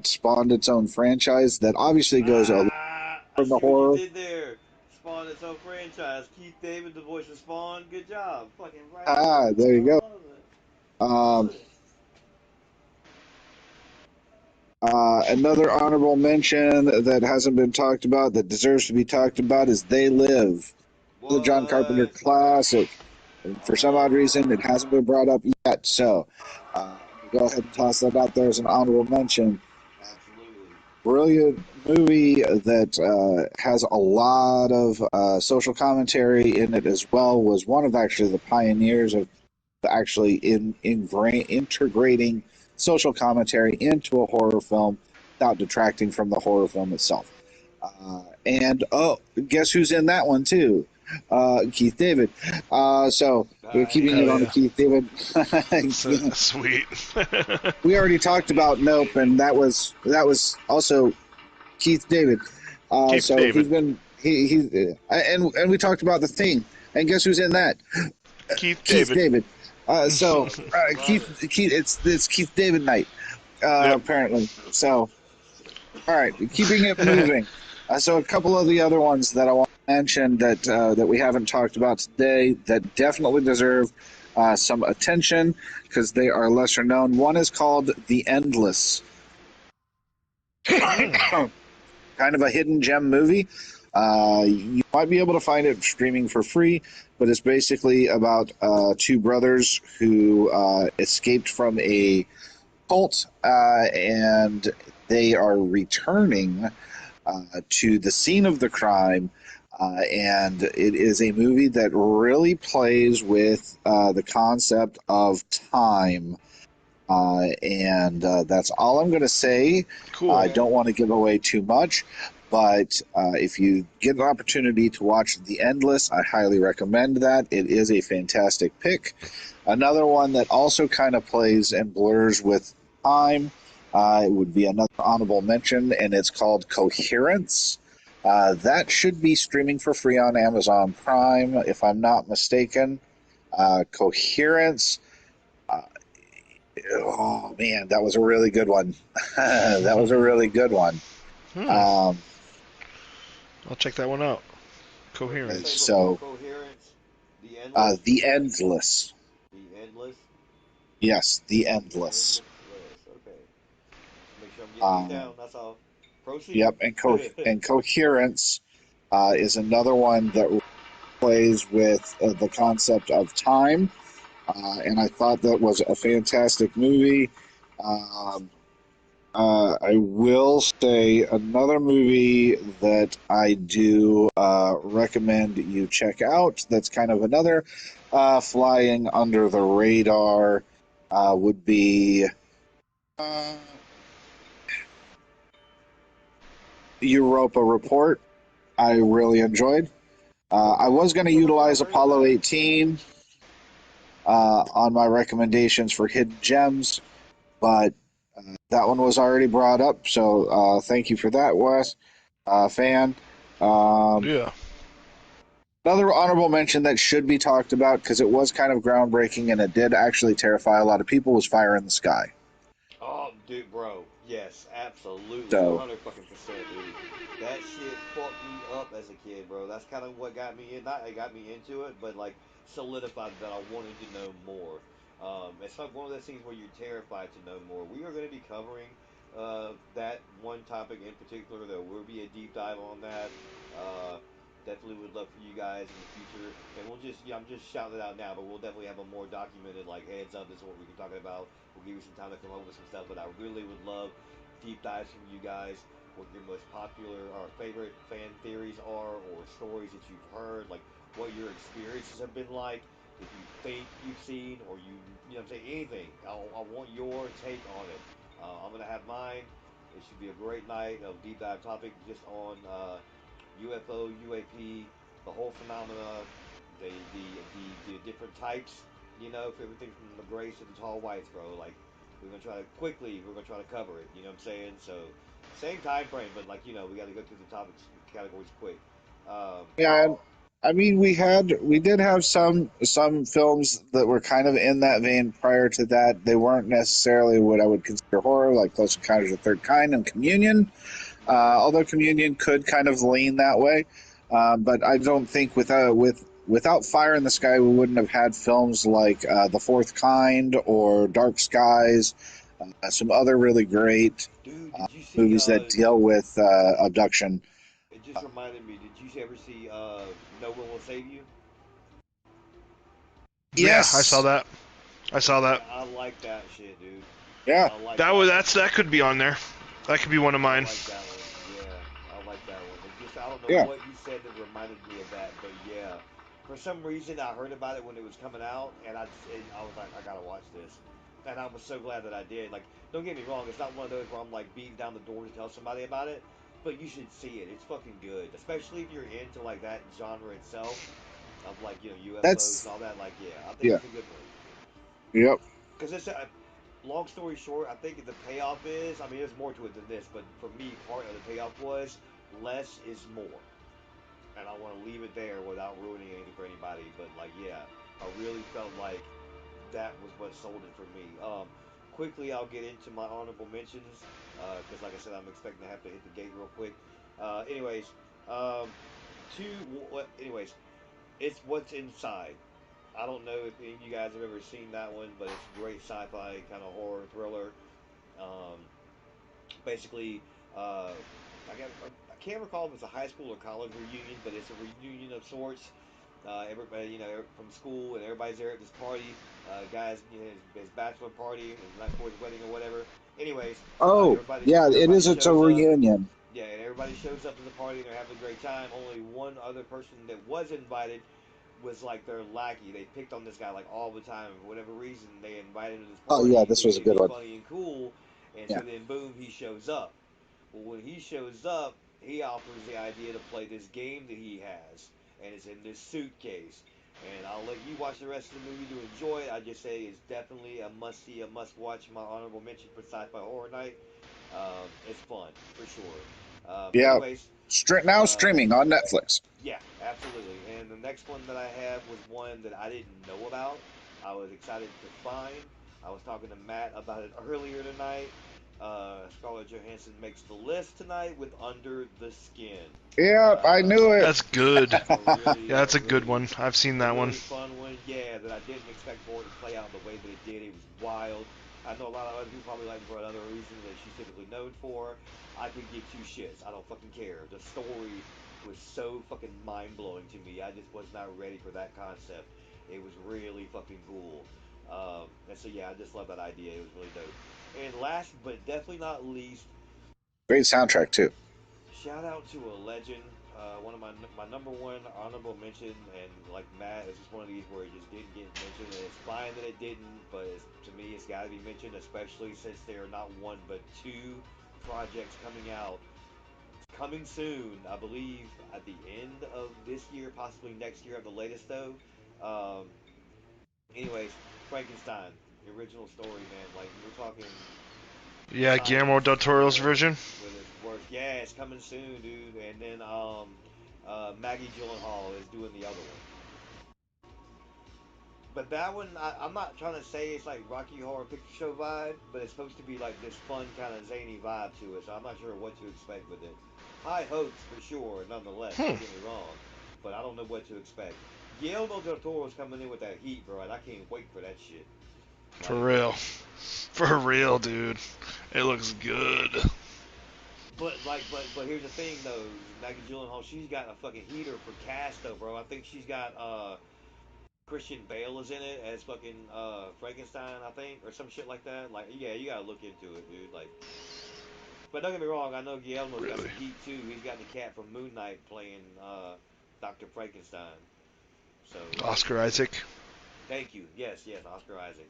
spawned its own franchise that obviously goes a lot I from the see what you horror. did there. Spawn its own franchise. Keith David, the voice of Spawn. Good job. Fucking right on. Ah, there you I go. love it. Um, Love it. Another honorable mention that hasn't been talked about that deserves to be talked about is They Live, the John Carpenter What? classic. And for some odd reason, it Oh, hasn't been brought up yet. So go ahead and toss that out there as an honorable mention. absolutely. Brilliant movie that has a lot of social commentary in it as well. Was one of actually the pioneers of actually integrating social commentary into a horror film without detracting from the horror film itself. And oh, guess who's in that one too? Keith David. So we're keeping it Hell on the yeah. Keith David. So, sweet. We already talked about Nope, and that was also Keith David. Keith So he's David. been and we talked about The Thing, and guess who's in that? Keith Keith David. David. So Love it. Love it. Keith, it's Keith David night Yep. apparently. So all right, keeping it moving. So a couple of the other ones that I want to mention that we haven't talked about today that definitely deserve some attention because they are lesser known. One is called The Endless. Hmm. Kind of a hidden gem movie. You might be able to find it streaming for free, but it's basically about two brothers who escaped from a cult and they are returning to the scene of the crime. And it is a movie that really plays with the concept of time. And that's all I'm going to say. I Cool. Okay. don't want to give away too much, but if you get an opportunity to watch The Endless, I highly recommend that. It is a fantastic pick. Another one that also kind of plays and blurs with time it would be another honorable mention, and it's called Coherence. That should be streaming for free on Amazon Prime, if I'm not mistaken. Coherence. Uh, Oh man, that was a really good one. That was a really good one. Hmm. Um, I'll check that one out. What did you say Coherence. before so, coherence? The endless? the endless. The endless? Yes, the The endless. endless list. Okay. Just make sure I'm getting these Um, down. That's all. Proceed. yep, and coherence is another one that plays with the concept of time, and I thought that was a fantastic movie. Um, I will say another movie that I do recommend you check out. That's kind of another flying under the radar would be uh, Europa Report. I really enjoyed. I Okay. was going to Never utilize heard of Apollo that. 18 on my recommendations for hidden gems, but that one was already brought up. So thank you for that, Wes. Fan. Um, Yeah. Another honorable mention that should be talked about because it was kind of groundbreaking and it did actually terrify a lot of people was Fire in the Sky. Oh, dude, bro. Yes, absolutely. So, 100% dude. That shit fucked me up as a kid, bro. That's kind of what got me in. Not it got me into it, but like solidified that I wanted to know more. It's like one of those things where you're terrified to know more. We are going to be covering that one topic in particular. There will be a deep dive on that. Uh, Definitely would love for you guys in the future, and we'll just I'm just shouting it out now, but we'll definitely have a more documented like heads up. This is what we're talking about. We'll give you some time to come up with some stuff, but I really would love deep dives from you guys. What your most popular or favorite fan theories are, or stories that you've heard, like what your experiences have been like. If you think you've seen, or you know, what I'm saying anything, I want your take on it. I'm gonna have mine. It should be a great night of deep dive topic just on UFO, UAP, the whole phenomena, the different types, for everything from the grays to the tall whites, bro. Like we're gonna try to cover it. You know what I'm saying? So Same time frame, but like we got to go through the topics categories quick. Um, Yeah, and I mean we did have some films that were kind of in that vein prior to that. They weren't necessarily what I would consider horror, like Close Encounters of the Third Kind and Communion. right. Although Communion could kind of lean that way, but I don't think without Fire in the Sky we wouldn't have had films like The Fourth Kind or Dark Skies, some other really great Dude, did you see? movies that deal with abduction. It just reminded me. Did you ever see No One Will Save You? Yeah, I saw Yes, that. I saw that. I like that shit, dude. yeah, I like That that was one. that could be on there. That could be one of I mine. like that one. Yeah, I like that one. It just I don't know yeah. what you said that reminded me of that, but yeah, for some reason I heard about it when it was coming out, and I was like, I gotta watch this, and I was so glad that I did. Like, don't get me wrong, it's not one of those where I'm like beating down the door to tell somebody about it, but you should see it. It's fucking good, especially if you're into like that genre itself of like UFOs and That's all that. Like, yeah, I think yeah, it's a good one. yep, Because it's a long story short, I think the payoff is, I mean, there's more to it than this, but for me, part of the payoff was less is more. And I want to leave it there without ruining anything for anybody. But, like, yeah, I really felt like that was what sold it for me. Quickly, I'll get into my honorable mentions because, like I said, I'm expecting to have to hit the gate real quick. Anyways, um, anyways, it's What's Inside. I don't know if any of you guys have ever seen that one, but it's a great sci-fi kind of horror thriller. Um, basically, uh, I can't recall if it's a high school or college reunion, but it's a reunion of sorts. Everybody, from school, and everybody's there at this party. Guys, his bachelor party, and the night before his wedding or whatever. Anyways, oh yeah, it everybody is. It's a shows up. reunion. Yeah, and everybody shows up to the party and they're having a great time. Only one other person that was invited was like their lackey. They picked on this guy like all the time. For whatever reason, they invited him to this Oh yeah, party this thinking was a it'd good be one. funny and cool. And Yeah. so then, boom, he shows up. Well, when he shows up, he offers the idea to play this game that he has, and it's in this suitcase. And I'll let you watch the rest of the movie to enjoy it. I just say it's definitely a must see, a must watch. My honorable mention for Sci-Fi Horror Night. It's fun for sure. Yeah. Anyways, Now uh, streaming on Netflix. yeah, absolutely. And the next one that I have was one that I didn't know about. I was excited to find. I was talking to Matt about it earlier tonight. Scarlett Johansson makes the list tonight with Under the Skin. Yeah, I Uh, knew it. That's good. a really, Yeah, a that's a good really, one. I've seen a that one. really fun one. Yeah, that I didn't expect for it to play out the way that it did. It was wild. I know a lot of other people probably like it for another reason that she's typically known for. I could give two shits. I don't fucking care. The story was so fucking mind blowing to me. I just was not ready for that concept. It was really fucking cool. And so yeah, I just love that idea. It was really dope. And last but definitely not least, Great soundtrack too. shout out to a legend. One of my number one honorable mention, and like Matt, it's just one of these where it just didn't get mentioned, and it's fine that it didn't. But to me, it's got to be mentioned, especially since there are not one but two projects coming out, coming soon. I believe at the end of this year, possibly next year, at the latest though. Um, anyways, Frankenstein, the original story, man. Like we're talking Yeah, Guillermo science del Toro's with version. its worst. Yeah, it's coming soon, dude. And then Maggie Gyllenhaal is doing the other one. But that one, I'm not trying to say it's like Rocky Horror Picture Show vibe, but it's supposed to be like this fun kind of zany vibe to it. So I'm not sure what to expect with it. High hopes for sure, nonetheless. Hmm. Don't get me wrong, but I don't know what to expect. Guillermo del Toro's coming in with that heat, bro, and I can't wait for that shit. For Like, real. For real, dude. It looks good. but here's the thing though, Maggie Gyllenhaal, she's got a fucking heater for cast though, bro. I think she's got Christian Bale is in it as fucking Frankenstein, I think, or some shit like that. Like, yeah, you gotta look into it, dude. Like, but don't get me wrong, I know Guillermo's got Really. some heat too. He's got the cat from Moon Knight playing Doctor Frankenstein. So like, Oscar Isaac. thank you. Yes, yes, Oscar Isaac.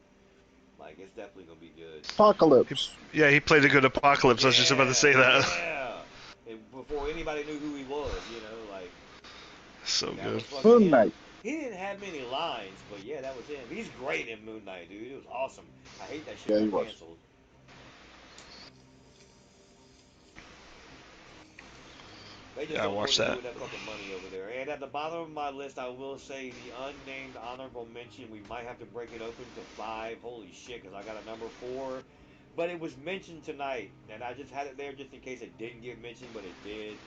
Like, it's definitely gonna be good. He, Apocalypse. yeah, he played a good Apocalypse. I was just about to Yeah, say that. yeah. And before anybody knew who he was, like. So That good. was fucking Moon him. Knight. He didn't have many lines, but yeah, that was him. He's great in Moon Knight, dude. It was awesome. I hate that shit Yeah, he got was. canceled. They just Yeah, I don't know what watched to do that. with that fucking money over there. And at the bottom of my list, I will say the unnamed honorable mention. We might have to break it open to 5. Holy shit, because I got a number 4. But it was mentioned tonight, and I just had it there just in case it didn't get mentioned, but it did.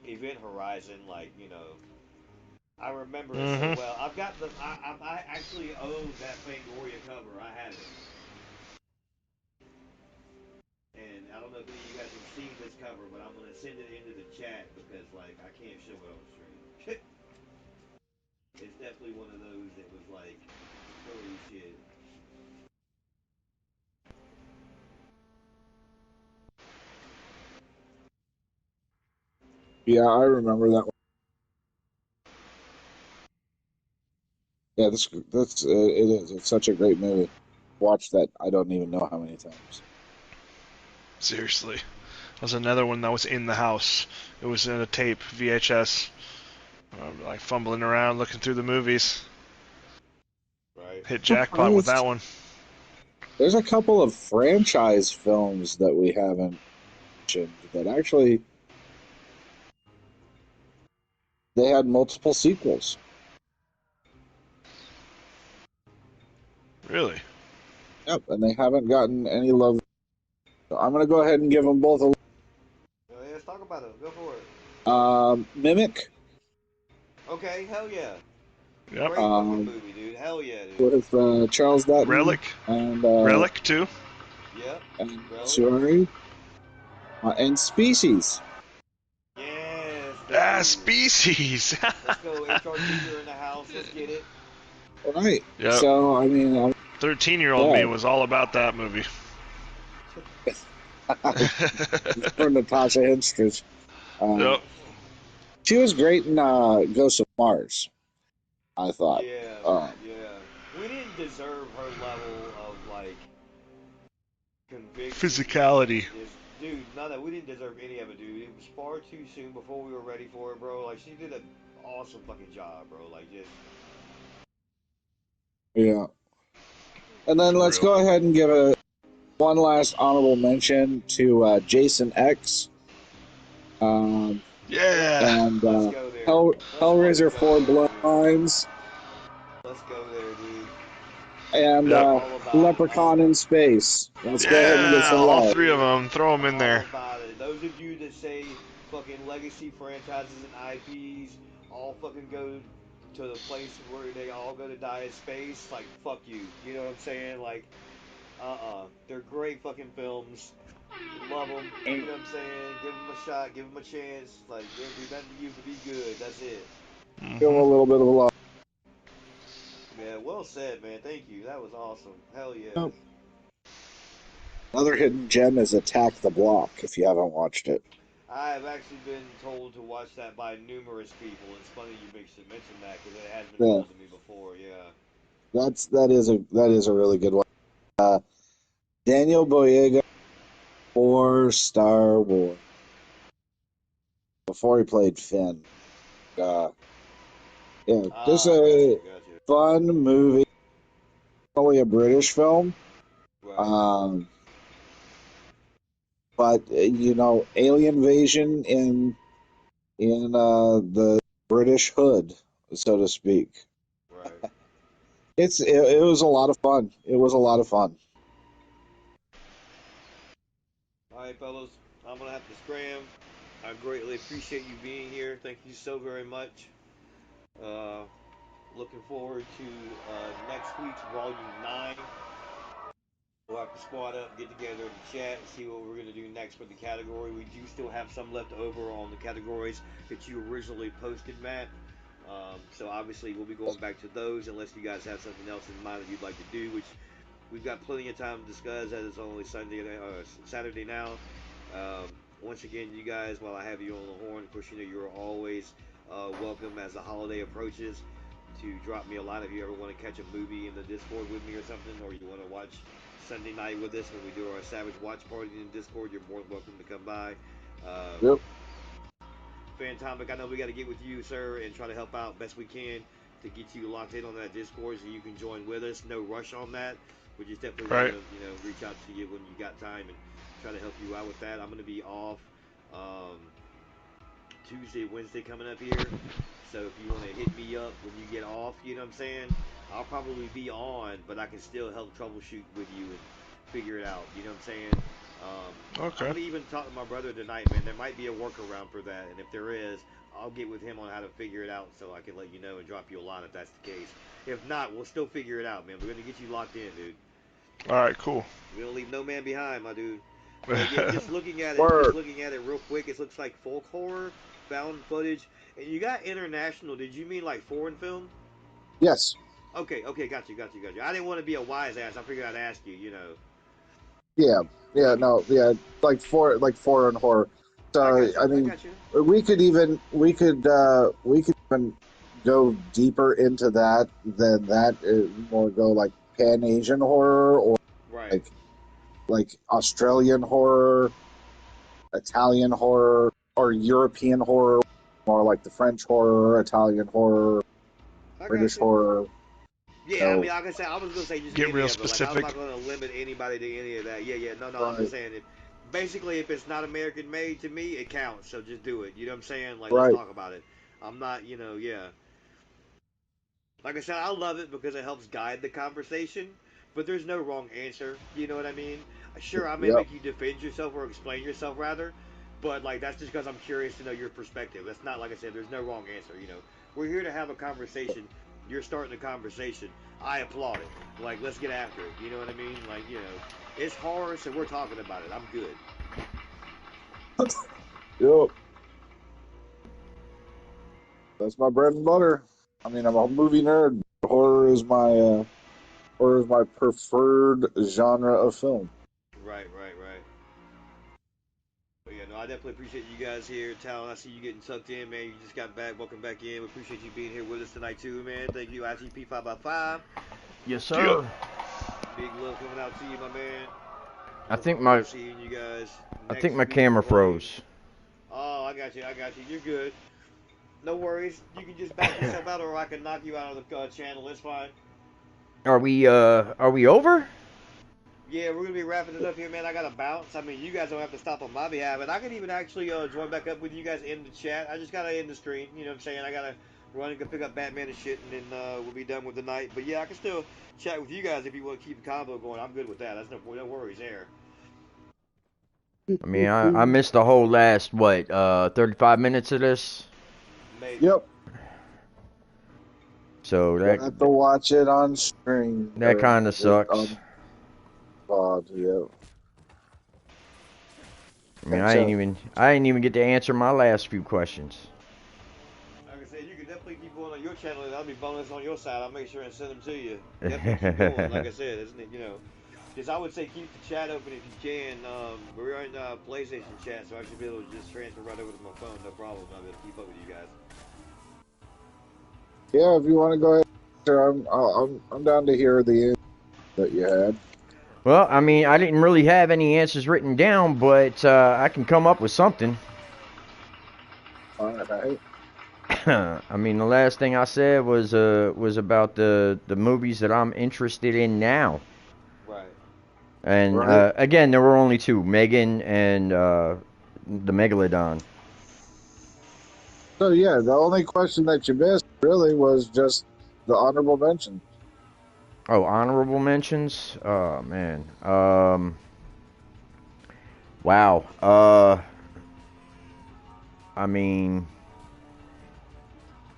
Event Horizon, like, you know, I remember it so Mm-hmm. well. I've got the, I actually own that Fangoria cover. I have it. And I don't know if any of you guys have seen this cover, but I'm gonna send it into the chat because like I can't show it on stream. It's definitely one of those that was like, holy shit. Yeah, I remember that one. Yeah, this it is. It's such a great movie. Watched that. I don't even know how many times. Seriously. That was another one that was in the house. It was in a tape, VHS. Like fumbling around, looking through the movies. Right. Hit I'm jackpot with that surprised. one. There's a couple of franchise films that we haven't mentioned that actually they had multiple sequels. Really? Yep, and they haven't gotten any love. So I'm gonna go ahead and give them both a Oh, yeah, let's talk about it. Go for it. Mimic Okay, hell yeah. Yep. Great fucking um, movie, dude. Hell yeah, dude. with Charles Dutton Relic. and Relic too. Yep. Relic. Sorry, and Species. Yes, Ah, dude. Species. Let's go, HR teacher in the house. Let's get it. All right. Yep. So I mean, 13-year-old me yeah, was all about that movie. for Natasha Henstridge. Yep. She was great in Ghost of Mars, I thought. Yeah, Um, yeah. We didn't deserve her level of like conviction Physicality. and just, dude. None of we didn't deserve any of it, dude. It was far too soon before we were ready for it, bro. Like she did an awesome fucking job, bro. Like just yeah. And then For let's real. go ahead and give one last honorable mention to Jason X yep. Yeah. and Let's go there. Let's fucking Hellraiser go 4 there, dude. Bloodlines Let's go there, dude. and Yep. All about it, Leprechaun dude. in Space. Let's go ahead and get Yeah. some All Yes, love. three of dude. them. Throw them in All there. about it. Those of you that say fucking legacy franchises and IPs all fucking go to the place where they all go to die in space, like fuck you. You know what I'm saying? Like, they're great fucking films. Love them. You know what I'm saying? Give them a shot. Give them a chance. Like, they do nothing to you but be good. That's it. Give them Mm-hmm. a little bit of love. Yeah, well said, man. Thank you. That was awesome. Hell yeah. Yep. Another hidden gem is Attack the Block, if you haven't watched it. I have actually been told to watch that by numerous people. It's funny you mention that because it has been Yeah, told to me before. Yeah. that is a really good one. Uh, Daniel Boyega for Star Wars before he played Finn. Uh, yeah, just Ah, got a you, got you. fun movie. Only a British film, Right. um, but alien invasion in the British hood, so to speak. Right. It was a lot of fun. It was a lot of fun. All right, fellas. I'm gonna have to scram. I greatly appreciate you being here. Thank you so very much. Uh, looking forward to next week's Volume 9. We'll have to squad up, get together in the chat, and see what we're going to do next for the category. We do still have some left over on the categories that you originally posted, Matt. So obviously we'll be going back to those unless you guys have something else in mind that you'd like to do, which we've got plenty of time to discuss as it's only Saturday now. Um, Once again, you guys, while I have you on the horn, of course, you know you're always welcome as the holiday approaches to drop me a line if you ever want to catch a movie in the Discord with me or something, or you want to watch Sunday night with us when we do our Savage Watch Party in Discord. You're more than welcome to come by. Uh, Yep. Fantomic, I know we got to get with you, sir, and try to help out best we can to get you locked in on that Discord so you can join with us. No rush on that. We just definitely want Right. to, reach out to you when you got time and try to help you out with that. I'm going to be off Tuesday, Wednesday coming up here. So if you want to hit me up when you get off, you know what I'm saying? I'll probably be on, but I can still help troubleshoot with you and figure it out. You know what I'm saying? I'm Okay. gonna even talk to my brother tonight, man. There might be a workaround for that, and if there is, I'll get with him on how to figure it out, so I can let you know and drop you a line if that's the case. If not, we'll still figure it out, man. We're gonna get you locked in, dude. All right. Cool. We don't leave no man behind, my dude. But yeah, just Word. looking at it real quick, it looks like folk horror, found footage, and you got international. Did you mean like foreign film? Yes. Okay, okay, got you. I didn't want to be a wise ass. I figured I'd ask you. You know, Yeah. Yeah. No. Yeah. Like foreign horror. I So got you. I I mean, got you. we could even go deeper into that than that. More go like Pan Asian horror or Right. like Australian horror, Italian horror, or European horror, more like the French horror, Italian horror, I got British you. horror. Yeah, I So mean, like I said, I was gonna say just Get any real of it. Like I'm specific. not gonna limit anybody to any of that. Yeah, yeah. No, no. I'm just right, saying it. Basically, if it's not American made to me, it counts. So just do it. You know what I'm saying? Like let's right, talk about it. I'm not, yeah. Like I said, I love it because it helps guide the conversation, but there's no wrong answer. You know what I mean? Sure, I may yep. make you defend yourself or explain yourself rather, but like that's just because I'm curious to know your perspective. That's not like I said. There's no wrong answer. We're here to have a conversation. You're starting a conversation. I applaud it. Like let's get after it. You know what I mean? Like it's horror, so we're talking about it. I'm good. Yep. That's my bread and butter. I mean, I'm a movie nerd. Horror is my preferred genre of film. Right, right, right. But yeah, no, I definitely appreciate you guys here, Talon. I see you getting tucked in, man. You just got back. Welcome back in. We appreciate you being here with us tonight, too, man. Thank you, ITP 5x5. Yes, Yeah. sir. Big love coming out to you, my man. I Looking think forward my to seeing you guys I think next my week, camera hopefully. froze. Oh, I got you. You're good. No worries. You can just back yourself out, or I can knock you out of the channel. It's fine. Are we over? Yeah, we're gonna be wrapping it up here, man. I gotta bounce. I mean, you guys don't have to stop on my behalf, and I can even actually join back up with you guys in the chat. I just gotta end the stream. You know what I'm saying? I gotta run and go pick up Batman and shit, and then we'll be done with the night. But yeah, I can still chat with you guys if you want to keep the combo going. I'm good with that. That's no worries there. I mean, I missed the whole last 35 minutes of this. Maybe. Yep. So You'll have to watch it on screen. that Or kind of sucks. on pod. Yep. I mean, Catch up. I didn't even get to answer my last few questions. Like I said, you can definitely keep going on your channel, and that'll be bonus on your side. I'll make sure and send them to you. Definitely keep going. Like I said, isn't it? Because I would say keep the chat open if you can. We're in PlayStation chat, so I should be able to just transfer right over to my phone, no problem. I'll be able to keep up with you guys. Yeah, if you want to go ahead, sir, I'm down to hear the answer that you had. Well, I mean, I didn't really have any answers written down, but I can come up with something. All right. I mean, the last thing I said was about the movies that I'm interested in now. Right. And Right. again, there were only two, Megan and the Megalodon. So yeah, the only question that you missed really was just the honorable mention. Oh, honorable mentions? Oh man. Wow. I mean,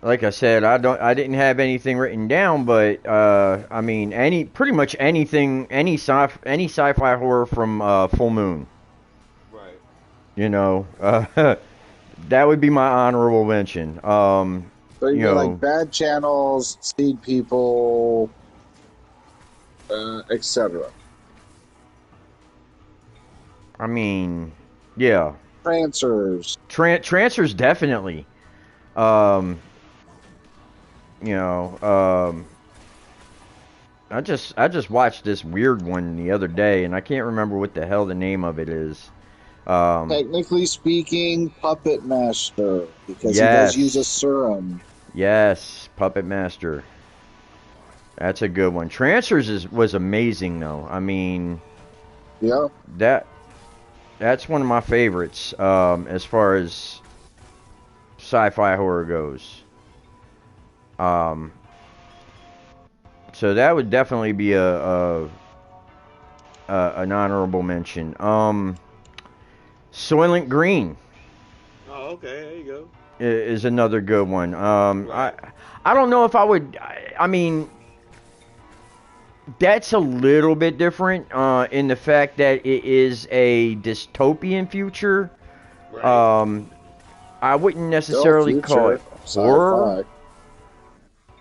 like I said, I didn't have anything written down, but I mean, pretty much anything, any sci-fi horror from Full Moon. Right. You know, that would be my honorable mention. So you You get know, like Bad Channels, Seed People, etc. I mean, yeah, Trancers. transfers definitely. Um, you know, I just watched this weird one the other day, and I can't remember what the hell the name of it is. Technically speaking, Puppet Master, because he does use a serum. Yes, Puppet Master. That's a good one. Transfers was amazing though. I mean, Yeah. that's one of my favorites as far as sci-fi horror goes. So that would definitely be an honorable mention. Soylent Green Oh, okay. There you go. is another good one. Right. I don't know if I would. I mean, that's a little bit different in the fact that it is a dystopian future. Right. I wouldn't Still necessarily call it future horror.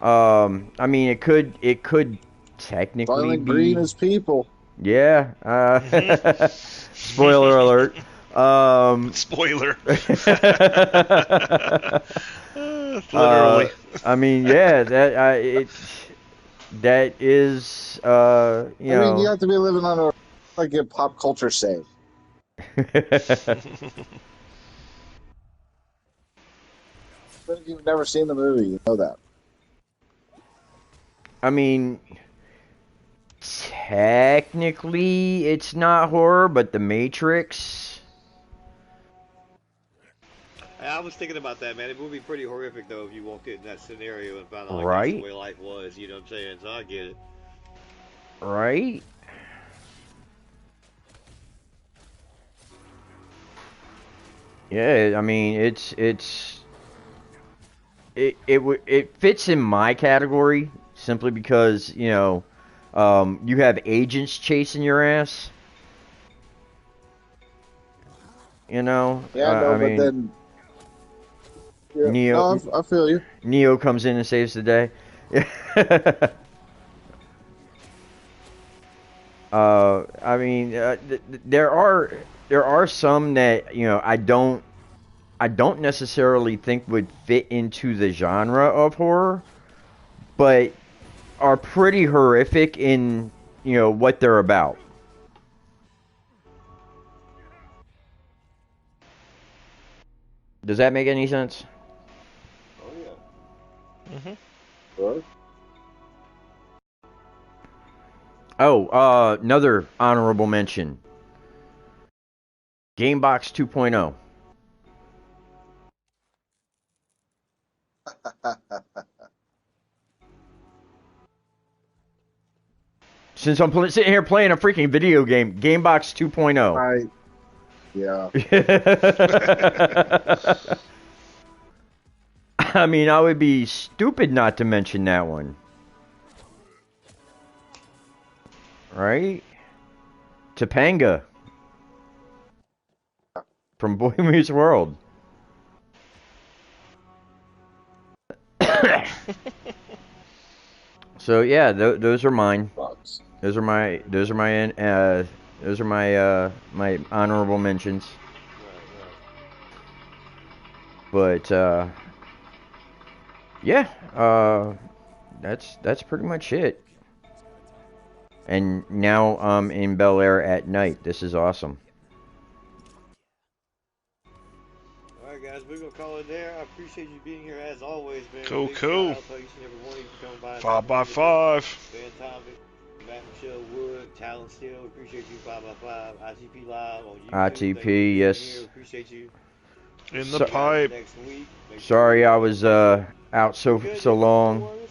sci-fi. I mean, it could technically Violent Green be. is people. Yeah. Mhm. Spoiler alert. Spoiler. uh, Literally. I mean, yeah, that is you I mean, you know. have to be living on a like get pop culture saved. But if you've never seen the movie, you know that. I mean, technically, it's not horror, but The Matrix. I was thinking about that, man. It would be pretty horrific though if you walked in that scenario and found out like that's the Right? way life was. You know what I'm saying? So I get it. Right? Yeah, I mean, it fits in my category simply because, you have agents chasing your ass, Yeah, no, I but mean, then yeah, Neo no, I feel you. Neo comes in and saves the day. I mean, there are some that I don't necessarily think would fit into the genre of horror, but are pretty horrific in what they're about. Does that make any sense? Oh yeah. Mhm. Sure. Oh, another honorable mention: Gamebox 2.0. Since I'm sitting here playing a freaking video game, Gamebox 2.0. Right. Yeah. I mean, I would be stupid not to mention that one, right? Topanga from Boy Meets World. So yeah, those are mine. Bucks. Those are my honorable mentions. Right. But yeah, that's pretty much it. And now I'm in Bel Air at night. This is awesome. All right, guys, we're gonna call it there. I appreciate you being here as always, man. Cool, Big shout cool. out to each and every one of you for coming by and Five dropping by in today. five. Van Topic, Matt Michelle Wood, Talent Still. Appreciate you 5x5. ITP Live on YouTube. Thank you for ITP, being here. yes. Appreciate you. We'll In see the you So, guys pipe. next week. Make sure sorry you I was catch up. out You're so good. so No long, worries.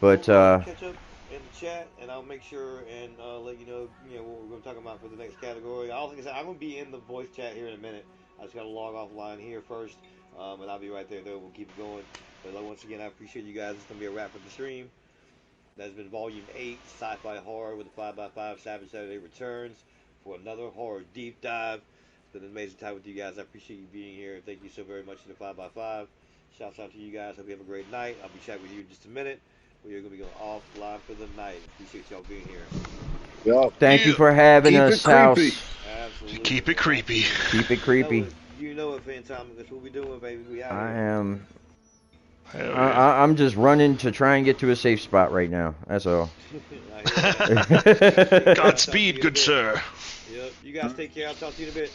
but Catch up in the chat, and I'll make sure and let you know what we're going to talk about for the next category. I also said I'm going to be in the voice chat here in a minute. I just got to log offline here first, and I'll be right there. Though we'll keep it going. But once again, I appreciate you guys. It's going to be a wrap for the stream. That's been Volume 8, Sci-Fi Horror with the 5x5 Savage Saturday returns for another horror deep dive. It's been an amazing time with you guys. I appreciate you being here. Thank you so very much to the 5x5. Shouts out to you guys. Hope you have a great night. I'll be chatting with you in just a minute. We are going to be going offline for the night. Appreciate y'all being here. Yup. thank you Yeah. for having Keep us, it creepy. House. Absolutely, Keep it man. creepy. Absolutely. Keep it You know creepy. it. You know it, Phantom. That's what we doing, baby. We out I here. am. Hell yeah. I'm just running to try and get to a safe spot right now. That's all. I hear that. Godspeed, good sir. Yep. You guys take care. I'll talk to you in a bit.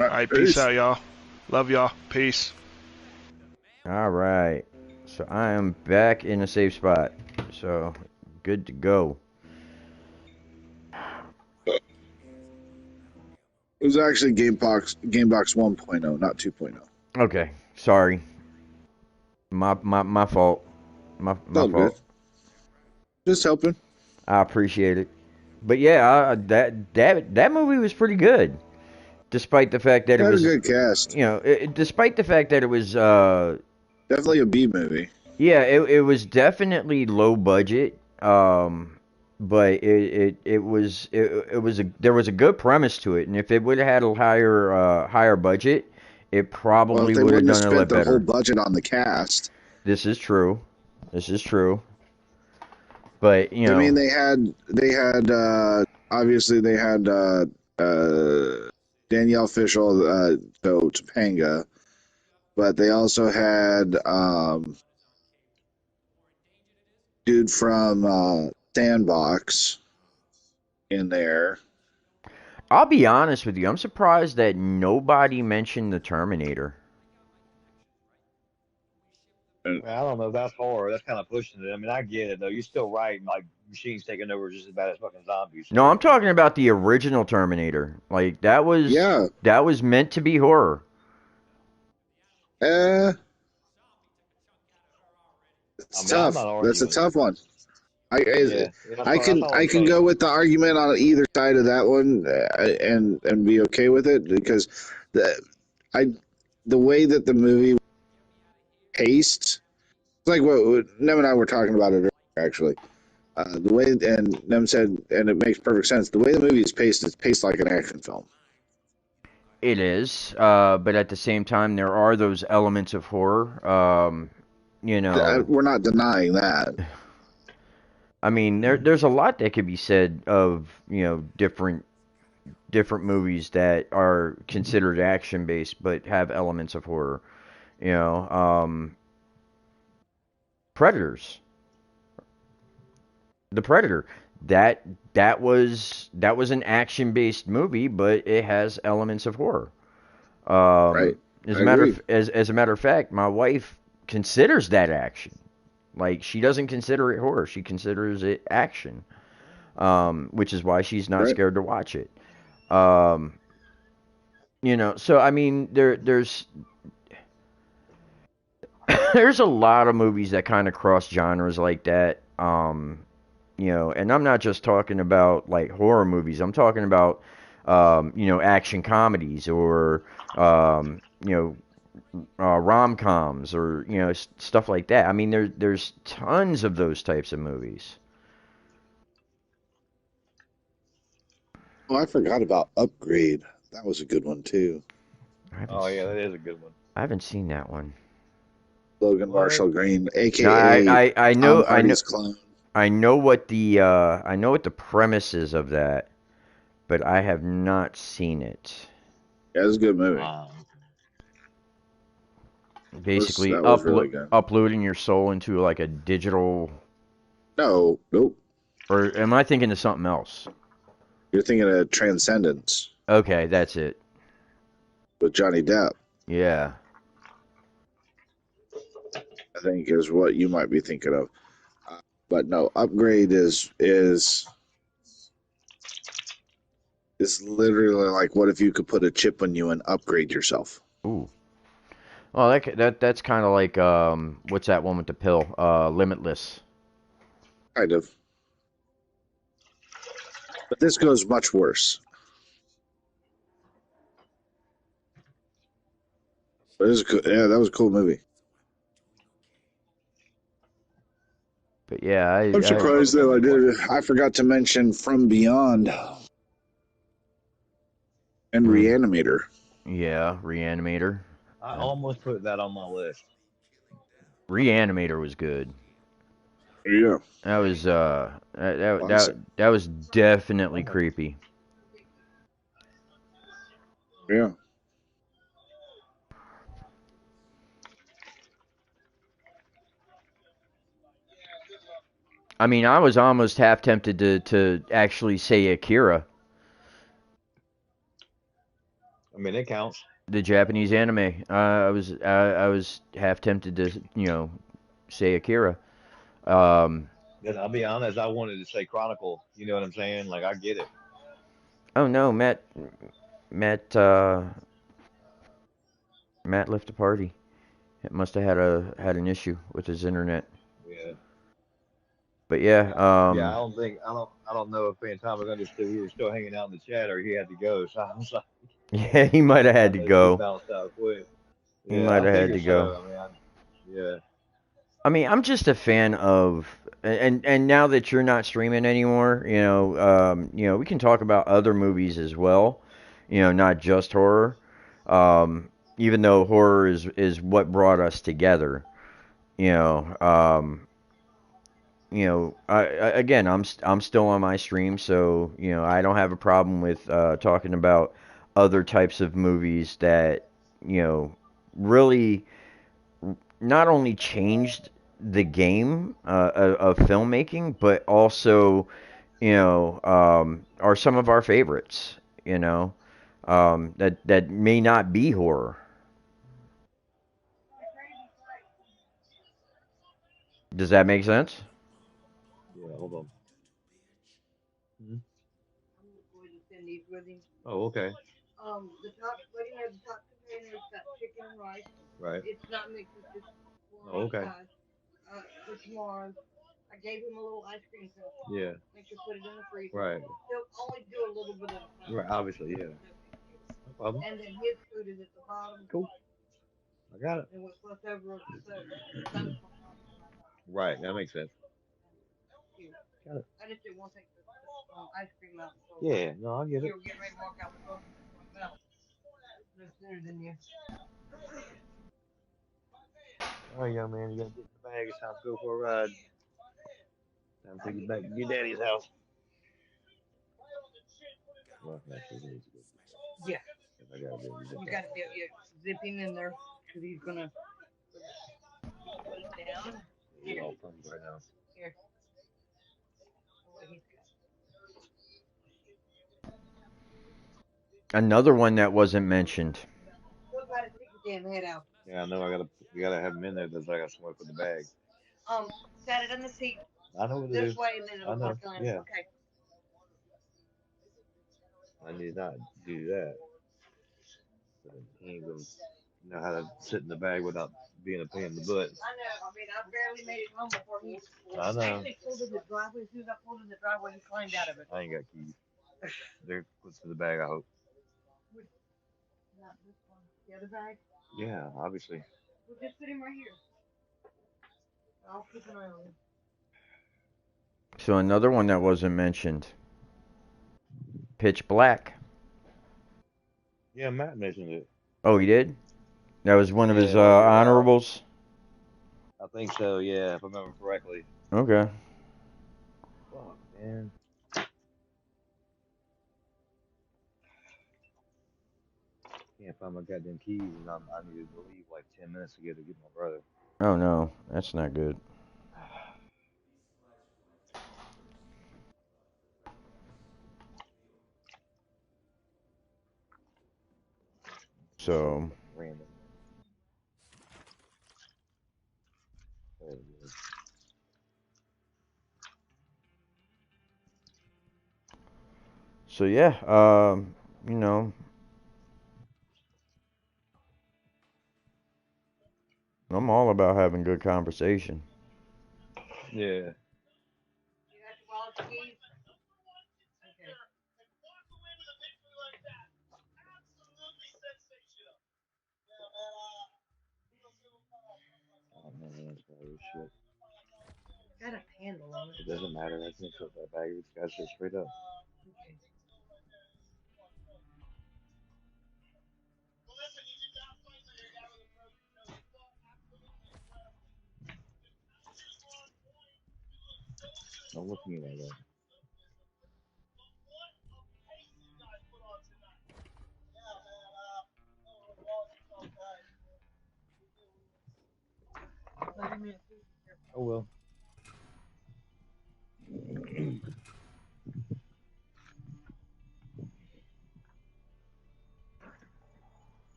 All All right, right, peace peace. out, y'all. Love y'all. Peace. All right. So I am back in a safe spot. So good to go. It was actually Gamebox 1.0, not 2.0. Okay. Sorry. My fault. It's My all good. fault. Just helping. I appreciate it. But yeah, that movie was pretty good, despite the fact that it Had a was, good cast. despite the fact that it was, Definitely a B movie. yeah, it was definitely low budget. But it was there was a good premise to it, and if it would have had a higher budget, it Well, if probably they would have wouldn't have done a spent lot their whole better. budget on the cast, This is true. This is true. But I mean, they had obviously they had Danielle Fishel, so Topanga, but they also had dude from Sandbox in there. I'll be honest with you. I'm surprised that nobody mentioned the Terminator. And I don't know. That's horror. That's kind of pushing it. I mean, I get it though. You're still right. Like machines taking over just as bad as fucking zombies. No, I'm talking about the original Terminator. Like yeah, that was meant to be horror. eh, I it's mean, I'm tough. not That's a arguing. tough one. I Yeah, I, I that's can all I I'm can saying. go with the argument on either side of that one, and be okay with it because the I the way that the movie was paced, it's like what Nem and I were talking about it earlier, actually. The way and Nem said, and it makes perfect sense. The way the movie is paced, it's paced like an action film. It is, but at the same time, there are those elements of horror. You know, We're not denying that. I mean, there's a lot that could be said of different movies that are considered action based but have elements of horror. You know, Predators, The Predator. That that was an action based movie, but it has elements of horror. Right? As I a matter agree. of, as a matter of fact, my wife considers that action. Like she doesn't consider it horror; she considers it action, which is why she's not Right? scared to watch it. Um, so I mean, there's a lot of movies that kind of cross genres like that. And I'm not just talking about like horror movies. I'm talking about action comedies or rom coms or stuff like that. I mean, there's tons of those types of movies. Oh, I forgot about Upgrade. That was a good one too. I haven't Oh yeah, s- that is a good one. I haven't seen that one. Logan What? Marshall Green, No, aka I Tom know Hardy's clone. I know what the premise is of that, but I have not seen it. Yeah, it was a good movie. Basically, That was really good. uploading your soul into like a digital, No, nope. or am I thinking of something else? You're thinking of Transcendence Okay, that's it. with Johnny Depp. Yeah. I think is what you might be thinking of. But no, Upgrade is literally like what if you could put a chip on you and upgrade yourself. Ooh. Well, that's kind of like what's that one with the pill? Limitless. Kind of. But this goes much worse. But it was yeah, that was a cool movie. But yeah, I'm Yeah, I surprised love a good though. movie like I forgot to mention From Beyond and mm, Reanimator. yeah, Reanimator. I Uh, almost put that on my list. Reanimator was good. Yeah, That was honestly, that was definitely creepy. yeah. I mean, I was almost half tempted to actually say Akira, I mean, it counts. the Japanese anime. I was half tempted to say Akira. Um, Because I'll be honest, I wanted to say Chronicle. You know what I'm saying? Like, I get it. oh no, Matt Matt left the party. It must have had an issue with his internet. Yeah. But yeah, Yeah, I don't know if me and Tom we were still hanging out in the chat or he had to go. So I was like, yeah, he might have I had to know he go. bounced out quick. He Yeah, might I have had figure to go. so. Yeah, I mean, I'm just a fan of, and now that you're not streaming anymore, we can talk about other movies as well, not just horror. Even though horror is what brought us together, you know, again, I'm still on my stream, so I don't have a problem with talking about other types of movies that really not only changed the game of filmmaking, but also are some of our favorites. That may not be horror. Does that make sense? yeah. Hold on. Mhm. Oh, okay. Right. Oh, okay. Yeah. Right. Right. Obviously, yeah. No problem. Cool. I got it. Right. That makes sense. Got it. Yeah. No, I get it. All right, young man, you gotta get in the bag. It's time to go for a ride. Time to take you back to your daddy's house. Well, actually, we need to go do that. If I gotta do it, he's all funny right now. Another one that wasn't mentioned. Yeah, I know. We gotta have him in there. That's like I gotta somewhere put the bag. I know what to do. I know. Yeah. I need not do that. But he ain't gonna know how to sit in the bag without being a pain in the butt. I know. I ain't got keys. They're put in the bag, I hope. Yeah, obviously. So another one that wasn't mentioned. Pitch Black. Yeah, Matt mentioned it. Oh, he did? That was one of Yeah, his it was. honorables. I think so. Yeah, if I remember correctly. Okay. Fuck, man. Can't find my goddamn keys, and I needed to leave like 10 minutes ago to get my brother. Oh no, that's not good. So So, fucking random. There it is. so yeah, you know, I'm all about having good conversation. Yeah. Oh man, that's probably shit. It doesn't matter. I can't put that bag. It's got shit straight up. Don't look at me like that. Oh well.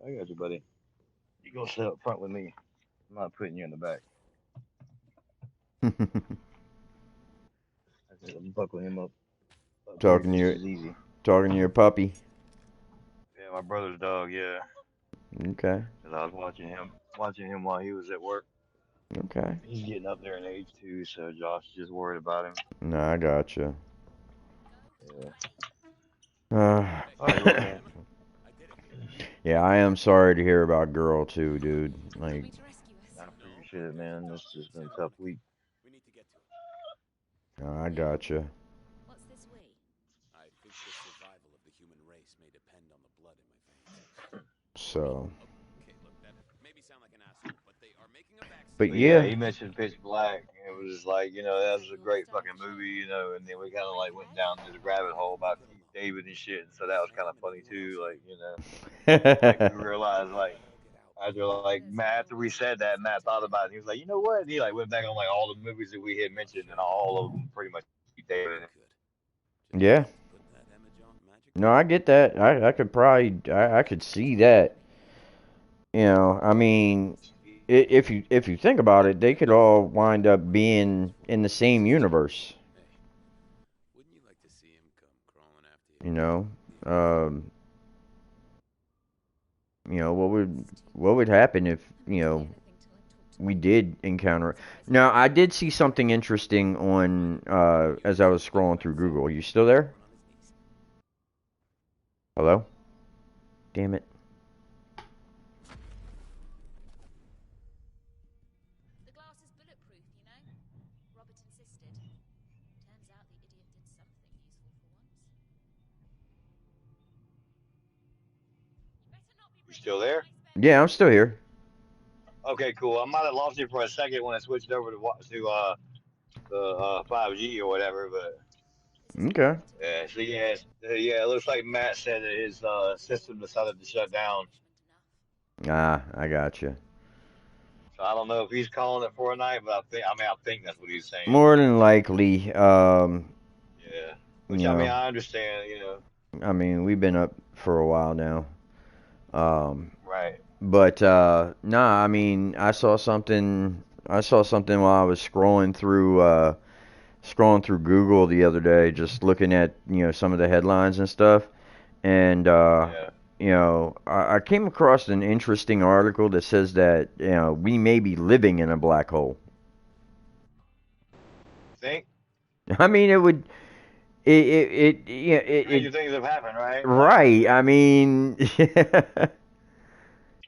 I got you, buddy. You go sit up front with me. I'm not putting you in the back. I said, buckle him up. But Talking to puppies your is easy. puppy. Yeah, my brother's dog. Yeah, Okay. 'cause I was watching him while he was at work. Okay. He's getting up there in age too, so Josh is just worried about him. No, I gotcha. Yeah. Uh, All right, look, man. yeah, I am sorry to hear about girl too, dude. Like, I appreciate it, man. This has been a tough week. no, I gotcha. So, but But yeah, yeah, he mentioned Pitch Black. And it was just like, that was a great fucking movie, and then we kind of like went down to the rabbit hole about Keith David and shit. And so that was kind of funny too. Like, like we realized, like, after we said that, Matt thought about it. He was like, you know what? And he like went back on like all the movies that we had mentioned, and all of them pretty much Keith David. yeah. No, I get that. I could probably, I could see that. I mean, if you think about it, they could all wind up being in the same universe. You know, um, what would happen if we did encounter? Now, I did see something interesting on as I was scrolling through Google. Are you still there? Hello? Damn it. You still there? Yeah, I'm still here. Okay, cool. I might have lost you for a second when I switched over to the 5G or whatever, but Okay. yeah. So yeah, it looks like Matt said that his system decided to shut down. Ah, I gotcha. So I don't know if he's calling it for a night, but I think that's what he's saying. More than likely, Yeah. you Which I mean know, I understand, I mean, we've been up for a while now. Um, Right. but nah, I mean, I saw something. I saw something while I was scrolling through Google the other day, just looking at some of the headlines and stuff. And Yeah. I came across an interesting article that says that we may be living in a black hole. Think I mean, it would yeah stranger things have happened, right? Like right. I mean,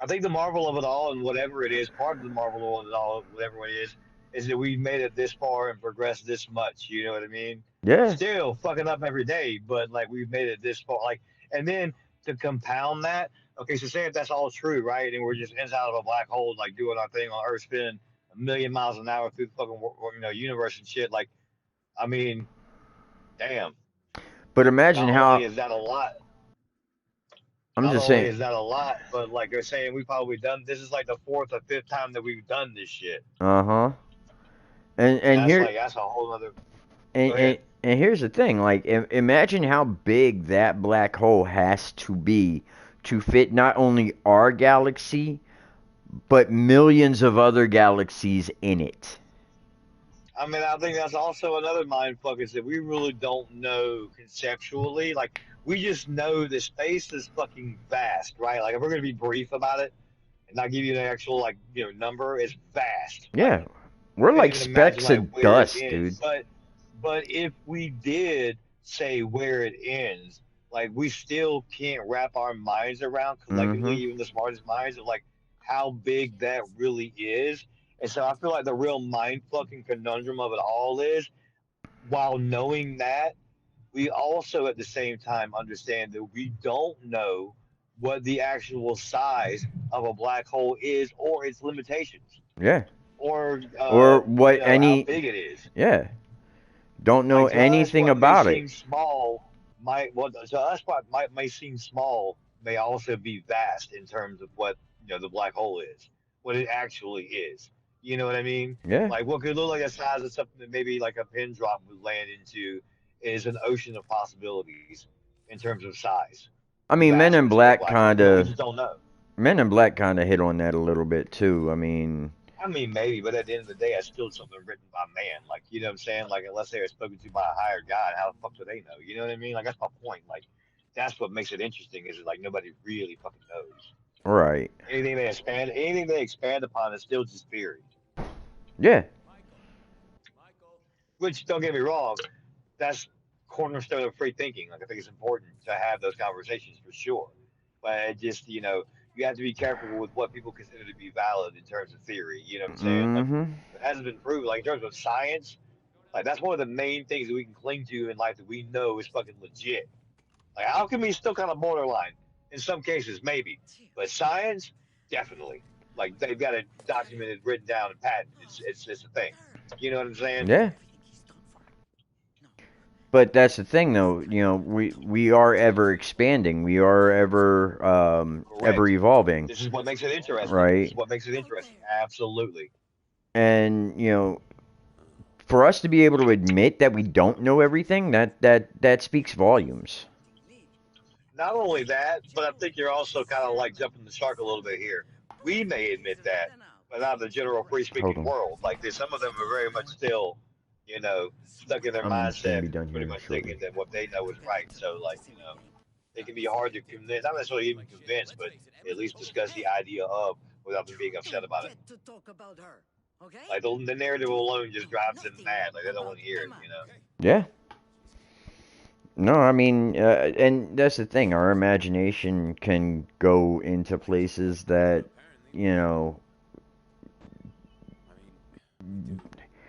I think the marvel of it all, and whatever it is, part of the marvel of it all, whatever it is that we've made it this far and progressed this much. You know what I mean? yeah, Still fucking up every day, but like we've made it this far. Like, and then to compound that, okay, so say if that's all true, right? And we're just inside of a black hole, like doing our thing on Earth, spinning a million miles an hour through the fucking universe and shit. Like, I mean, damn. but imagine Not only how is that a lot, I'm not just only saying. is that a lot, but like they're saying, we probably done this is like the fourth or fifth time that we've done this shit, Uh-huh. And and and here that's a whole other. and Go and, ahead. and here's the thing, like imagine how big that black hole has to be to fit not only our galaxy but millions of other galaxies in it. I mean, I think that's also another mind fuck is that we really don't know conceptually. Like, we just know that space is fucking vast, right? Like, if we're gonna be brief about it and not give you an actual like number, it's vast. Like, Yeah, we we're can't like even imagine specks like of where it dust, ends. dude. But if we did say where it ends, like we still can't wrap our minds around collectively, Mm-hmm. even the smartest minds, of like how big that really is. And so I feel like the real mind fucking conundrum of it all is, while knowing that, we also at the same time understand that we don't know what the actual size of a black hole is or its limitations Yeah. or Or what how any big it is. yeah. Don't know Like to us, anything what may about it. seem small might what to us what might may seem small may also be vast in terms of what the black hole is, what it actually is. You know what I mean? Yeah. Like what could look like the size of something that maybe like a pin drop would land into is an ocean of possibilities in terms of size I and mean, Men in vastness of a Black black hole. But we kinda just don't know. Men in Black kinda hit on that a little bit too. I mean, I mean, maybe, but at the end of the day, it's still something written by man. Like, you know what I'm saying? Like, unless they are spoken to by a higher God, how the fuck do they know? You know what I mean? Like, that's my point. Like, that's what makes it interesting is like nobody really fucking knows. Right. Anything they expand upon is still just theory. Yeah. Which, don't get me wrong, that's cornerstone of free thinking. Like, I think it's important to have those conversations for sure. But it just, you have to be careful with what people consider to be valid in terms of theory. You know what I'm saying? Like, Mm-hmm. if it hasn't been proven. Like, in terms of science, like, that's one of the main things that we can cling to in life that we know is fucking legit. Like, alchemy is still kind of borderline. In some cases, maybe. But science, definitely. Like, they've got it documented, written down, and patented. It's a thing. You know what I'm saying? Yeah. But that's the thing, though. We are ever expanding. We are ever Correct. evolving, This is what makes it interesting. This is right? what makes it interesting. Absolutely. And for us to be able to admit that we don't know everything, that speaks volumes. Not only that, but I think you're also kind of like jumping the shark a little bit here. We may admit that, but not the general free Hold speaking on. world. Like, there's some of them are very much still, stuck in their I'm gonna mindset, be done pretty here much thinking shortly. that what they know is right. So, like, it can be hard to convince, not necessarily even convince, but at least discuss the idea of without them being upset about it. Like, the narrative alone just drives them mad. Like, they don't want to hear it. Yeah. No, I mean, and that's the thing. Our imagination can go into places that, you know,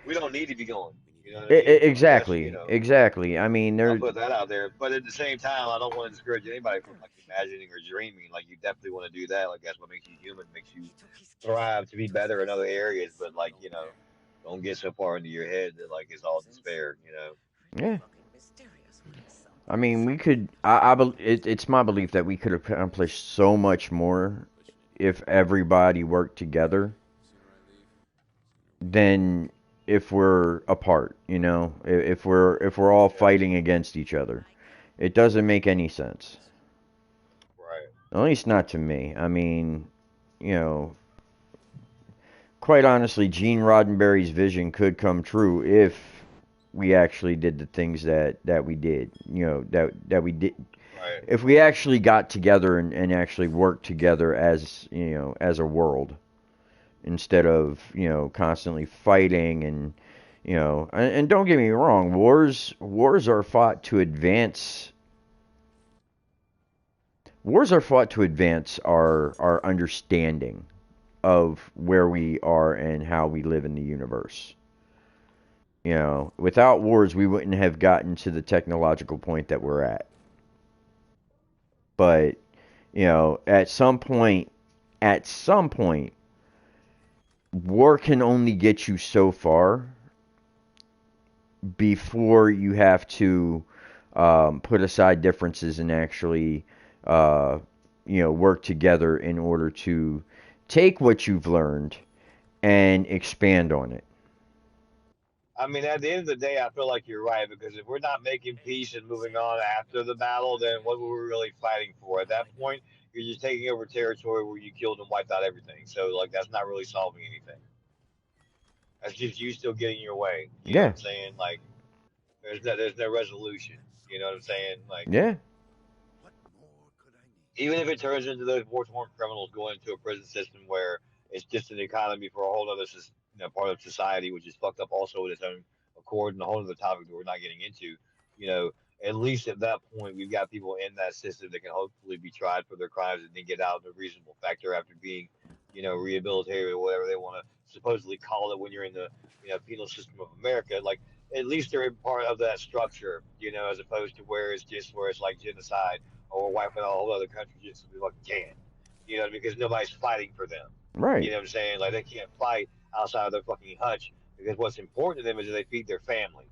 We don't need to be going. You know what I mean? Like, that's, exactly, exactly. I mean, I'll there, put that out there. But at the same time, I don't want to discourage anybody from like imagining or dreaming. Like, you definitely want to do that. Like, that's what makes you human, makes you thrive to be better in other areas. But like, don't get so far into your head that like it's all despair. yeah. I mean, we could. It's my belief that we could accomplish so much more if everybody worked together than if we're apart. If we're all Yeah. fighting against each other, it doesn't make any sense. Right. At least not to me. I mean, you know, quite honestly, Gene Roddenberry's vision could come true if we actually did the things that we did. That we did. Right. If we actually got together and actually worked together as a world instead of constantly fighting and don't get me wrong, wars are fought to advance our understanding of where we are and how we live in the universe. Without wars, we wouldn't have gotten to the technological point that we're at. But, at some point, war can only get you so far before you have to put aside differences and actually, uh, work together in order to take what you've learned and expand on it. I mean, at the end of the day, I feel like you're right because if we're not making peace and moving on after the battle, then what were we really fighting for? At that point, you're just taking over territory where you killed and wiped out everything. So, like, that's not really solving anything. That's just you still getting your way. You know what Yeah, I'm saying? Like, there's no resolution. You know what I'm saying? Like, yeah, even if it turns into those war-torn criminals going into a prison system where it's just an economy for a whole other part of society, which is fucked up also with its own accord and a whole other topic that we're not getting into. You know, at least at that point, we've got people in that system that can hopefully be tried for their crimes and then get out in a reasonable factor after being, rehabilitated or whatever they want to supposedly call it when you're in the, penal system of America. Like, at least they're a part of that structure, as opposed to where it's like genocide or wiping out a whole other country just to be like can. Because nobody's fighting for them. You right, know what I'm saying? Like, they can't fight outside of their fucking hutch because what's important to them is that they feed their family.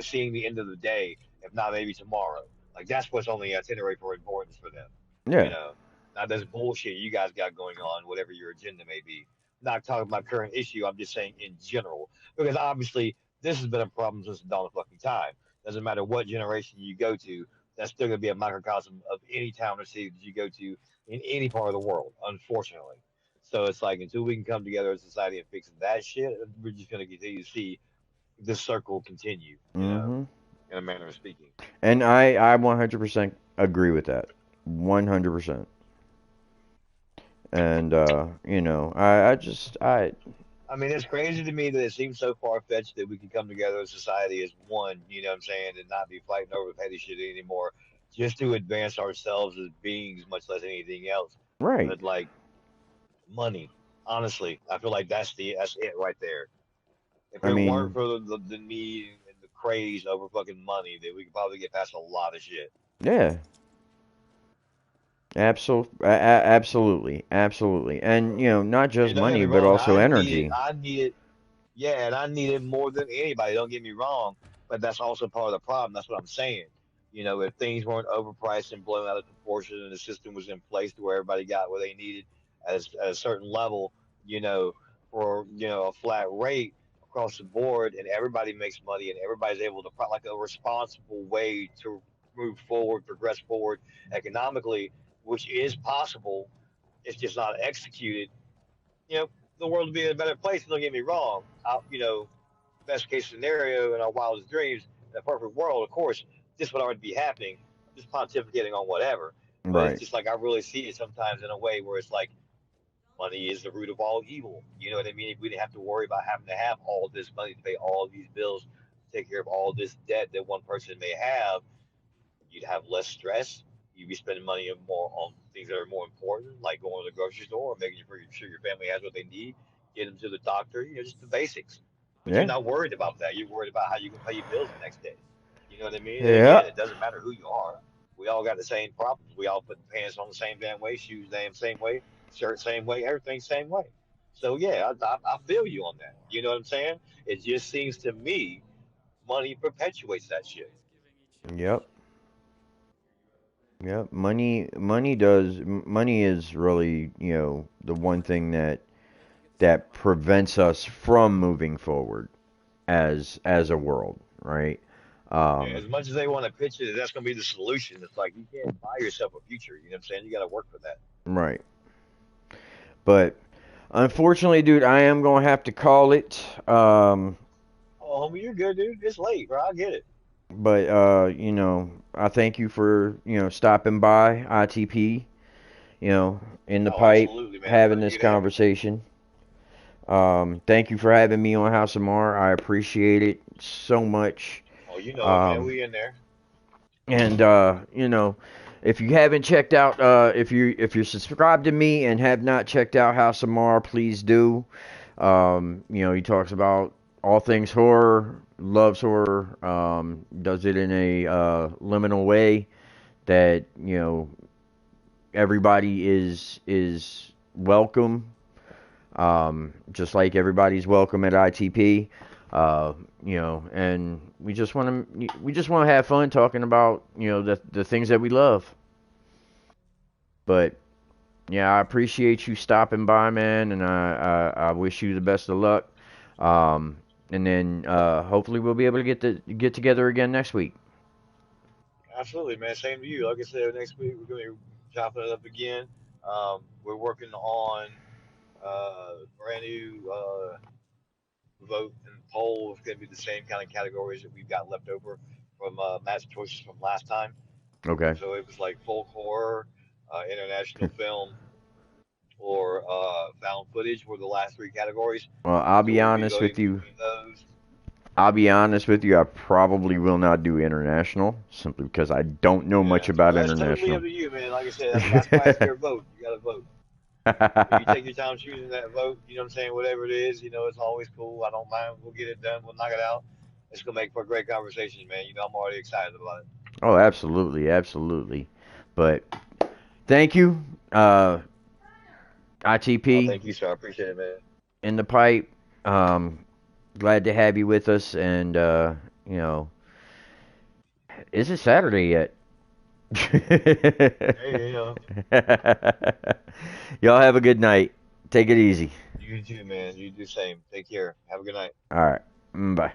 Seeing the end of the day, if not maybe tomorrow. Like, that's what's on the itinerary for importance for them. You yeah, know, Not this bullshit you guys got going on, whatever your agenda may be. I'm not talking about current issue. I'm just saying in general, because obviously this has been a problem since the dawn of fucking time. Doesn't matter what generation you go to, that's still going to be a microcosm of any town or city that you go to in any part of the world, unfortunately. So it's like until we can come together as a society and fix that shit, we're just gonna continue to see this circle continue, Hmm. in a manner of speaking. And I 100% agree with that. 100%. And I mean, it's crazy to me that it seems so far fetched that we can come together as a society as one, you know what I'm saying, and not be fighting over petty shit anymore, just to advance ourselves as beings, much less anything else. right. But like money, honestly, I feel like that's it right there. If I it weren't mean, for the need and the craze over fucking money, that we could probably get past a lot of shit. yeah. Absolutely. Absolutely. And not just And don't get money me but wrong, also energy. I need it, yeah, and I need it more than anybody. Don't get me wrong, but that's also part of the problem. That's what I'm saying. If things weren't overpriced and blown out of proportion, and the system was in place to where everybody got what they needed at a certain level, you know, for a flat rate across the board, and everybody makes money, and everybody's able to like a responsible way to move forward, progress forward economically, which is possible. It's just not executed. You know, the world would be in a better place. Don't get me wrong. Best case scenario in our wildest dreams, in a perfect world, of course, this would already be happening. Just pontificating on whatever. But it's Right. just like I really see it sometimes in a way where it's like money is the root of all evil. You know what I mean? If we didn't have to worry about having to have all this money to pay all these bills, to take care of all this debt that one person may have, you'd have less stress. You'd be spending money more on things that are more important, like going to the grocery store, making sure your family has what they need, get them to the doctor, just the basics. But you're Yeah. not worried about that. You're worried about how you can pay your bills the next day. You know what I mean? And Yeah. again, it doesn't matter who you are. We all got the same problems. We all put pants on the same damn way, shoes damn same way, shirt same way, everything same way. So yeah, I feel you on that. You know what I'm saying? It just seems to me money perpetuates that shit. Yep. Yep. Money is really, the one thing that prevents us from moving forward as a world, right? Yeah, Um, as much as they want to pitch it, that's going to be the solution. It's like you can't buy yourself a future. You know what I'm saying? You got to work for that. right. But unfortunately, dude, I am gonna have to call it. Oh, homie, you're good, dude. It's late, bro. I get it. But I thank you for stopping by ITP. In the Oh, pipe, absolutely, man. I'm having glad this you could have me. conversation. Thank you for having me on House of Mar. I appreciate it so much. Oh, you know it, man. Um, We in there. and if you haven't checked out, if you're subscribed to me and have not checked out House of Mar, please do. He talks about all things horror, loves horror, does it in a liminal way that everybody is welcome, just like everybody's welcome at ITP. And we just want to have fun talking about the things that we love. But yeah, I appreciate you stopping by, man, and I wish you the best of luck. And then hopefully we'll be able to get together again next week. Absolutely, man. Same to you. Like I said, next week we're going to be chopping it up again. We're working on brand new vote and poll. It's going to be the same kind of categories that we've got left over from Matt's choices from last time. Okay. So it was like folk horror, international film, or found footage were the last three categories. Well, I'll So be we'll be honest voting with you. between those. I'll be honest with you. I probably will not do international simply because I don't know much Yeah, about well, that's totally up international. to you, man. Like I said, that's why it's your vote. You got to vote. You take your time choosing that vote. You know what I'm saying? Whatever it is, it's always cool. I don't mind. We'll get it done. We'll knock it out. It's gonna make for a great conversation, man. I'm already excited about it. Oh, absolutely, absolutely. But thank you, Oh, ITP thank you, sir. I appreciate it, man. in the pipe. Glad to have you with us, and you know, is it Saturday yet? Hey, Y'all have a good night. Take it easy. you too, man. You do the same. Take care. Have a good night. All right. Bye.